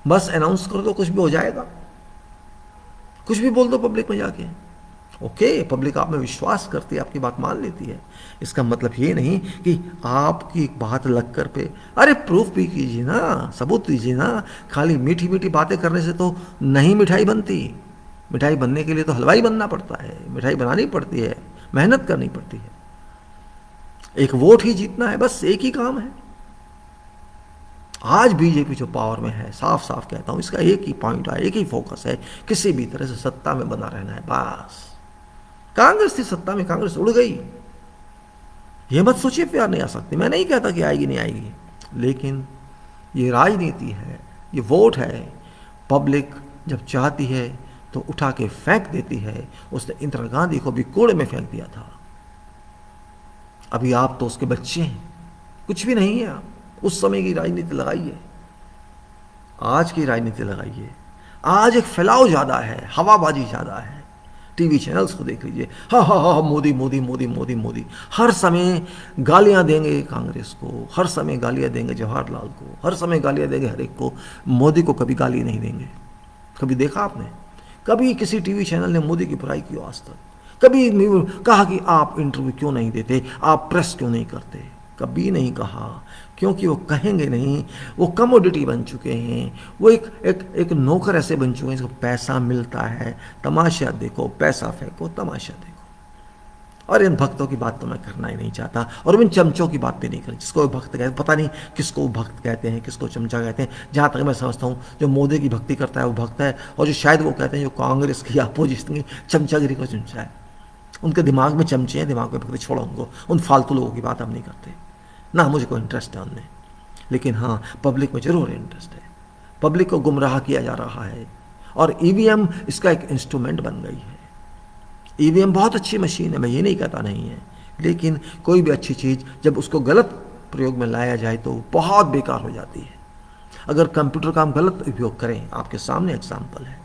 बस अनाउंस कर दो, कुछ भी हो जाएगा, कुछ भी बोल दो पब्लिक में जाके। ओके, पब्लिक आप में विश्वास करती है, आपकी बात मान लेती है। इसका मतलब ये नहीं कि आपकी बात लग कर पे, अरे प्रूफ भी कीजिए ना, सबूत दीजिए ना। खाली मीठी मीठी बातें करने से तो नहीं मिठाई बनती। मिठाई बनने के लिए तो हलवाई बनना पड़ता है, मिठाई बनानी पड़ती है, मेहनत करनी पड़ती है। एक वोट ही जीतना है, बस एक ही काम है। आज बीजेपी जो पावर में है, साफ साफ कहता हूं, इसका एक ही पॉइंट है, एक ही फोकस है, किसी भी तरह से सत्ता में बना रहना है, बस। कांग्रेस थी सत्ता में, कांग्रेस उड़ गई। ये मत सोचिए प्यार नहीं आ सकती, मैं नहीं कहता कि आएगी नहीं आएगी, लेकिन ये राजनीति है, ये वोट है। पब्लिक जब चाहती है तो उठा के फेंक देती है। उसने इंदिरा गांधी को भी कूड़े में फेंक दिया था। अभी आप तो उसके बच्चे हैं, कुछ भी नहीं है। आप उस समय की राजनीति लगाइए, आज की राजनीति लगाइए। आज एक फैलाव ज़्यादा है, हवाबाजी ज़्यादा है। टीवी चैनल्स को देख लीजिए, हा हा हा, मोदी मोदी मोदी मोदी मोदी। हर समय गालियां देंगे कांग्रेस को, हर समय गालियां देंगे जवाहरलाल को, हर समय गालियां देंगे हर एक को। मोदी को कभी गाली नहीं देंगे। कभी देखा आपने? कभी किसी टीवी चैनल ने मोदी की बुराई की आज तक? कभी कहा कि आप इंटरव्यू क्यों नहीं देते, आप प्रेस क्यों नहीं करते? कभी नहीं कहा, क्योंकि वो कहेंगे नहीं। वो कमोडिटी बन चुके हैं, वो एक नौकर ऐसे बन चुके हैं जिसको पैसा मिलता है, तमाशा देखो, पैसा फेंको, तमाशा देखो। और इन भक्तों की बात तो मैं करना ही नहीं चाहता, और इन चमचों की बात भी नहीं करनी। जिसको भक्त कहते हैं, पता नहीं किसको भक्त कहते हैं, किसको चमचा कहते हैं। जहाँ तक मैं समझता हूँ, जो मोदी की भक्ति करता है वो भक्त है, और जो शायद वो कहते हैं जो कांग्रेस की अपोजिशन की चमचागिरी को चमचा है, उनके दिमाग में चमचे हैं, दिमाग में भक्ति। छोड़ो उनको, उन फालतू लोगों की बात हम नहीं करते ना, मुझे कोई इंटरेस्ट है उनमें। लेकिन हाँ, पब्लिक में जरूर इंटरेस्ट है। पब्लिक को गुमराह किया जा रहा है, और ईवीएम इसका एक इंस्ट्रूमेंट बन गई है। ईवीएम बहुत अच्छी मशीन है, मैं ये नहीं कहता नहीं है, लेकिन कोई भी अच्छी चीज़ जब उसको गलत प्रयोग में लाया जाए तो बहुत बेकार हो जाती है। अगर कंप्यूटर का हम गलत उपयोग करें, आपके सामने एग्जाम्पल है,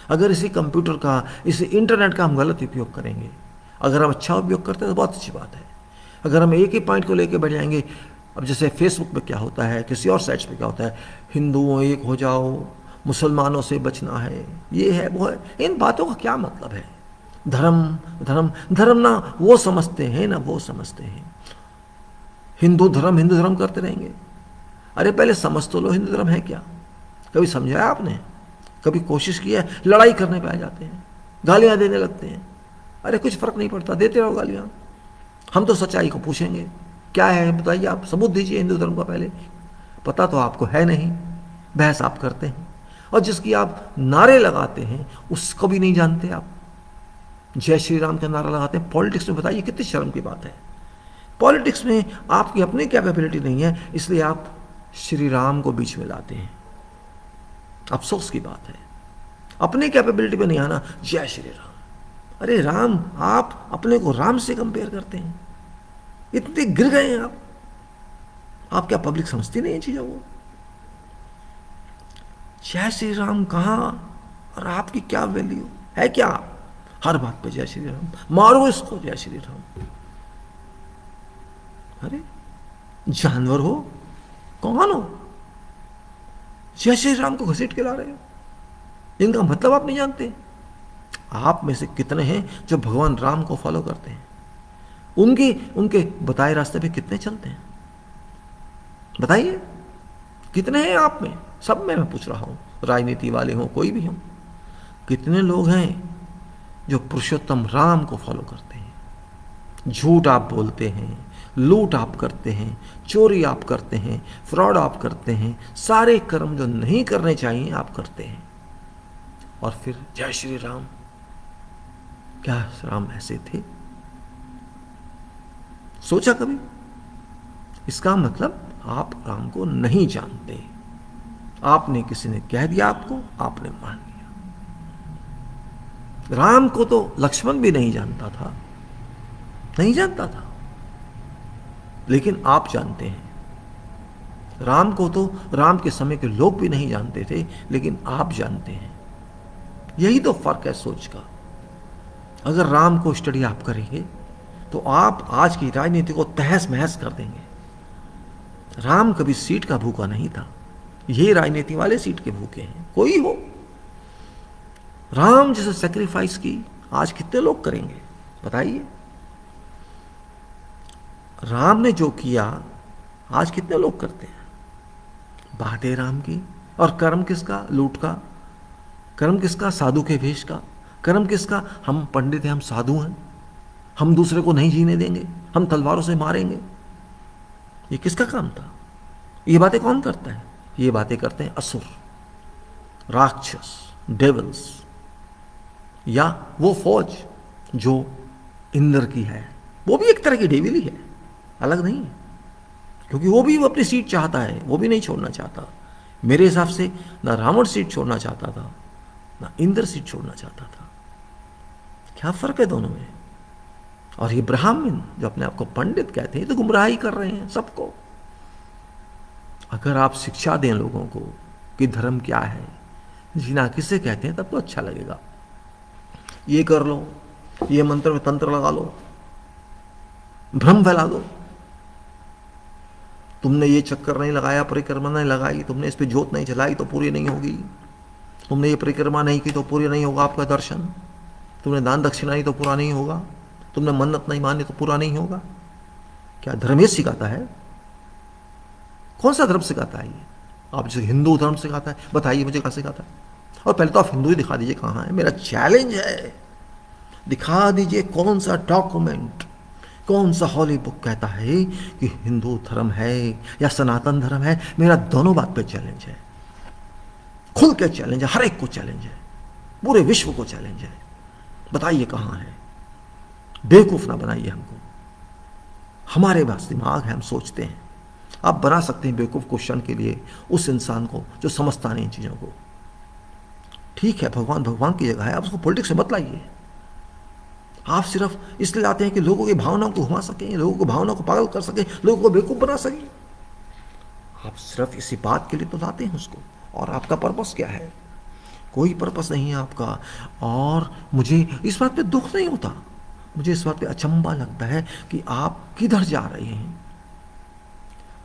अगर इसी कंप्यूटर का, इसी इंटरनेट का हम गलत उपयोग करेंगे, अगर हम अच्छा उपयोग करते हैं तो बहुत अच्छी बात है। अगर हम एक ही पॉइंट को लेकर बैठ जाएंगे, अब जैसे फेसबुक पे क्या होता है, किसी और साइट्स पे क्या होता है, हिंदुओं एक हो जाओ, मुसलमानों से बचना है, ये है वो है, इन बातों का क्या मतलब है? धर्म धर्म धर्म ना वो समझते हैं ना वो समझते हैं। हिंदू धर्म करते रहेंगे। अरे पहले समझ तो लो हिंदू धर्म है क्या। कभी समझाया आपने? कभी कोशिश की है? लड़ाई करने पे आ जाते हैं, गालियां देने लगते हैं। अरे कुछ फर्क नहीं पड़ता, देते रहो गालियां। हम तो सच्चाई को पूछेंगे, क्या है बताइए, आप सबूत दीजिए हिंदू धर्म का। पहले पता तो आपको है नहीं, बहस आप करते हैं, और जिसकी आप नारे लगाते हैं उसको भी नहीं जानते आप। जय श्री राम का नारा लगाते हैं पॉलिटिक्स में, बताइए कितनी शर्म की बात है। पॉलिटिक्स में आपकी अपनी कैपेबिलिटी नहीं है, इसलिए आप श्री राम को बीच में लाते हैं। अफसोस की बात है, अपनी कैपेबिलिटी पे नहीं आना, जय श्री राम। अरे राम, आप अपने को राम से कंपेयर करते हैं, इतने गिर गए हैं आप। क्या पब्लिक समझती नहीं है चीज़ों को? जय श्री राम कहाँ और आपकी क्या वैल्यू है? क्या हर बात पे जय श्री राम, मारो इसको जय श्री राम। अरे जानवर हो, कौन हो, जय श्री राम को घसीट के ला रहे हो? इनका मतलब आप नहीं जानते। आप में से कितने हैं जो भगवान राम को फॉलो करते हैं? उनके बताए रास्ते पे कितने चलते हैं? बताइए कितने हैं आप में? सब में मैं पूछ रहा हूं, राजनीति वाले हों कोई भी हो, कितने लोग हैं जो पुरुषोत्तम राम को फॉलो करते हैं? झूठ आप बोलते हैं, लूट आप करते हैं, चोरी आप करते हैं, फ्रॉड आप करते हैं, सारे कर्म जो नहीं करने चाहिए आप करते हैं, और फिर जय श्री राम। क्या राम ऐसे थे? सोचा कभी? इसका मतलब आप राम को नहीं जानते। आपने, किसी ने कह दिया आपको, आपने मान लिया। राम को तो लक्ष्मण भी नहीं जानता था, नहीं जानता था, लेकिन आप जानते हैं। राम को तो राम के समय के लोग भी नहीं जानते थे, लेकिन आप जानते हैं। यही तो फर्क है सोच का। अगर राम को स्टडी आप करेंगे तो आप आज की राजनीति को तहस महस कर देंगे। राम कभी सीट का भूखा नहीं था, ये राजनीति वाले सीट के भूखे हैं। कोई हो, राम जैसे सेक्रीफाइस की आज कितने लोग करेंगे बताइए? राम ने जो किया आज कितने लोग करते हैं? बातें राम की, और कर्म किसका? लूट का। कर्म किसका? साधु के वेश का। कर्म किसका? हम पंडित हैं, हम साधु हैं, हम दूसरे को नहीं जीने देंगे, हम तलवारों से मारेंगे। ये किसका काम था? ये बातें कौन करता है? ये बातें करते हैं असुर, राक्षस, डेविल्स, या वो फौज जो इंद्र की है। वो भी एक तरह की डेविल ही है, अलग नहीं है, क्योंकि वो भी अपनी सीट चाहता है, वो भी नहीं छोड़ना चाहता। मेरे हिसाब से ना रावण सीट छोड़ना चाहता था, ना इंद्र सीट छोड़ना चाहता था। क्या फर्क है दोनों में? और ये ब्राह्मण जो अपने आप को पंडित कहते हैं, तो गुमराही कर रहे हैं सबको। अगर आप शिक्षा दें लोगों को कि धर्म क्या है, जीना किसे कहते हैं, तब तो अच्छा लगेगा। ये कर लो, ये मंत्र में तंत्र लगा लो, भ्रम फैला दो। तुमने ये चक्कर नहीं लगाया, परिक्रमा नहीं लगाई, तुमने इस पे जोत नहीं जलाई तो पूरी नहीं होगी, तुमने ये परिक्रमा नहीं की तो पूरी नहीं होगा आपका दर्शन, तुमने दान दक्षिणा नहीं तो पूरा नहीं होगा, तुमने मन्नत नहीं मानी तो पूरा नहीं होगा। क्या धर्म ये सिखाता है? कौन सा धर्म सिखाता है ये? आप जो हिंदू धर्म सिखाता है, बताइए मुझे कहाँ सिखाता है? और पहले तो आप हिंदू ही दिखा दीजिए कहाँ है। मेरा चैलेंज है, दिखा दीजिए कौन सा डॉक्यूमेंट, कौन सा हॉली बुक कहता है कि हिंदू धर्म है या सनातन धर्म है। मेरा दोनों बात पे चैलेंज है, खुल के चैलेंज है, हर एक को चैलेंज है, पूरे विश्व को चैलेंज है। बताइए कहाँ है? बेवकूफ ना बनाइए हमको, हमारे पास दिमाग है, हम सोचते हैं। आप बना सकते हैं बेवकूफ क्वेश्चन के लिए उस इंसान को जो समझता नहीं इन चीजों को। ठीक है, भगवान भगवान की जगह है, आप उसको पॉलिटिक्स से मत लाइए। आप सिर्फ इसलिए लाते हैं कि लोगों की भावनाओं को घुमा सकें, लोगों की भावनाओं को पागल कर सकें, लोगों को बेवकूफ बना सकें। आप सिर्फ इसी बात के लिए तो लाते हैं उसको। और आपका पर्पस क्या है? कोई पर्पस नहीं है आपका। और मुझे इस बात पे दुख नहीं होता, मुझे इस बात पे अचंभा लगता है कि आप किधर जा रहे हैं।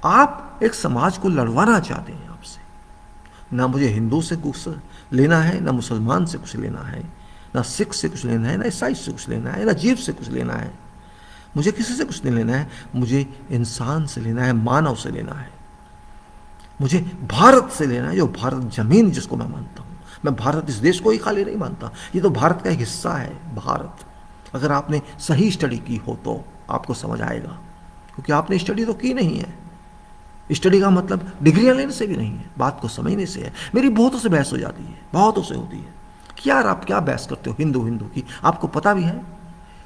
आप एक समाज को लड़वाना चाहते हैं आपसे। ना मुझे हिंदू से कुछ लेना है, ना मुसलमान से कुछ लेना है, ना सिख से कुछ लेना है, ना ईसाई से कुछ लेना है, ना जीव से कुछ लेना है। मुझे किसी से कुछ नहीं लेना है, मुझे इंसान से लेना है, मानव से लेना है। मुझे भारत से लेना है, जो भारत जमीन जिसको मैं मानता हूँ। मैं भारत इस देश को ही खाली नहीं मानता, ये तो भारत का एक हिस्सा है भारत। अगर आपने सही स्टडी की हो तो आपको समझ आएगा, क्योंकि आपने स्टडी तो की नहीं है। स्टडी का मतलब डिग्रियां लेने से भी नहीं है, बात को समझने से है। मेरी बहुतों से बहस हो जाती है, बहुतों से होती है कि यार आप क्या बहस करते हो हिंदू हिंदू की। आपको पता भी है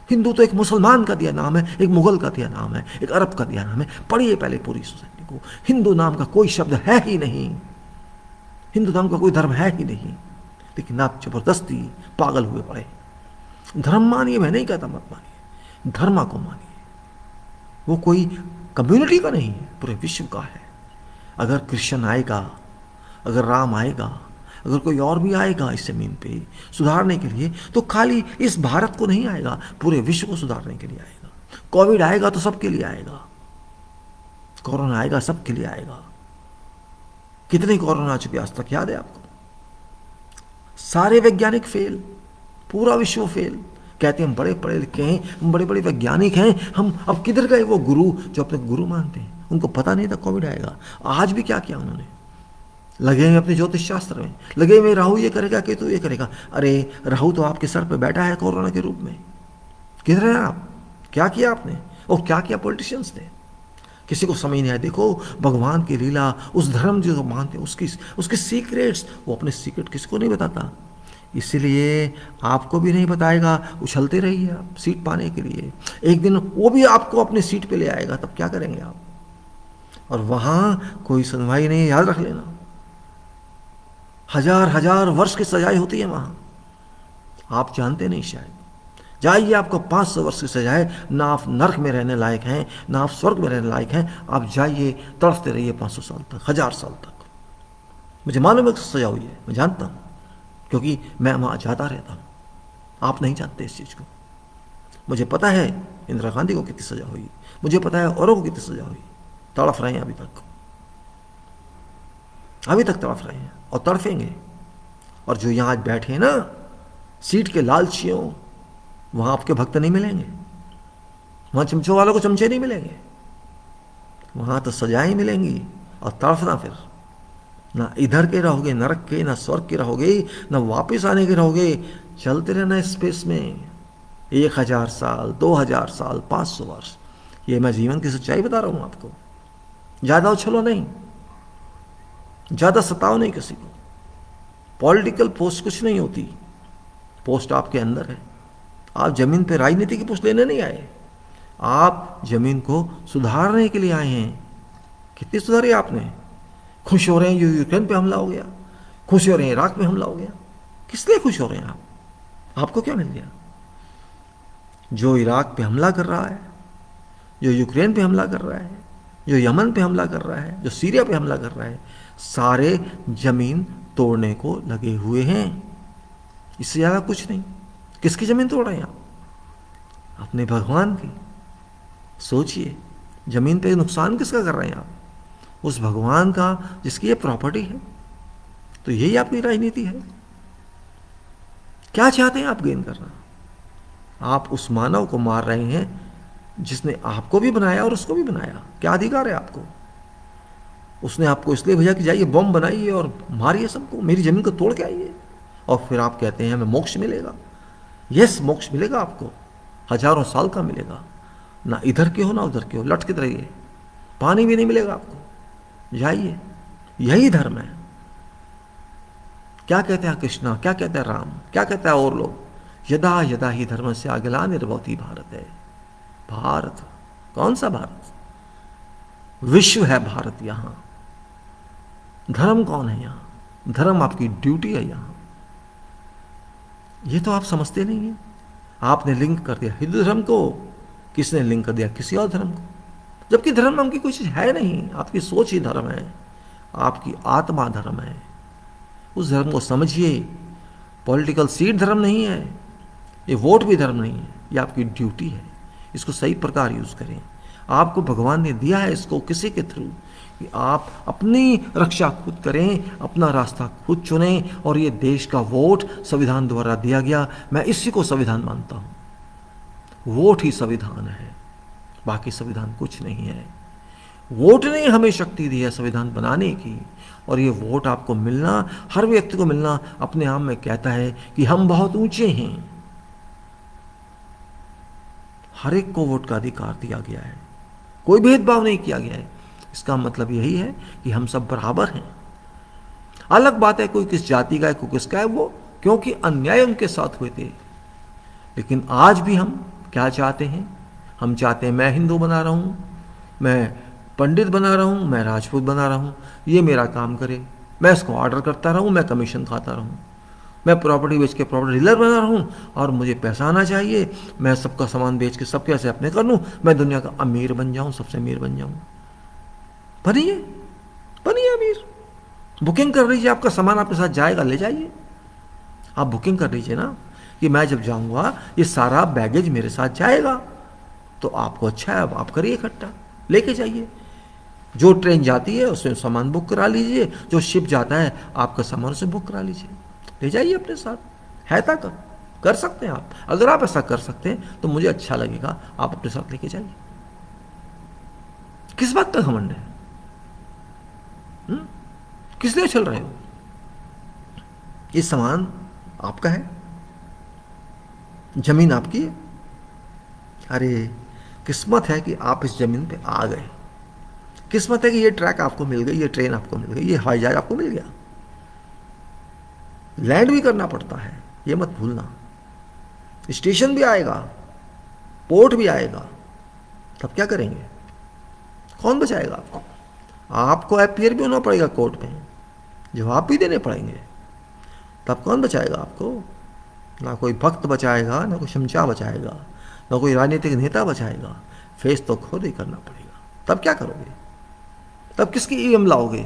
हिंदू तो एक मुसलमान का दिया नाम है, एक मुगल का दिया नाम है, एक अरब का दिया नाम है। पढ़िए पहले पूरी सोसाइटी को। हिंदू नाम का कोई शब्द है ही नहीं, हिंदू नाम का कोई धर्म है ही नहीं, लेकिन आप जबरदस्ती पागल हुए पड़े। धर्म मानिए, मैं नहीं कहता मत मानिए, धर्म को मानिए। वो कोई कम्युनिटी का नहीं है, पूरे विश्व का है। अगर कृष्ण आएगा, अगर राम आएगा, अगर कोई और भी आएगा इस ज़मीन पे सुधारने के लिए, तो खाली इस भारत को नहीं आएगा, पूरे विश्व को सुधारने के लिए आएगा। कोविड आएगा तो सबके लिए आएगा, कोरोना आएगा सबके लिए आएगा। कितने कोरोना आ चुके आज तक, याद है आपको? सारे वैज्ञानिक फेल, पूरा विश्व फेल। कहते हैं हम बड़े पढ़े लिखे हैं, हम बड़े बड़े वैज्ञानिक हैं, हम अब किधर गए वो गुरु जो अपने गुरु मानते हैं? उनको पता नहीं था कोविड आएगा। आज भी क्या किया उन्होंने? लगे हैं अपने ज्योतिष शास्त्र में, लगे हुए राहु ये करेगा, केतु ये करेगा। अरे राहु तो आपके सर पे बैठा है कोरोना के रूप में। किधर हैं आप? क्या किया आपने? और क्या किया पॉलिटिशियंस ने? किसी को समझ नहीं आया। देखो भगवान की लीला, उस धर्म जो मानते हैं उसकी सीक्रेट्स, वो अपने सीक्रेट किसी को नहीं बताता, इसलिए आपको भी नहीं बताएगा। उछलते रहिए आप सीट पाने के लिए, एक दिन वो भी आपको अपनी सीट पे ले आएगा, तब क्या करेंगे आप? और वहां कोई सुनवाई नहीं है, याद रख लेना। हजार हजार वर्ष की सजाएं होती है वहां, आप जानते नहीं शायद। जाइए, आपको 500 वर्ष की सजा है, ना आप नरक में रहने लायक हैं, ना आप स्वर्ग में रहने लायक हैं। आप जाइए, तड़पते रहिए 500 साल तक, 1000 साल तक। मुझे मालूम है कि सजा हुई है, मैं जानता हूं, क्योंकि मैं वहां जाता रहता हूं। आप नहीं जानते इस चीज को। मुझे पता है इंदिरा गांधी को कितनी सजा हुई, मुझे पता है औरों को कितनी सजा हुई। तड़प रहे हैं अभी तक, अभी तक तड़प रहे हैं और तड़फेंगे। और जो यहां आज बैठे हैं ना सीट के लालचियों, वहां आपके भक्त नहीं मिलेंगे, वहां चमचों वालों को चमचे नहीं मिलेंगे, वहां तो सजाएं मिलेंगी और तड़फना। फिर ना इधर के रहोगे नरक के, ना स्वर्ग के रहोगे, ना वापस आने के रहोगे। चलते रहना स्पेस में 1000 साल, 2000 साल, 500 वर्ष। ये मैं जीवन की सच्चाई बता रहा हूं आपको। ज्यादा उछलो नहीं, ज्यादा सताओ नहीं किसी को। पॉलिटिकल पोस्ट कुछ नहीं होती, पोस्ट आपके अंदर है। आप जमीन पे राजनीति की पोस्ट लेने नहीं आए, आप जमीन को सुधारने के लिए आए हैं। कितनी सुधारी आपने? खुश हो रहे हैं यूक्रेन पे हमला हो गया, खुश हो रहे हैं इराक में हमला हो गया। किस लिए खुश हो रहे हैं आप? आपको क्या मिल गया? जो इराक पे हमला कर रहा है, जो यूक्रेन पे हमला कर रहा है, जो यमन पे हमला कर रहा है, जो सीरिया पे हमला कर रहा है, सारे जमीन तोड़ने को लगे हुए हैं। इससे ज्यादा कुछ नहीं। किसकी जमीन तोड़ रहे हैं आप? अपने भगवान की। सोचिए, जमीन पे नुकसान किसका कर रहे हैं आप? उस भगवान का जिसकी ये प्रॉपर्टी है। तो यही आपकी राजनीति है। क्या चाहते हैं आप गेन करना? आप उस मानव को मार रहे हैं जिसने आपको भी बनाया और उसको भी बनाया। क्या अधिकार है आपको? उसने आपको इसलिए भेजा कि जाइए बम बनाइए और मारिए सबको, मेरी जमीन को तोड़ के आइए। और फिर आप कहते हैं हमें मोक्ष मिलेगा। यस, मोक्ष मिलेगा आपको, हजारों साल का मिलेगा। ना इधर के हो ना उधर के हो, लटके रहिए। पानी भी नहीं मिलेगा आपको। जाइए, यही धर्म है। क्या कहते हैं कृष्णा, क्या कहते हैं राम, क्या कहते हैं और लोग? यदा यदा ही धर्म से आगला निर्भवती भारत है। भारत कौन सा भारत? विश्व है भारत। यहां धर्म कौन है? यहां धर्म आपकी ड्यूटी है। यहां ये तो आप समझते नहीं है। आपने लिंक कर दिया हिंदू धर्म को, किसने लिंक कर दिया किसी और धर्म को, जबकि धर्म नाम की कोई चीज है नहीं। आपकी सोच ही धर्म है, आपकी आत्मा धर्म है। उस धर्म को समझिए। पॉलिटिकल सीट धर्म नहीं है, ये वोट भी धर्म नहीं है, ये आपकी ड्यूटी है। इसको सही प्रकार यूज करें। आपको भगवान ने दिया है इसको किसी के थ्रू कि आप अपनी रक्षा खुद करें, अपना रास्ता खुद चुनें। और ये देश का वोट संविधान द्वारा दिया गया, मैं इसी को संविधान मानता हूं। वोट ही संविधान है, बाकी संविधान कुछ नहीं है। वोट ने हमें शक्ति दी है संविधान बनाने की, और ये वोट आपको मिलना, हर व्यक्ति को मिलना, अपने आप में कहता है कि हम बहुत ऊंचे हैं। हर एक को वोट का अधिकार दिया गया है, कोई भेदभाव नहीं किया गया है। इसका मतलब यही है कि हम सब बराबर हैं। अलग बात है कोई किस जाति का है, कोई किसका है, वो क्योंकि अन्याय उनके साथ हुए थे। लेकिन आज भी हम क्या चाहते हैं? हम चाहते हैं मैं हिंदू बना रहा हूं, मैं पंडित बना रहा हूं, मैं राजपूत बना रहा हूं, ये मेरा काम करे, मैं इसको ऑर्डर करता रहूं, मैं कमीशन खाता रहूं, मैं प्रॉपर्टी बेच के प्रॉपर्टी डीलर बना रहा हूं और मुझे पैसा आना चाहिए, मैं सबका सामान बेच के सबके ऐसे अपने कर लूं, मैं दुनिया का अमीर बन जाऊं, सबसे अमीर बन जाऊं। बनिए, बनिए अमीर। बुकिंग कर लीजिए, आपका सामान आपके साथ जाएगा, ले जाइए। आप बुकिंग कर लीजिए ना कि मैं जब जाऊंगा ये सारा बैगेज मेरे साथ जाएगा, तो आपको अच्छा है, अब आप करिए इकट्ठा, लेके जाइए। जो ट्रेन जाती है उसमें सामान बुक करा लीजिए, जो शिप जाता है आपका सामान उसे बुक करा लीजिए, ले जाइए अपने साथ। है ताकत, कर सकते हैं आप। अगर आप ऐसा कर सकते हैं तो मुझे अच्छा लगेगा, आप अपने साथ लेके जाइए। किस बात का घमंड है? किस लिए चल रहे हो? ये सामान आपका है, जमीन आपकी है। अरे किस्मत है कि आप इस जमीन पे आ गए, किस्मत है कि ये ट्रैक आपको मिल गई, ये ट्रेन आपको मिल गई, ये हवाई जहाज आपको मिल गया। लैंड भी करना पड़ता है, ये मत भूलना। स्टेशन भी आएगा, पोर्ट भी आएगा, तब क्या करेंगे? कौन बचाएगा आपको? आपको अपीयर भी होना पड़ेगा कोर्ट में, जवाब भी देने पड़ेंगे, तब कौन बचाएगा आपको? ना कोई भक्त बचाएगा, ना कोई शमचा बचाएगा, ना कोई राजनीतिक नेता बचाएगा। फेस तो खुद ही करना पड़ेगा। तब क्या करोगे? तब किसकी ईएम लाओगे?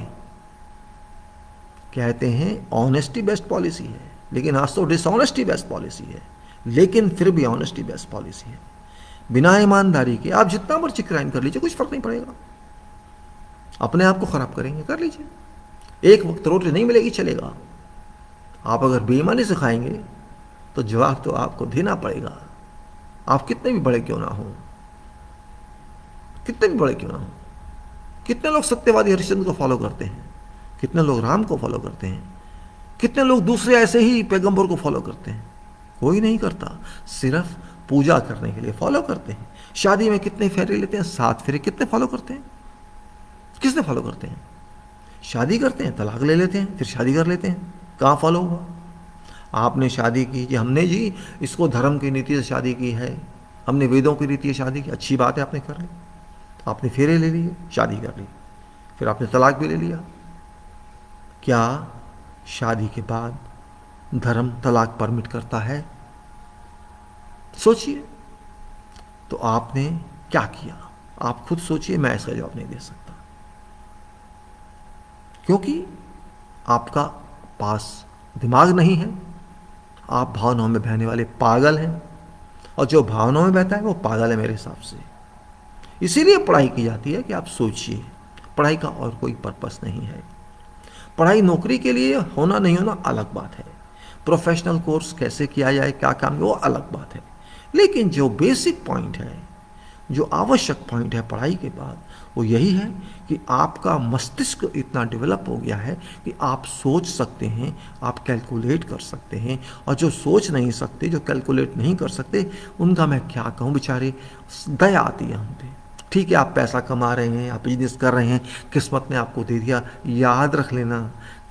कहते हैं ऑनेस्टी बेस्ट पॉलिसी है, लेकिन आज तो डिसऑनेस्टी बेस्ट पॉलिसी है। लेकिन फिर भी ऑनेस्टी बेस्ट पॉलिसी है। बिना ईमानदारी के आप जितना मर्जी क्राइम कर लीजिए, कुछ फर्क नहीं पड़ेगा। अपने आप को खराब करेंगे, कर लीजिए। एक वक्त रोटी नहीं मिलेगी, चलेगा। आप अगर बेईमानी से खाएंगे तो जवाब तो आपको देना पड़ेगा। आप कितने भी बड़े क्यों ना हो, कितने भी बड़े क्यों ना हो। कितने लोग सत्यवादी हरिश्चंद्र को फॉलो करते हैं, कितने लोग राम को फॉलो करते हैं, कितने लोग दूसरे ऐसे ही पैगंबर को फॉलो करते हैं। कोई नहीं करता, सिर्फ पूजा करने के लिए फॉलो करते हैं। शादी में कितने फेरे लेते हैं? 7 फेरे। कितने फॉलो करते हैं? किसने फॉलो करते हैं? शादी करते हैं, तलाक ले लेते हैं, फिर शादी कर लेते हैं। कहाँ फॉलो हुआ? आपने शादी की जी, हमने जी इसको धर्म की नीति से शादी की है, हमने वेदों की रीति से शादी की, अच्छी बात है, आपने कर ली। आपने फेरे ले लिए, शादी कर ली, फिर आपने तलाक भी ले लिया। क्या शादी के बाद धर्म तलाक परमिट करता है? सोचिए। तो आपने क्या किया? आप खुद सोचिए, मैं इसका जवाब नहीं दे सकता, क्योंकि आपका पास दिमाग नहीं है। आप भावनाओं में बहने वाले पागल हैं, और जो भावनाओं में बहता है वो पागल है मेरे हिसाब से। इसीलिए पढ़ाई की जाती है कि आप सोचिए। पढ़ाई का और कोई पर्पस नहीं है। पढ़ाई नौकरी के लिए होना नहीं होना अलग बात है, प्रोफेशनल कोर्स कैसे किया जाए, क्या काम, वो अलग बात है। लेकिन जो बेसिक पॉइंट है, जो आवश्यक पॉइंट है पढ़ाई के बाद, वो यही है कि आपका मस्तिष्क इतना डेवलप हो गया है कि आप सोच सकते हैं, आप कैलकुलेट कर सकते हैं। और जो सोच नहीं सकते, जो कैलकुलेट नहीं कर सकते, उनका मैं क्या कहूँ, बेचारे दया आती है हम पे। ठीक है, आप पैसा कमा रहे हैं, आप बिजनेस कर रहे हैं, किस्मत ने आपको दे दिया। याद रख लेना,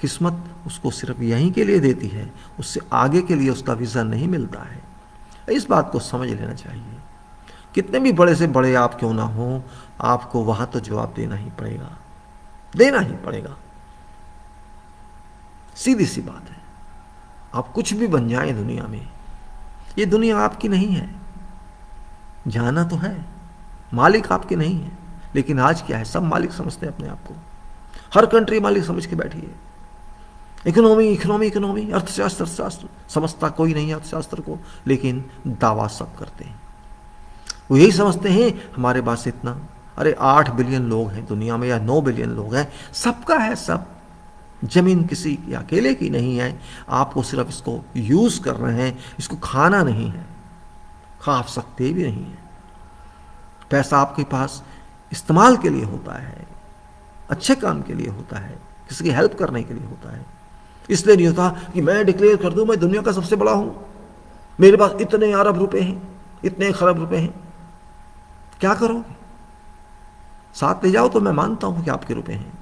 किस्मत उसको सिर्फ यहीं के लिए देती है, उससे आगे के लिए उसका विज़न नहीं मिलता है। इस बात को समझ लेना चाहिए। कितने भी बड़े से बड़े आप क्यों ना हो, आपको वहां तो जवाब देना ही पड़ेगा, देना ही पड़ेगा। सीधी सी बात है। आप कुछ भी बन जाएं दुनिया में, ये दुनिया आपकी नहीं है। जाना तो है, मालिक आपके नहीं है। लेकिन आज क्या है, सब मालिक समझते हैं अपने आप को। हर कंट्री मालिक समझ के बैठी है। इकोनॉमी इकोनॉमी इकोनॉमी, अर्थशास्त्र अर्थशास्त्र, समझता कोई नहीं है अर्थशास्त्र को, लेकिन दावा सब करते हैं। वो यही समझते हैं हमारे पास इतना, अरे 8 बिलियन लोग हैं दुनिया में, या 9 बिलियन लोग हैं, सबका है सब। जमीन किसी की अकेले की नहीं है। आपको सिर्फ इसको यूज करना है, इसको खाना नहीं है, खा सकते भी नहीं है। पैसा आपके पास इस्तेमाल के लिए होता है, अच्छे काम के लिए होता है, किसी की हेल्प करने के लिए होता है। इसलिए नहीं होता कि मैं डिक्लेयर कर दूं मैं दुनिया का सबसे बड़ा हूं, मेरे पास इतने अरब रुपए हैं, इतने खरब रुपए हैं। क्या करोगे? साथ ले जाओ तो मैं मानता हूं कि आपके रुपए हैं,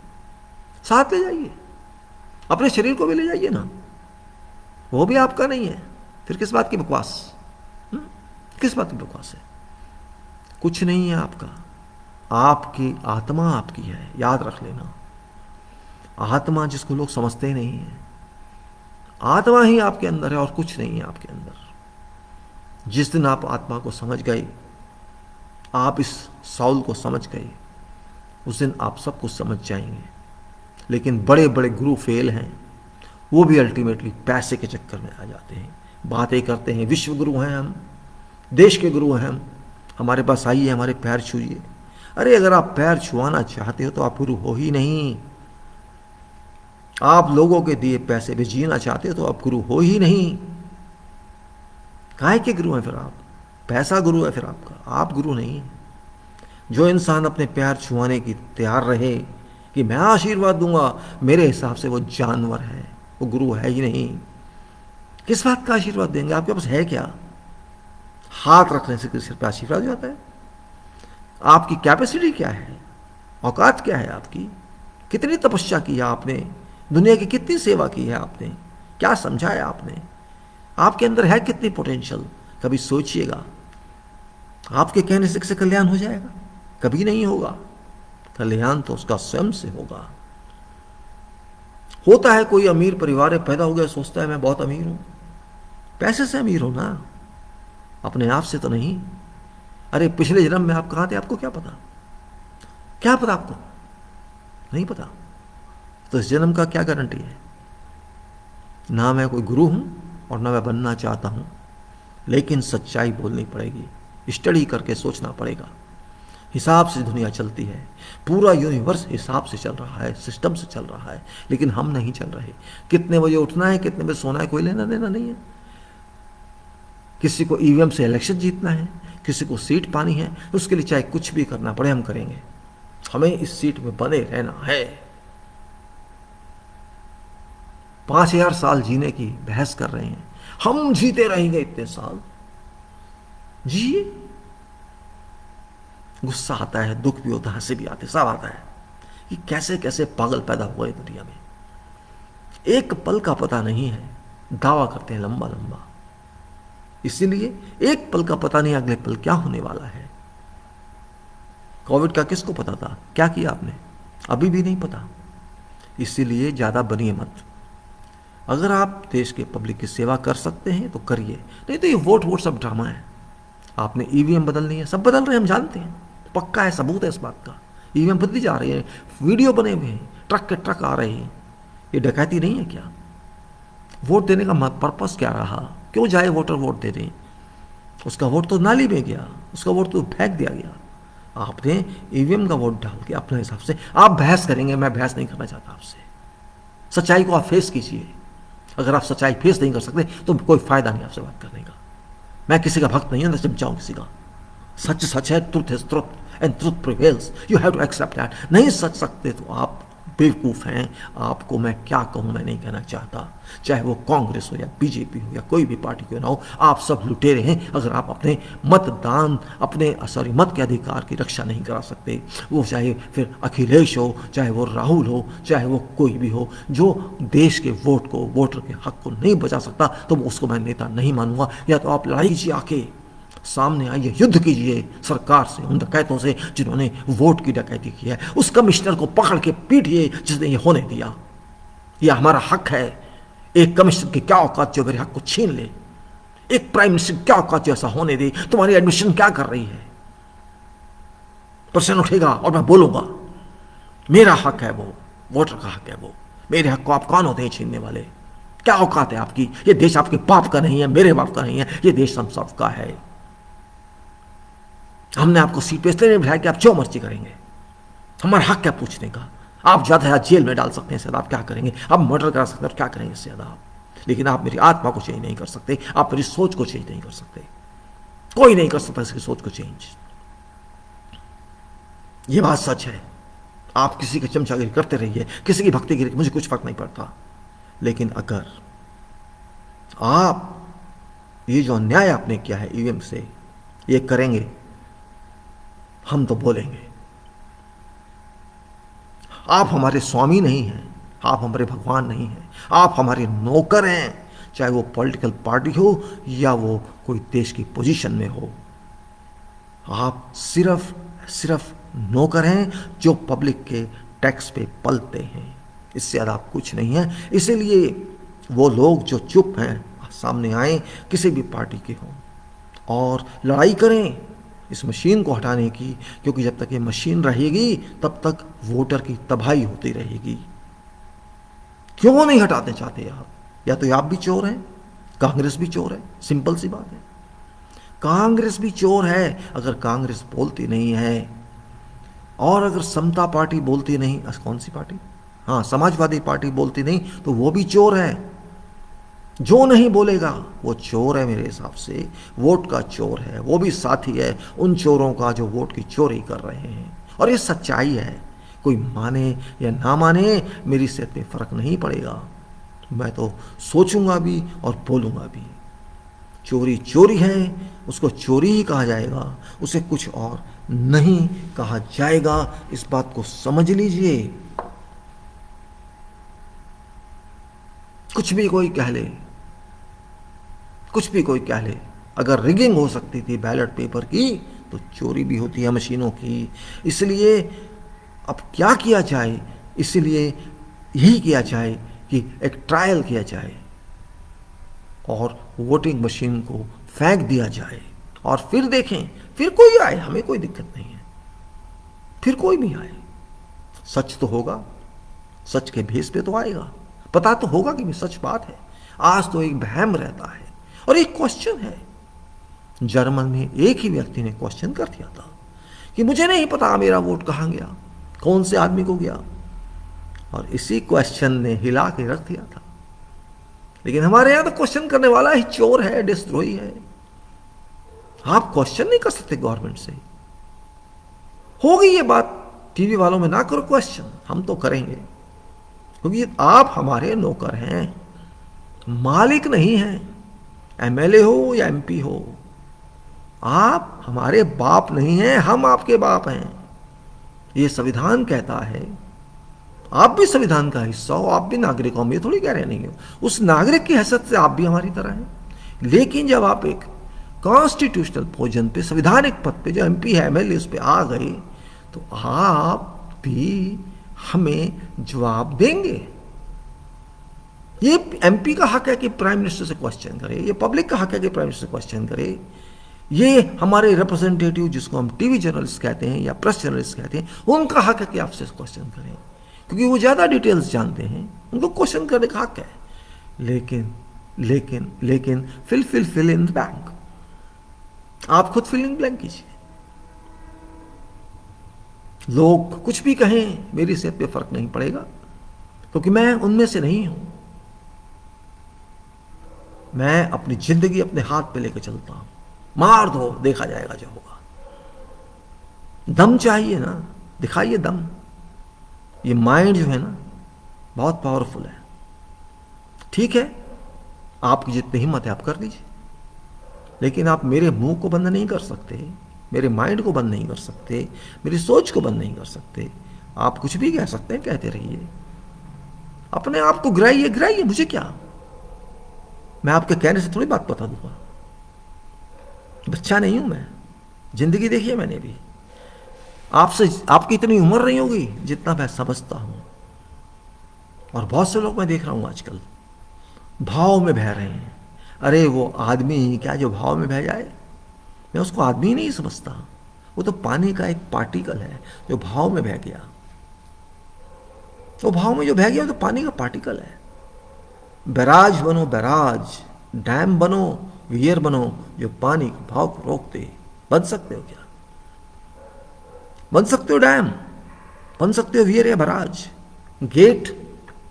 साथ ले जाइए। अपने शरीर को भी ले जाइए ना, वो भी आपका नहीं है। फिर किस बात की बकवास? किस बात की बकवास है? कुछ नहीं है आपका। आपकी आत्मा आपकी है, याद रख लेना। आत्मा जिसको लोग समझते ही नहीं है, आत्मा ही आपके अंदर है और कुछ नहीं है आपके अंदर। जिस दिन आप आत्मा को समझ गए, आप इस सौल को समझ गए, उस दिन आप सब कुछ समझ जाएंगे। लेकिन बड़े बड़े गुरु फेल हैं, वो भी अल्टीमेटली पैसे के चक्कर में आ जाते हैं। बातें करते हैं विश्व गुरु हैं हम, देश के गुरु हैं हम, हमारे पास आइए, हमारे पैर छूइए। अरे अगर आप पैर छुआना चाहते हो तो आप गुरु हो ही नहीं। आप लोगों के दिए पैसे पे जीना चाहते हो तो आप गुरु हो ही नहीं। काहे के गुरु हैं फिर आप? पैसा गुरु है फिर आपका, आप गुरु नहीं। जो इंसान अपने पैर छुआने की तैयार रहे कि मैं आशीर्वाद दूंगा, मेरे हिसाब से वो जानवर है, वो गुरु है ही नहीं। किस बात का आशीर्वाद देंगे? आपके पास है क्या? हाथ रखने से किसी पर आशीर्वाद हो जाता है? आपकी कैपेसिटी क्या है? औकात क्या है आपकी? कितनी तपस्या की है आपने? दुनिया की कितनी सेवा की है आपने? क्या समझा है आपने? आपके अंदर है कितनी पोटेंशियल? कभी सोचिएगा। आपके कहने से किसी कल्याण हो जाएगा? कभी नहीं होगा। कल्याण तो उसका स्वयं से होगा। होता है कोई अमीर परिवार में पैदा हो गया, सोचता है मैं बहुत अमीर हूं। पैसे से अमीर हो ना, अपने आप से तो नहीं। अरे पिछले जन्म में आप कहां थे, आपको क्या पता? क्या पता आपको? नहीं पता। तो इस जन्म का क्या गारंटी है? ना मैं कोई गुरु हूं और ना मैं बनना चाहता हूं, लेकिन सच्चाई बोलनी पड़ेगी, स्टडी करके सोचना पड़ेगा। हिसाब से दुनिया चलती है, पूरा यूनिवर्स हिसाब से चल रहा है, सिस्टम से चल रहा है, लेकिन हम नहीं चल रहे। कितने बजे उठना है, कितने बजे सोना है, कोई लेना देना नहीं है। किसी को ईवीएम से इलेक्शन जीतना है, किसी को सीट पानी है, उसके लिए चाहे कुछ भी करना पड़े हम करेंगे। हमें इस सीट में बने रहना है। 5000 साल जीने की बहस कर रहे हैं, हम जीते रहेंगे इतने साल। जी, गुस्सा आता है, दुख भी होता है, हंसी भी आती है, सब आता है कि कैसे कैसे पागल पैदा हुए दुनिया में। एक पल का पता नहीं है, दावा करते हैं लंबा लंबा। इसीलिए एक पल का पता नहीं अगले पल क्या होने वाला है। कोविड का किसको पता था? क्या किया आपने? अभी भी नहीं पता। इसीलिए ज्यादा बनिए मत। अगर आप देश के पब्लिक की सेवा कर सकते हैं तो करिए, नहीं तो ये वोट सब ड्रामा है। आपने ईवीएम बदलनी है, सब बदल रहे हैं, हम जानते हैं, पक्का है, सबूत है इस बात का। ईवीएम बदली जा रही है, वीडियो बने हुए हैं, ट्रक के ट्रक आ रहे हैं। ये डकैती नहीं है क्या? वोट देने का पर्पस क्या रहा? क्यों जाए वोटर वोट दे दें? उसका वोट तो नाली में गया, उसका वोट तो फेंक दिया गया। आपने ईवीएम का वोट डाल के अपने हिसाब से आप बहस करेंगे, मैं बहस नहीं करना चाहता आपसे। सच्चाई को आप फेस कीजिए। अगर आप सच्चाई फेस नहीं कर सकते तो कोई फायदा नहीं आपसे बात करने का। मैं किसी का भक्त नहीं हूं, ना चिमचाऊं किसी का। सच सच है, truth is truth and truth prevails, you have to accept that. नहीं सच सकते तो आप बेवकूफ़ हैं। आपको मैं क्या कहूं, मैं नहीं कहना चाहता। चाहे वो कांग्रेस हो या बीजेपी हो या कोई भी पार्टी क्यों ना हो, आप सब लुटेरे हैं। अगर आप अपने मतदान, मत के अधिकार की रक्षा नहीं करा सकते, वो चाहे फिर अखिलेश हो, चाहे वो राहुल हो, चाहे वो कोई भी हो, जो देश के वोट को, वोटर के हक को नहीं बचा सकता, तो उसको मैं नेता नहीं मानूंगा। या तो आप लड़ाई कीजिए, आके सामने आइए, युद्ध कीजिए सरकार से, उन डकैतों से जिन्होंने वोट की डकैती की है। उस कमिश्नर को पकड़ के पीटिए जिसने ये होने दिया। यह हमारा हक है। एक कमिश्नर की क्या औकात जो मेरे हक को छीन ले? एक प्राइम मिनिस्टर क्या औकात जो ऐसा होने दे? तुम्हारी एडमिशन क्या कर रही है? प्रश्न उठेगा और मैं बोलूंगा, मेरा हक है वो, वोटर का हक है वो। मेरे हक को आप कौन होते हैं छीनने वाले? क्या औकात है आपकी? ये देश आपके बाप का नहीं है, मेरे बाप का नहीं है, ये देश हम सबका है। हमने आपको सीट पे इसलिए नहीं बिठाया कि आप जो मर्जी करेंगे। हमारा हक क्या पूछने का? आप ज्यादा ज्यादा जेल में डाल सकते हैं, इससे आप क्या करेंगे? आप मर्डर करा सकते हैं, और क्या करेंगे इससे ज्यादा आप? लेकिन आप मेरी आत्मा को चेंज नहीं कर सकते, आप मेरी सोच को चेंज नहीं कर सकते। कोई नहीं कर सकता इसकी सोच को चेंज। ये बात सच है। आप किसी की चमचागिरी करते रहिए, किसी की भक्तिगिरी, मुझे कुछ फर्क नहीं पड़ता। लेकिन अगर आप ये जो अन्याय आपने किया है ईवीएम से, ये करेंगे, हम तो बोलेंगे। आप हमारे स्वामी नहीं हैं, आप हमारे भगवान नहीं हैं, आप हमारे नौकर हैं। चाहे वो पॉलिटिकल पार्टी हो या वो कोई देश की पोजीशन में हो, आप सिर्फ नौकर हैं जो पब्लिक के टैक्स पे पलते हैं। इससे ज़्यादा आप कुछ नहीं है। इसीलिए वो लोग जो चुप हैं सामने आए, किसी भी पार्टी के हों, और लड़ाई करें इस मशीन को हटाने की, क्योंकि जब तक ये मशीन रहेगी तब तक वोटर की तबाही होती रहेगी। क्यों नहीं हटाते चाहते आप? या तो आप भी चोर हैं, कांग्रेस भी चोर है, सिंपल सी बात है। कांग्रेस भी चोर है अगर कांग्रेस बोलती नहीं है, और अगर समता पार्टी बोलती नहीं, कौन सी पार्टी, हाँ समाजवादी पार्टी बोलती नहीं, तो वो भी चोर है। जो नहीं बोलेगा वो चोर है मेरे हिसाब से, वोट का चोर है, वो भी साथी है उन चोरों का जो वोट की चोरी कर रहे हैं। और ये सच्चाई है, कोई माने या ना माने मेरी सेहत में फर्क नहीं पड़ेगा, मैं तो सोचूंगा भी और बोलूंगा भी। चोरी चोरी है, उसको चोरी ही कहा जाएगा, उसे कुछ और नहीं कहा जाएगा, इस बात को समझ लीजिए। कुछ भी कोई कह ले, कुछ भी कोई कह ले, अगर रिगिंग हो सकती थी बैलेट पेपर की तो चोरी भी होती है मशीनों की। इसलिए अब क्या किया जाए, इसलिए यही किया जाए कि एक ट्रायल किया जाए और वोटिंग मशीन को फेंक दिया जाए और फिर देखें, फिर कोई आए, हमें कोई दिक्कत नहीं है, फिर कोई भी आए, सच तो होगा, सच के भेस पे तो आएगा, पता तो होगा कि सच बात है। आज तो एक वहम रहता है और एक क्वेश्चन है। जर्मन में एक ही व्यक्ति ने क्वेश्चन कर दिया था कि मुझे नहीं पता मेरा वोट कहां गया, कौन से आदमी को गया, और इसी क्वेश्चन ने हिला के रख दिया था। लेकिन हमारे यहां तो क्वेश्चन करने वाला ही चोर है, देशद्रोही है। आप क्वेश्चन नहीं कर सकते गवर्नमेंट से। होगी ये बात, टीवी वालों में ना करो क्वेश्चन, हम तो करेंगे, क्योंकि आप हमारे नौकर हैं, मालिक नहीं हैं। एमएलए हो या एमपी हो, आप हमारे बाप नहीं हैं, हम आपके बाप हैं। ये संविधान कहता है, आप भी संविधान का हिस्सा हो, आप भी नागरिक हो, हम ये थोड़ी कह रहे नहीं हो, उस नागरिक की हैसियत से आप भी हमारी तरह हैं। लेकिन जब आप एक कॉन्स्टिट्यूशनल पोजीशन पे, संवैधानिक पद पे, जो एमपी है, एमएलए, उस पे आ गए, तो आप भी हमें जवाब देंगे। ये एमपी का हक है कि प्राइम मिनिस्टर से क्वेश्चन करे, ये पब्लिक का हक है कि प्राइम मिनिस्टर से क्वेश्चन करे, ये हमारे रिप्रेजेंटेटिव जिसको हम टीवी जर्नलिस्ट कहते हैं या प्रेस जर्नलिस्ट कहते हैं, उनका हक है कि आपसे क्वेश्चन करें, क्योंकि वो ज़्यादा डिटेल्स जानते हैं, उनको क्वेश्चन करने का हक है। लेकिन लेकिन लेकिन फिल इन द ब्लैंक, आप खुद फिल इन ब्लैंक कीजिए। लोग कुछ भी कहें, मेरी सेहत पे फर्क नहीं पड़ेगा, क्योंकि मैं उनमें से नहीं हूं। मैं अपनी जिंदगी अपने हाथ पे लेकर चलता हूं, मार दो, देखा जाएगा जो होगा। दम चाहिए ना, दिखाइए दम। ये माइंड जो है ना, बहुत पावरफुल है। ठीक है, आपकी जितनी हिम्मत है आप कर लीजिए, लेकिन आप मेरे मुंह को बंद नहीं कर सकते, मेरे माइंड को बंद नहीं कर सकते, मेरी सोच को बंद नहीं कर सकते। आप कुछ भी कह सकते हैं, कहते रहिए, अपने आप को गिराइए, गिराइए, मुझे क्या, मैं आपके कहने से थोड़ी बात बता दूंगा। बच्चा नहीं हूं मैं, जिंदगी देखिए मैंने भी। आपसे, आपकी इतनी उम्र नहीं होगी जितना मैं समझता हूं। और बहुत से लोग मैं देख रहा हूं आजकल भाव में बह रहे हैं। अरे वो आदमी क्या जो भाव में बह जाए, मैं उसको आदमी ही नहीं समझता, वो तो पानी का एक पार्टिकल है जो भाव में बह गया। तो भाव में जो बह गया वो तो पानी का पार्टिकल है। बैराज बनो, बैराज, डैम बनो, वियर बनो, जो पानी के भाव को रोकते। बन सकते हो क्या? बन सकते हो डैम, बन सकते हो वियर या बैराज। गेट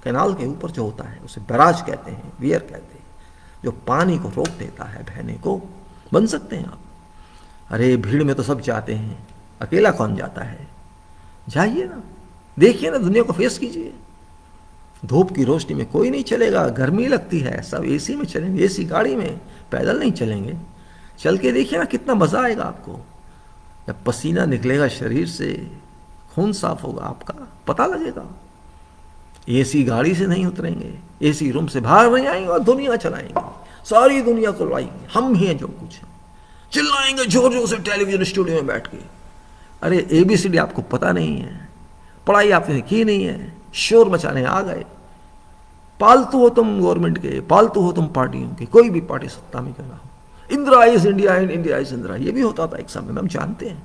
कैनाल के ऊपर जो होता है उसे बैराज कहते हैं, वियर कहते हैं, जो पानी को रोक देता है बहने को। बन सकते हैं आप। अरे भीड़ में तो सब जाते हैं, अकेला कौन जाता है? जाइए ना, देखिए ना, दुनिया को फेस कीजिए। धूप की रोशनी में कोई नहीं चलेगा, गर्मी लगती है, सब एसी में चलेंगे, एसी गाड़ी में, पैदल नहीं चलेंगे। चल के देखिए ना, कितना मजा आएगा आपको। जब पसीना निकलेगा शरीर से, खून साफ होगा आपका, पता लगेगा। एसी गाड़ी से नहीं उतरेंगे, एसी रूम से बाहर नहीं आएंगे और दुनिया चलाएंगे, सारी दुनिया को लाएंगे। हम ही हैं जो कुछ है, चिल्लाएंगे जोर जोर से टेलीविजन स्टूडियो में बैठ के। अरे ABCD आपको पता नहीं है, पढ़ाई आपने की नहीं है, शोर मचाने आ गए। पालतू हो तुम गवर्नमेंट के, पालतू हो तुम पार्टियों के, कोई भी पार्टी सत्ता में क्यों ना हो। Indira is India and India is Indira, ये भी होता था एक समय में, हम जानते हैं।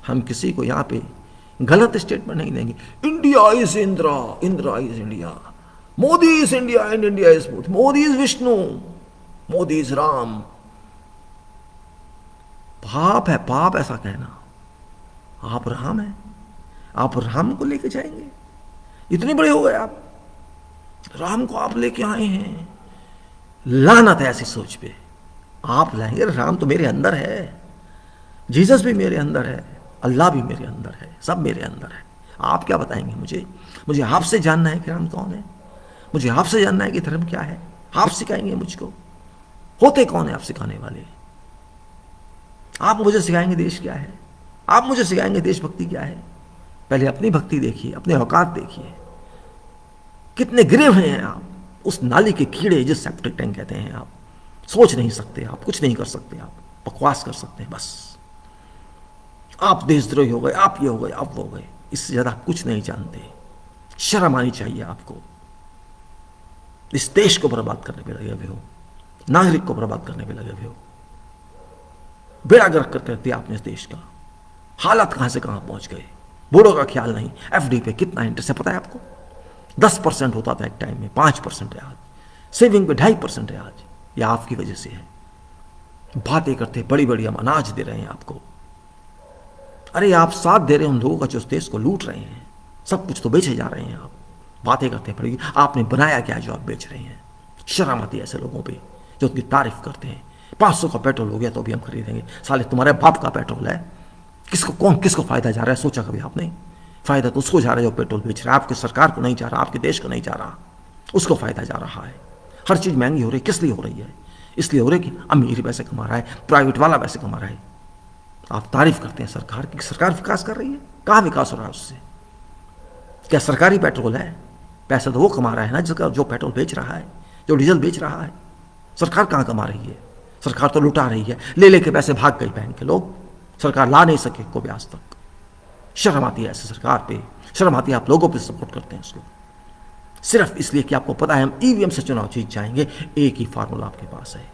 हम किसी को यहाँ पे गलत स्टेटमेंट नहीं देंगे। India is Indira, Indira is India, Modi is India and India is Modi, Modi is Vishnu, Modi is Ram. पाप है, पाप ऐसा कहना। आप राम हैं, आप राम को लेके जाएंगे? इतने बड़े हो गए आप, राम को आप लेके आए हैं। लानत है ऐसी सोच पे। आप लाएंगे? राम तो मेरे अंदर है, जीसस भी मेरे अंदर है, अल्लाह भी मेरे अंदर है, सब मेरे अंदर है। आप क्या बताएंगे मुझे? मुझे आपसे जानना है कि राम कौन है, मुझे आपसे जानना है कि धर्म क्या है। आप सिखाएंगे मुझको? होते कौन है आप सिखाने वाले? आप मुझे सिखाएंगे देश क्या है, आप मुझे सिखाएंगे देशभक्ति क्या है? पहले अपनी भक्ति देखिए, अपने औकात देखिए। कितने गिरे हुए हैं आप, उस नाली के कीड़े जिस सेप्टिक टैंक कहते हैं। आप सोच नहीं सकते, आप कुछ नहीं कर सकते, आप बकवास कर सकते हैं बस। आप देशद्रोही हो गए, आप ये हो गए, आप वो हो गए, इससे ज्यादा आप कुछ नहीं जानते। शर्म आनी चाहिए आपको। इस देश को बर्बाद करने पे लगे हुए हो, नागरिक को बर्बाद करने पे लगे हुए हो। बेड़ा गर्क करते दिया आपने इस देश का। हालत कहां से कहां पहुंच गए, बूढ़ों का ख्याल नहीं। एफडी पे कितना इंटरेस्ट है पता है आपको? 10% होता था एक टाइम में, 5% है आज। सेविंग पे 2.5% है आज। यह आपकी वजह से है। बातें करते बड़ी बड़ी, हम अनाज दे रहे हैं आपको। अरे आप साथ दे रहे हैं उन लोगों का जो इस देश को लूट रहे हैं। सब कुछ तो बेचे जा रहे हैं आप। बातें करते हैं बड़ी, आपने बनाया क्या जो आप बेच रहे हैं? शर्म आती है ऐसे लोगों पे जो उनकी तारीफ करते हैं। 500 का पेट्रोल हो गया तो भी हम खरीदेंगे। साले तुम्हारे बाप का पेट्रोल है। किसको फायदा जा रहा है? सोचा कभी आपने? फायदा तो उसको जा रहा है जो पेट्रोल बेच रहा है। आपकी सरकार को नहीं जा रहा, आपके देश को नहीं जा रहा, उसको फायदा जा रहा है। हर चीज महंगी हो रही है। किस लिए हो रही है? इसलिए हो रही है कि अमीर पैसे कमा रहा है, प्राइवेट वाला पैसे कमा रहा है। आप तारीफ करते हैं सरकार की, सरकार विकास कर रही है। कहां विकास हो रहा है उससे? क्या सरकारी पेट्रोल है? पैसा तो वो कमा रहा है ना जिसका, जो पेट्रोल बेच रहा है, जो डीजल बेच रहा है। सरकार कहां कमा रही है? सरकार तो लुटा रही है। ले लेके पैसे भाग गए बैंक के लोग, सरकार ला नहीं सके को भी आज तक। शर्म आती है ऐसे सरकार पे, शर्म आती है आप लोगों पे सपोर्ट करते हैं उसको, सिर्फ इसलिए कि आपको पता है हम ईवीएम से चुनाव जीत जाएंगे। एक ही फार्मूला आपके पास है,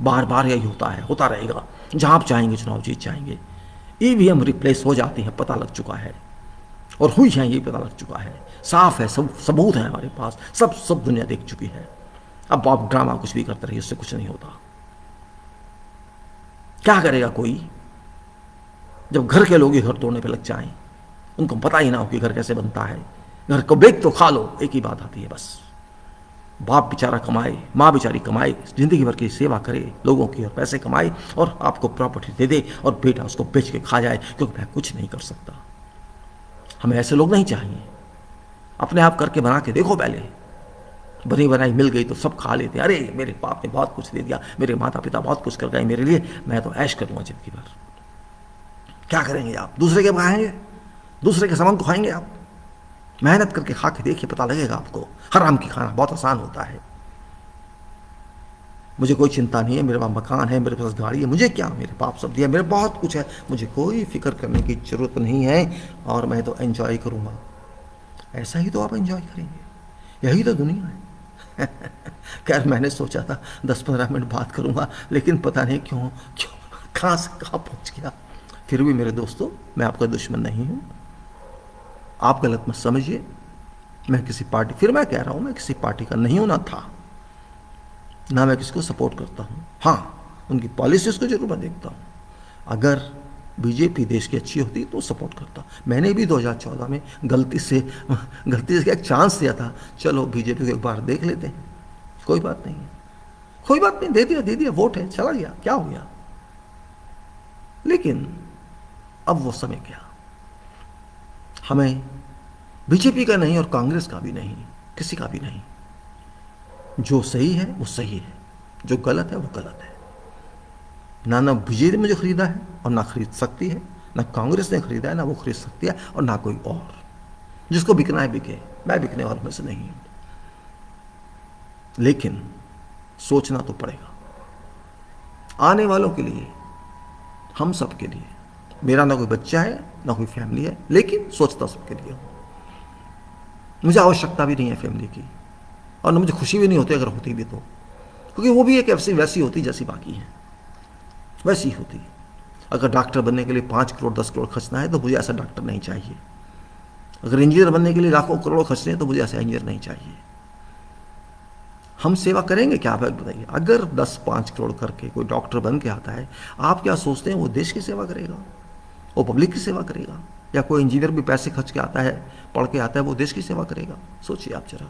बार बार यही होता है, होता रहेगा। जहां आप चाहेंगे चुनाव जीत जाएंगे। ईवीएम रिप्लेस हो जाती है, पता लग चुका है, और हुई है ये पता लग चुका है। साफ है, सब सबूत है हमारे पास, सब दुनिया देख चुकी है। अब आप ड्रामा कुछ भी करते रहिए, उससे कुछ नहीं होता। क्या करेगा कोई जब घर के लोग ही घर तोड़ने पे लग जाएं? उनको पता ही ना हो कि घर कैसे बनता है। घर को बेच तो खा लो, एक ही बात आती है बस। बाप बेचारा कमाए, माँ बेचारी कमाए, जिंदगी भर की सेवा करे लोगों की और पैसे कमाए और आपको प्रॉपर्टी दे दे, और बेटा उसको बेच के खा जाए क्योंकि मैं कुछ नहीं कर सकता। हमें ऐसे लोग नहीं चाहिए। अपने आप करके बना के देखो पहले। बनी बनाई मिल गई तो सब खा लेते। अरे मेरे बाप ने बहुत कुछ दे दिया, मेरे माता पिता बहुत कुछ कर गए मेरे लिए, मैं तो ऐश करूंगा जिंदगी भर। क्या करेंगे आप? दूसरे के खाएंगे, दूसरे के सामान को खाएंगे आप? मेहनत करके खा के देखिए, पता लगेगा आपको। हराम की खाना बहुत आसान होता है। मुझे कोई चिंता नहीं है, मेरे पास मकान है, मेरे पास गाड़ी है, मुझे क्या, मेरे बाप सब दिया, मेरे बहुत कुछ है, मुझे कोई फिक्र करने की जरूरत नहीं है, और मैं तो एंजॉय करूंगा। ऐसा ही तो आप एंजॉय करेंगे, यही तो दुनिया है। खैर मैंने सोचा था 10-15 मिनट बात करूंगा, लेकिन पता नहीं क्यों कहां से कहां पहुंच गया। फिर भी मेरे दोस्तों, मैं आपका दुश्मन नहीं हूं, आप गलत मत समझिए। मैं किसी पार्टी, फिर मैं कह रहा हूं, मैं किसी पार्टी का नहीं होना था, ना मैं किसको सपोर्ट करता हूं। हाँ, उनकी पॉलिसीज को जरूर मैं देखता हूं। अगर बीजेपी देश की अच्छी होती तो सपोर्ट करता। मैंने भी 2014 में गलती से एक चांस दिया था, चलो बीजेपी को एक बार देख लेते हैं, कोई बात नहीं है, कोई बात नहीं, दे दिया, वोट है, चला गया, क्या हो गया। लेकिन अब वो समय गया। हमें बीजेपी का नहीं और कांग्रेस का भी नहीं, किसी का भी नहीं। जो सही है वो सही है, जो गलत है वो गलत है। ना बीजेपी ने मुझे खरीदा है और ना खरीद सकती है, ना कांग्रेस ने खरीदा है, ना वो खरीद सकती है, और ना कोई और। जिसको बिकना है बिके, मैं बिकने वालों में से नहीं हूं। लेकिन सोचना तो पड़ेगा आने वालों के लिए, हम सब के लिए। मेरा ना कोई बच्चा है, ना कोई फैमिली है, लेकिन सोचता सबके लिए हूं। मुझे आवश्यकता भी नहीं है फैमिली की, और ना मुझे खुशी भी नहीं होती अगर होती भी तो, क्योंकि वो भी एक ऐसी वैसी होती जैसी बाकी है, वैसी होती। अगर डॉक्टर बनने के लिए 5 करोड़ 10 करोड़ खर्चना है तो मुझे ऐसा डॉक्टर नहीं चाहिए। अगर इंजीनियर बनने के लिए लाखों करोड़ों खर्चने हैं तो मुझे ऐसा इंजीनियर नहीं चाहिए। हम सेवा करेंगे क्या, आप बताइए। अगर 10-5 करोड़ करके कोई डॉक्टर बन के आता है, आप क्या सोचते हैं वो देश की सेवा करेगा, वो पब्लिक की सेवा करेगा? या कोई इंजीनियर भी पैसे खर्च के आता है, पढ़ के आता है, वो देश की सेवा करेगा? सोचिए आप जरा।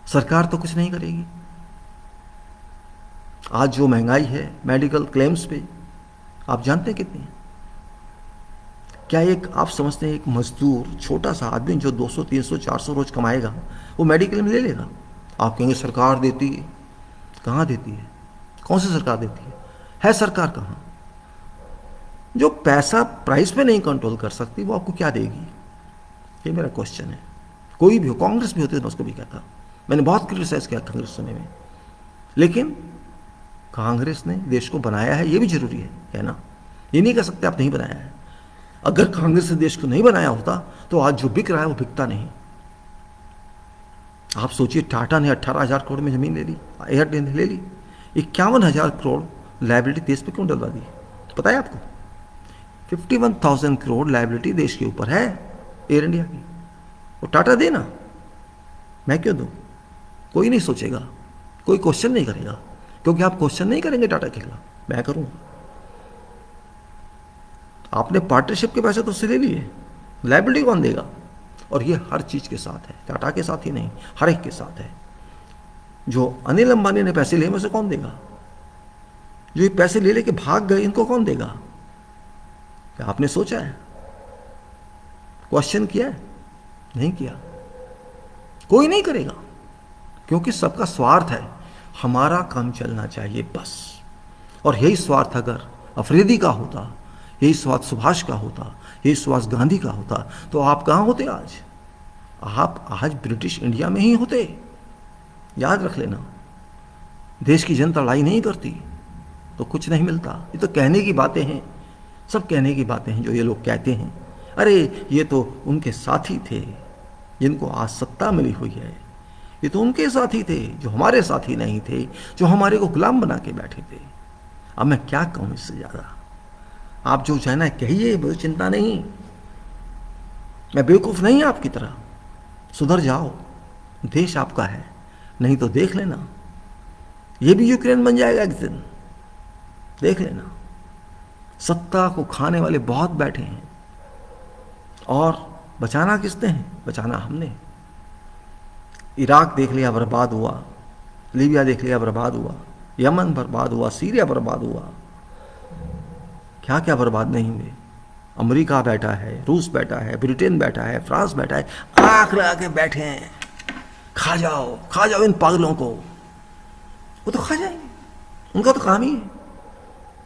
सरकार तो कुछ नहीं करेगी। आज जो महंगाई है मेडिकल क्लेम्स पे, आप जानते हैं कितनी है? क्या एक आप समझते हैं एक मजदूर, छोटा सा आदमी जो 200, 300, 400 रोज कमाएगा, वो मेडिकल में ले लेगा? आप कहेंगे सरकार देती है। कहाँ देती है? कौन सी सरकार देती है सरकार कहाँ? जो पैसा प्राइस पे नहीं कंट्रोल कर सकती, वो आपको क्या देगी? ये मेरा क्वेश्चन है। कोई भी हो, कांग्रेस भी होती है, मैं उसको भी कहता। मैंने बहुत क्रिटिसाइज किया कांग्रेस समय में, लेकिन कांग्रेस ने देश को बनाया है, ये भी जरूरी है कहना। ये नहीं कह सकते आप नहीं बनाया है। अगर कांग्रेस ने देश को नहीं बनाया होता तो आज जो बिक रहा है वो बिकता नहीं। आप सोचिए, टाटा ने 18,000 करोड़ में जमीन ले ली, एयरटेल ने ले ली, 51,000 करोड़ लाइबिलिटी देश पे क्यों डलवा दी? पता है आपको? 51,000 करोड़ लाइबिलिटी देश के ऊपर है एयर इंडिया की। वो टाटा देना, मैं क्यों दूं? कोई नहीं सोचेगा, कोई क्वेश्चन नहीं करेगा, क्योंकि आप क्वेश्चन नहीं करेंगे टाटा के खिलाफ, मैं करूंगा। आपने पार्टनरशिप के पैसे तो उससे ले लिए, लाइबिलिटी कौन देगा? और ये हर चीज के साथ है, टाटा के साथ ही नहीं, हर एक के साथ है। जो अनिल अंबानी ने पैसे लिए, उसे कौन देगा? जो ये पैसे ले लेके भाग गए, इनको कौन देगा? क्या आपने सोचा है? क्वेश्चन किया है? नहीं किया। कोई नहीं करेगा, क्योंकि सबका स्वार्थ है, हमारा काम चलना चाहिए बस। और यही स्वार्थ अगर अफरीदी का होता, यही स्वार्थ सुभाष का होता, यही स्वार्थ गांधी का होता, तो आप कहाँ होते आज? आप आज ब्रिटिश इंडिया में ही होते। याद रख लेना, देश की जनता लड़ाई नहीं करती तो कुछ नहीं मिलता। ये तो कहने की बातें हैं, सब कहने की बातें हैं जो ये लोग कहते हैं। अरे ये तो उनके साथी थे जिनको आज सत्ता मिली हुई है, ये तो उनके साथी थे जो हमारे साथी नहीं थे, जो हमारे को गुलाम बना के बैठे थे। अब मैं क्या कहूं इससे ज्यादा? आप जो चाहना है कहिए, मुझे चिंता नहीं, मैं बेवकूफ नहीं आपकी तरह। सुधर जाओ, देश आपका है, नहीं तो देख लेना, ये भी यूक्रेन बन जाएगा एक दिन, देख लेना। सत्ता को खाने वाले बहुत बैठे हैं, और बचाना किसने है? बचाना हमने। इराक देख लिया बर्बाद हुआ, लीबिया देख लिया बर्बाद हुआ, यमन बर्बाद हुआ, सीरिया बर्बाद हुआ, क्या क्या बर्बाद नहीं हुए। अमेरिका बैठा है, रूस बैठा है, ब्रिटेन बैठा है, फ्रांस बैठा है, आंख लगा के बैठे हैं, खा जाओ इन पागलों को। वो तो खा जाएंगे, उनका तो काम ही है।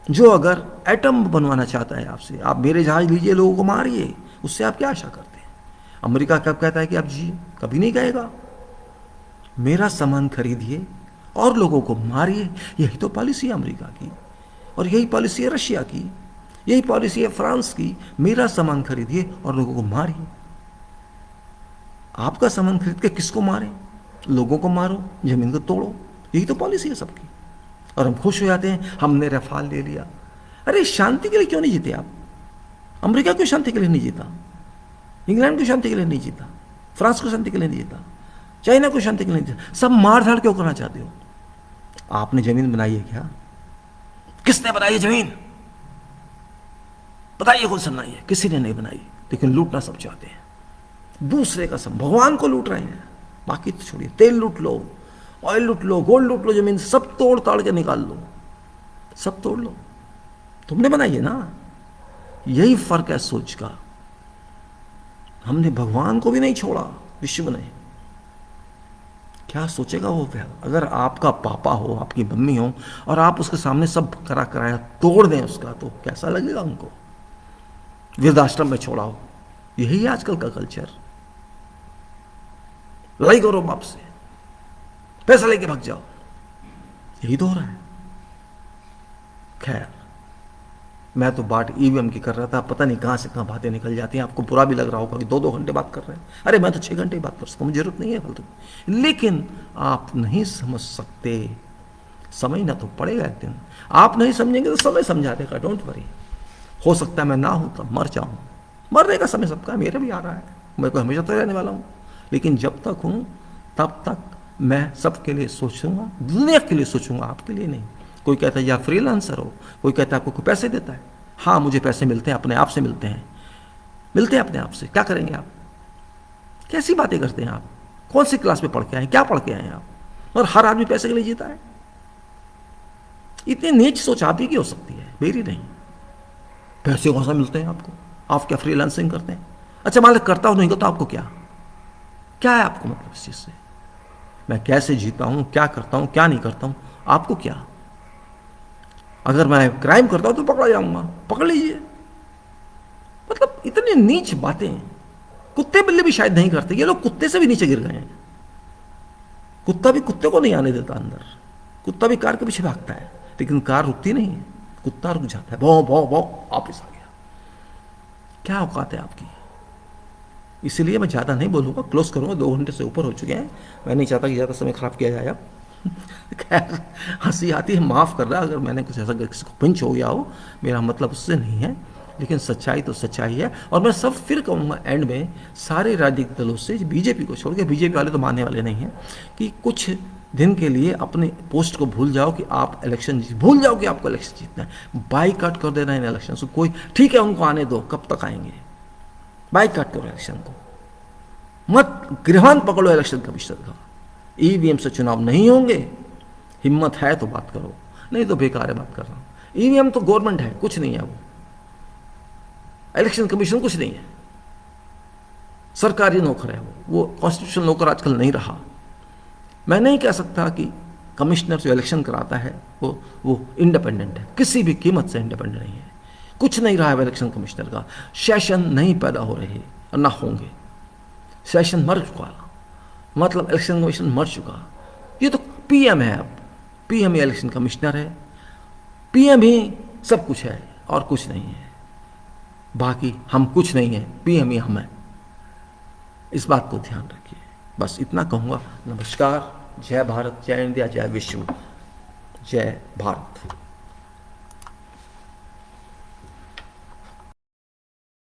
जो अगर एटम बनवाना चाहता है आपसे, आप मेरे जहाज लीजिए, लोगों को मारिए, उससे आप क्या आशा करते हैं? अमेरिका कब कहता है कि आप जिए? कभी नहीं कहेगा। मेरा सामान खरीदिए और लोगों को मारिए, यही तो पॉलिसी है अमेरिका की, और यही पॉलिसी है रशिया की, यही पॉलिसी है फ्रांस की। मेरा सामान खरीदिए और लोगों को मारिए। आपका सामान खरीद के किसको मारें? लोगों को मारो, जमीन को तोड़ो, यही तो पॉलिसी है सबकी। और हम खुश हो जाते हैं, हमने रफाल ले लिया। अरे शांति के लिए क्यों नहीं जीते आप? अमेरिका क्यों शांति के लिए नहीं जीता? इंग्लैंड क्यों शांति के लिए नहीं जीता? फ्रांस को शांति के लिए नहीं जीता? चाइना को शांति के लिए नहीं जीता? सब मार धाड़ क्यों करना चाहते हो? आपने जमीन बनाई है क्या? किसने बनाई है जमीन? बताइए, कौन सा बनाई है? किसी ने नहीं बनाई, लेकिन लूटना सब चाहते हैं। दूसरे का सब, भगवान को लूट रहे हैं, बाकी तो छोड़िए। तेल लूट लो, ऑयल लूट लो, गोल्ड लूट लो, जमीन सब तोड़ ताड़ के निकाल लो, सब तोड़ लो। तुमने बनाई है ना। यही फर्क है सोच का। हमने भगवान को भी नहीं छोड़ा, विश्व ने। क्या सोचेगा वो? अगर आपका पापा हो, आपकी मम्मी हो, और आप उसके सामने सब करा कराया तोड़ दें उसका, तो कैसा लगेगा उनको? वृद्धाश्रम में छोड़ाओ, यही है आजकल का कल्चर। लड़ाई करो बाप से, पैसा लेके भाग जाओ, यही तो हो रहा है। खैर, मैं तो बात ईवीएम की कर रहा था, पता नहीं कहां से कहां बातें निकल जाती हैं। आपको बुरा भी लग रहा होगा कि 2-2 घंटे बात कर रहे हैं। अरे मैं तो 6 घंटे बात कर सकता हूं, मुझे जरूरत नहीं है फालतू। लेकिन आप नहीं समझ सकते, समझना तो पड़ेगा एक दिन। आप नहीं समझेंगे तो समय समझा देगा, डोंट वरी। हो सकता है मैं ना हूं तब मर जाऊं, मरने का समय सबका, मेरा भी आ रहा है, मैं को हमेशा तो रहने वाला हूं। लेकिन जब तक हूं तब तक मैं सबके लिए सोचूंगा, दुनिया के लिए सोचूंगा, आपके लिए नहीं। कोई कहता है या फ्रीलांसर हो, कोई कहता है आपको कोई पैसे देता है। हाँ, मुझे पैसे मिलते हैं, अपने आप से मिलते हैं, मिलते हैं अपने आप से। क्या करेंगे आप? कैसी बातें करते हैं आप? कौन सी क्लास में पढ़ के आए, क्या पढ़ के आए हैं आप? और हर आदमी पैसे के लिए जीता है। इतनी नीच सोच आप ही की हो सकती है, मेरी नहीं। पैसे कौन सा मिलते हैं आपको? आप क्या फ्रीलांसिंग करते हैं? अच्छा, मान लो करता हूं, नहीं करता, आपको क्या क्या है आपको मतलब इस चीज से? मैं कैसे जीता हूं, क्या करता हूं, क्या नहीं करता हूं, आपको क्या? अगर मैं क्राइम करता हूं तो पकड़ा जाऊंगा, पकड़ लीजिए। मतलब इतनी नीच बातें कुत्ते बिल्ली भी शायद नहीं करते। ये लोग कुत्ते से भी नीचे गिर गए हैं। कुत्ता भी कुत्ते को नहीं आने देता अंदर। कुत्ता भी कार के पीछे भागता है, लेकिन कार रुकती नहीं है, कुत्ता रुक जाता है। भौ भौ भौ, वापिस आ गया। क्या औकात है आपकी? इसलिए मैं ज़्यादा नहीं बोलूँगा, क्लोज करूँगा। 2 घंटे से ऊपर हो चुके हैं। मैं नहीं चाहता कि ज़्यादा समय खराब किया जाए अब। खैर, हंसी आती है, माफ़ कर रहा अगर मैंने कुछ ऐसा किसी को पिंच हो गया हो, मेरा मतलब उससे नहीं है। लेकिन सच्चाई तो सच्चाई है। और मैं सब फिर कहूँगा एंड में, सारे राजनीतिक दलों से, बीजेपी को छोड़ के, बीजेपी वाले तो मानने वाले नहीं हैं, कि कुछ दिन के लिए अपने पोस्ट को भूल जाओ कि आप इलेक्शन भूल जाओ कि आपको इलेक्शन जीतना है। बाइकआउट कर देना इन इलेक्शन को। कोई ठीक है, उनको आने दो, कब तक आएंगे? बाइकआउट करो इलेक्शन को, मत गिरहान पकड़ो इलेक्शन कमीशन का। ईवीएम से चुनाव नहीं होंगे, हिम्मत है तो बात करो, नहीं तो बेकार है बात कर रहा हूं। ईवीएम तो गवर्नमेंट है, कुछ नहीं है वो। इलेक्शन कमीशन कुछ नहीं है, सरकारी नौकर है वो कॉन्स्टिट्यूशनल नौकर आजकल नहीं रहा। मैं नहीं कह सकता कि कमिश्नर जो इलेक्शन कराता है वो इंडिपेंडेंट है, किसी भी कीमत से इंडिपेंडेंट नहीं है। कुछ नहीं रहा है इलेक्शन कमिश्नर का। सेशन नहीं पैदा हो रहे और ना होंगे। सेशन मर चुका, मतलब इलेक्शन कमीशन मर चुका। ये तो पीएम है, अब पीएम ही इलेक्शन कमिश्नर है, पीएम ही सब कुछ है और कुछ नहीं है। बाकी हम कुछ नहीं है, पीएम ही हम है। इस बात को ध्यान रखिए। बस इतना कहूँगा। नमस्कार। जय भारत, जय इंडिया, जय विश्व, जय भारत।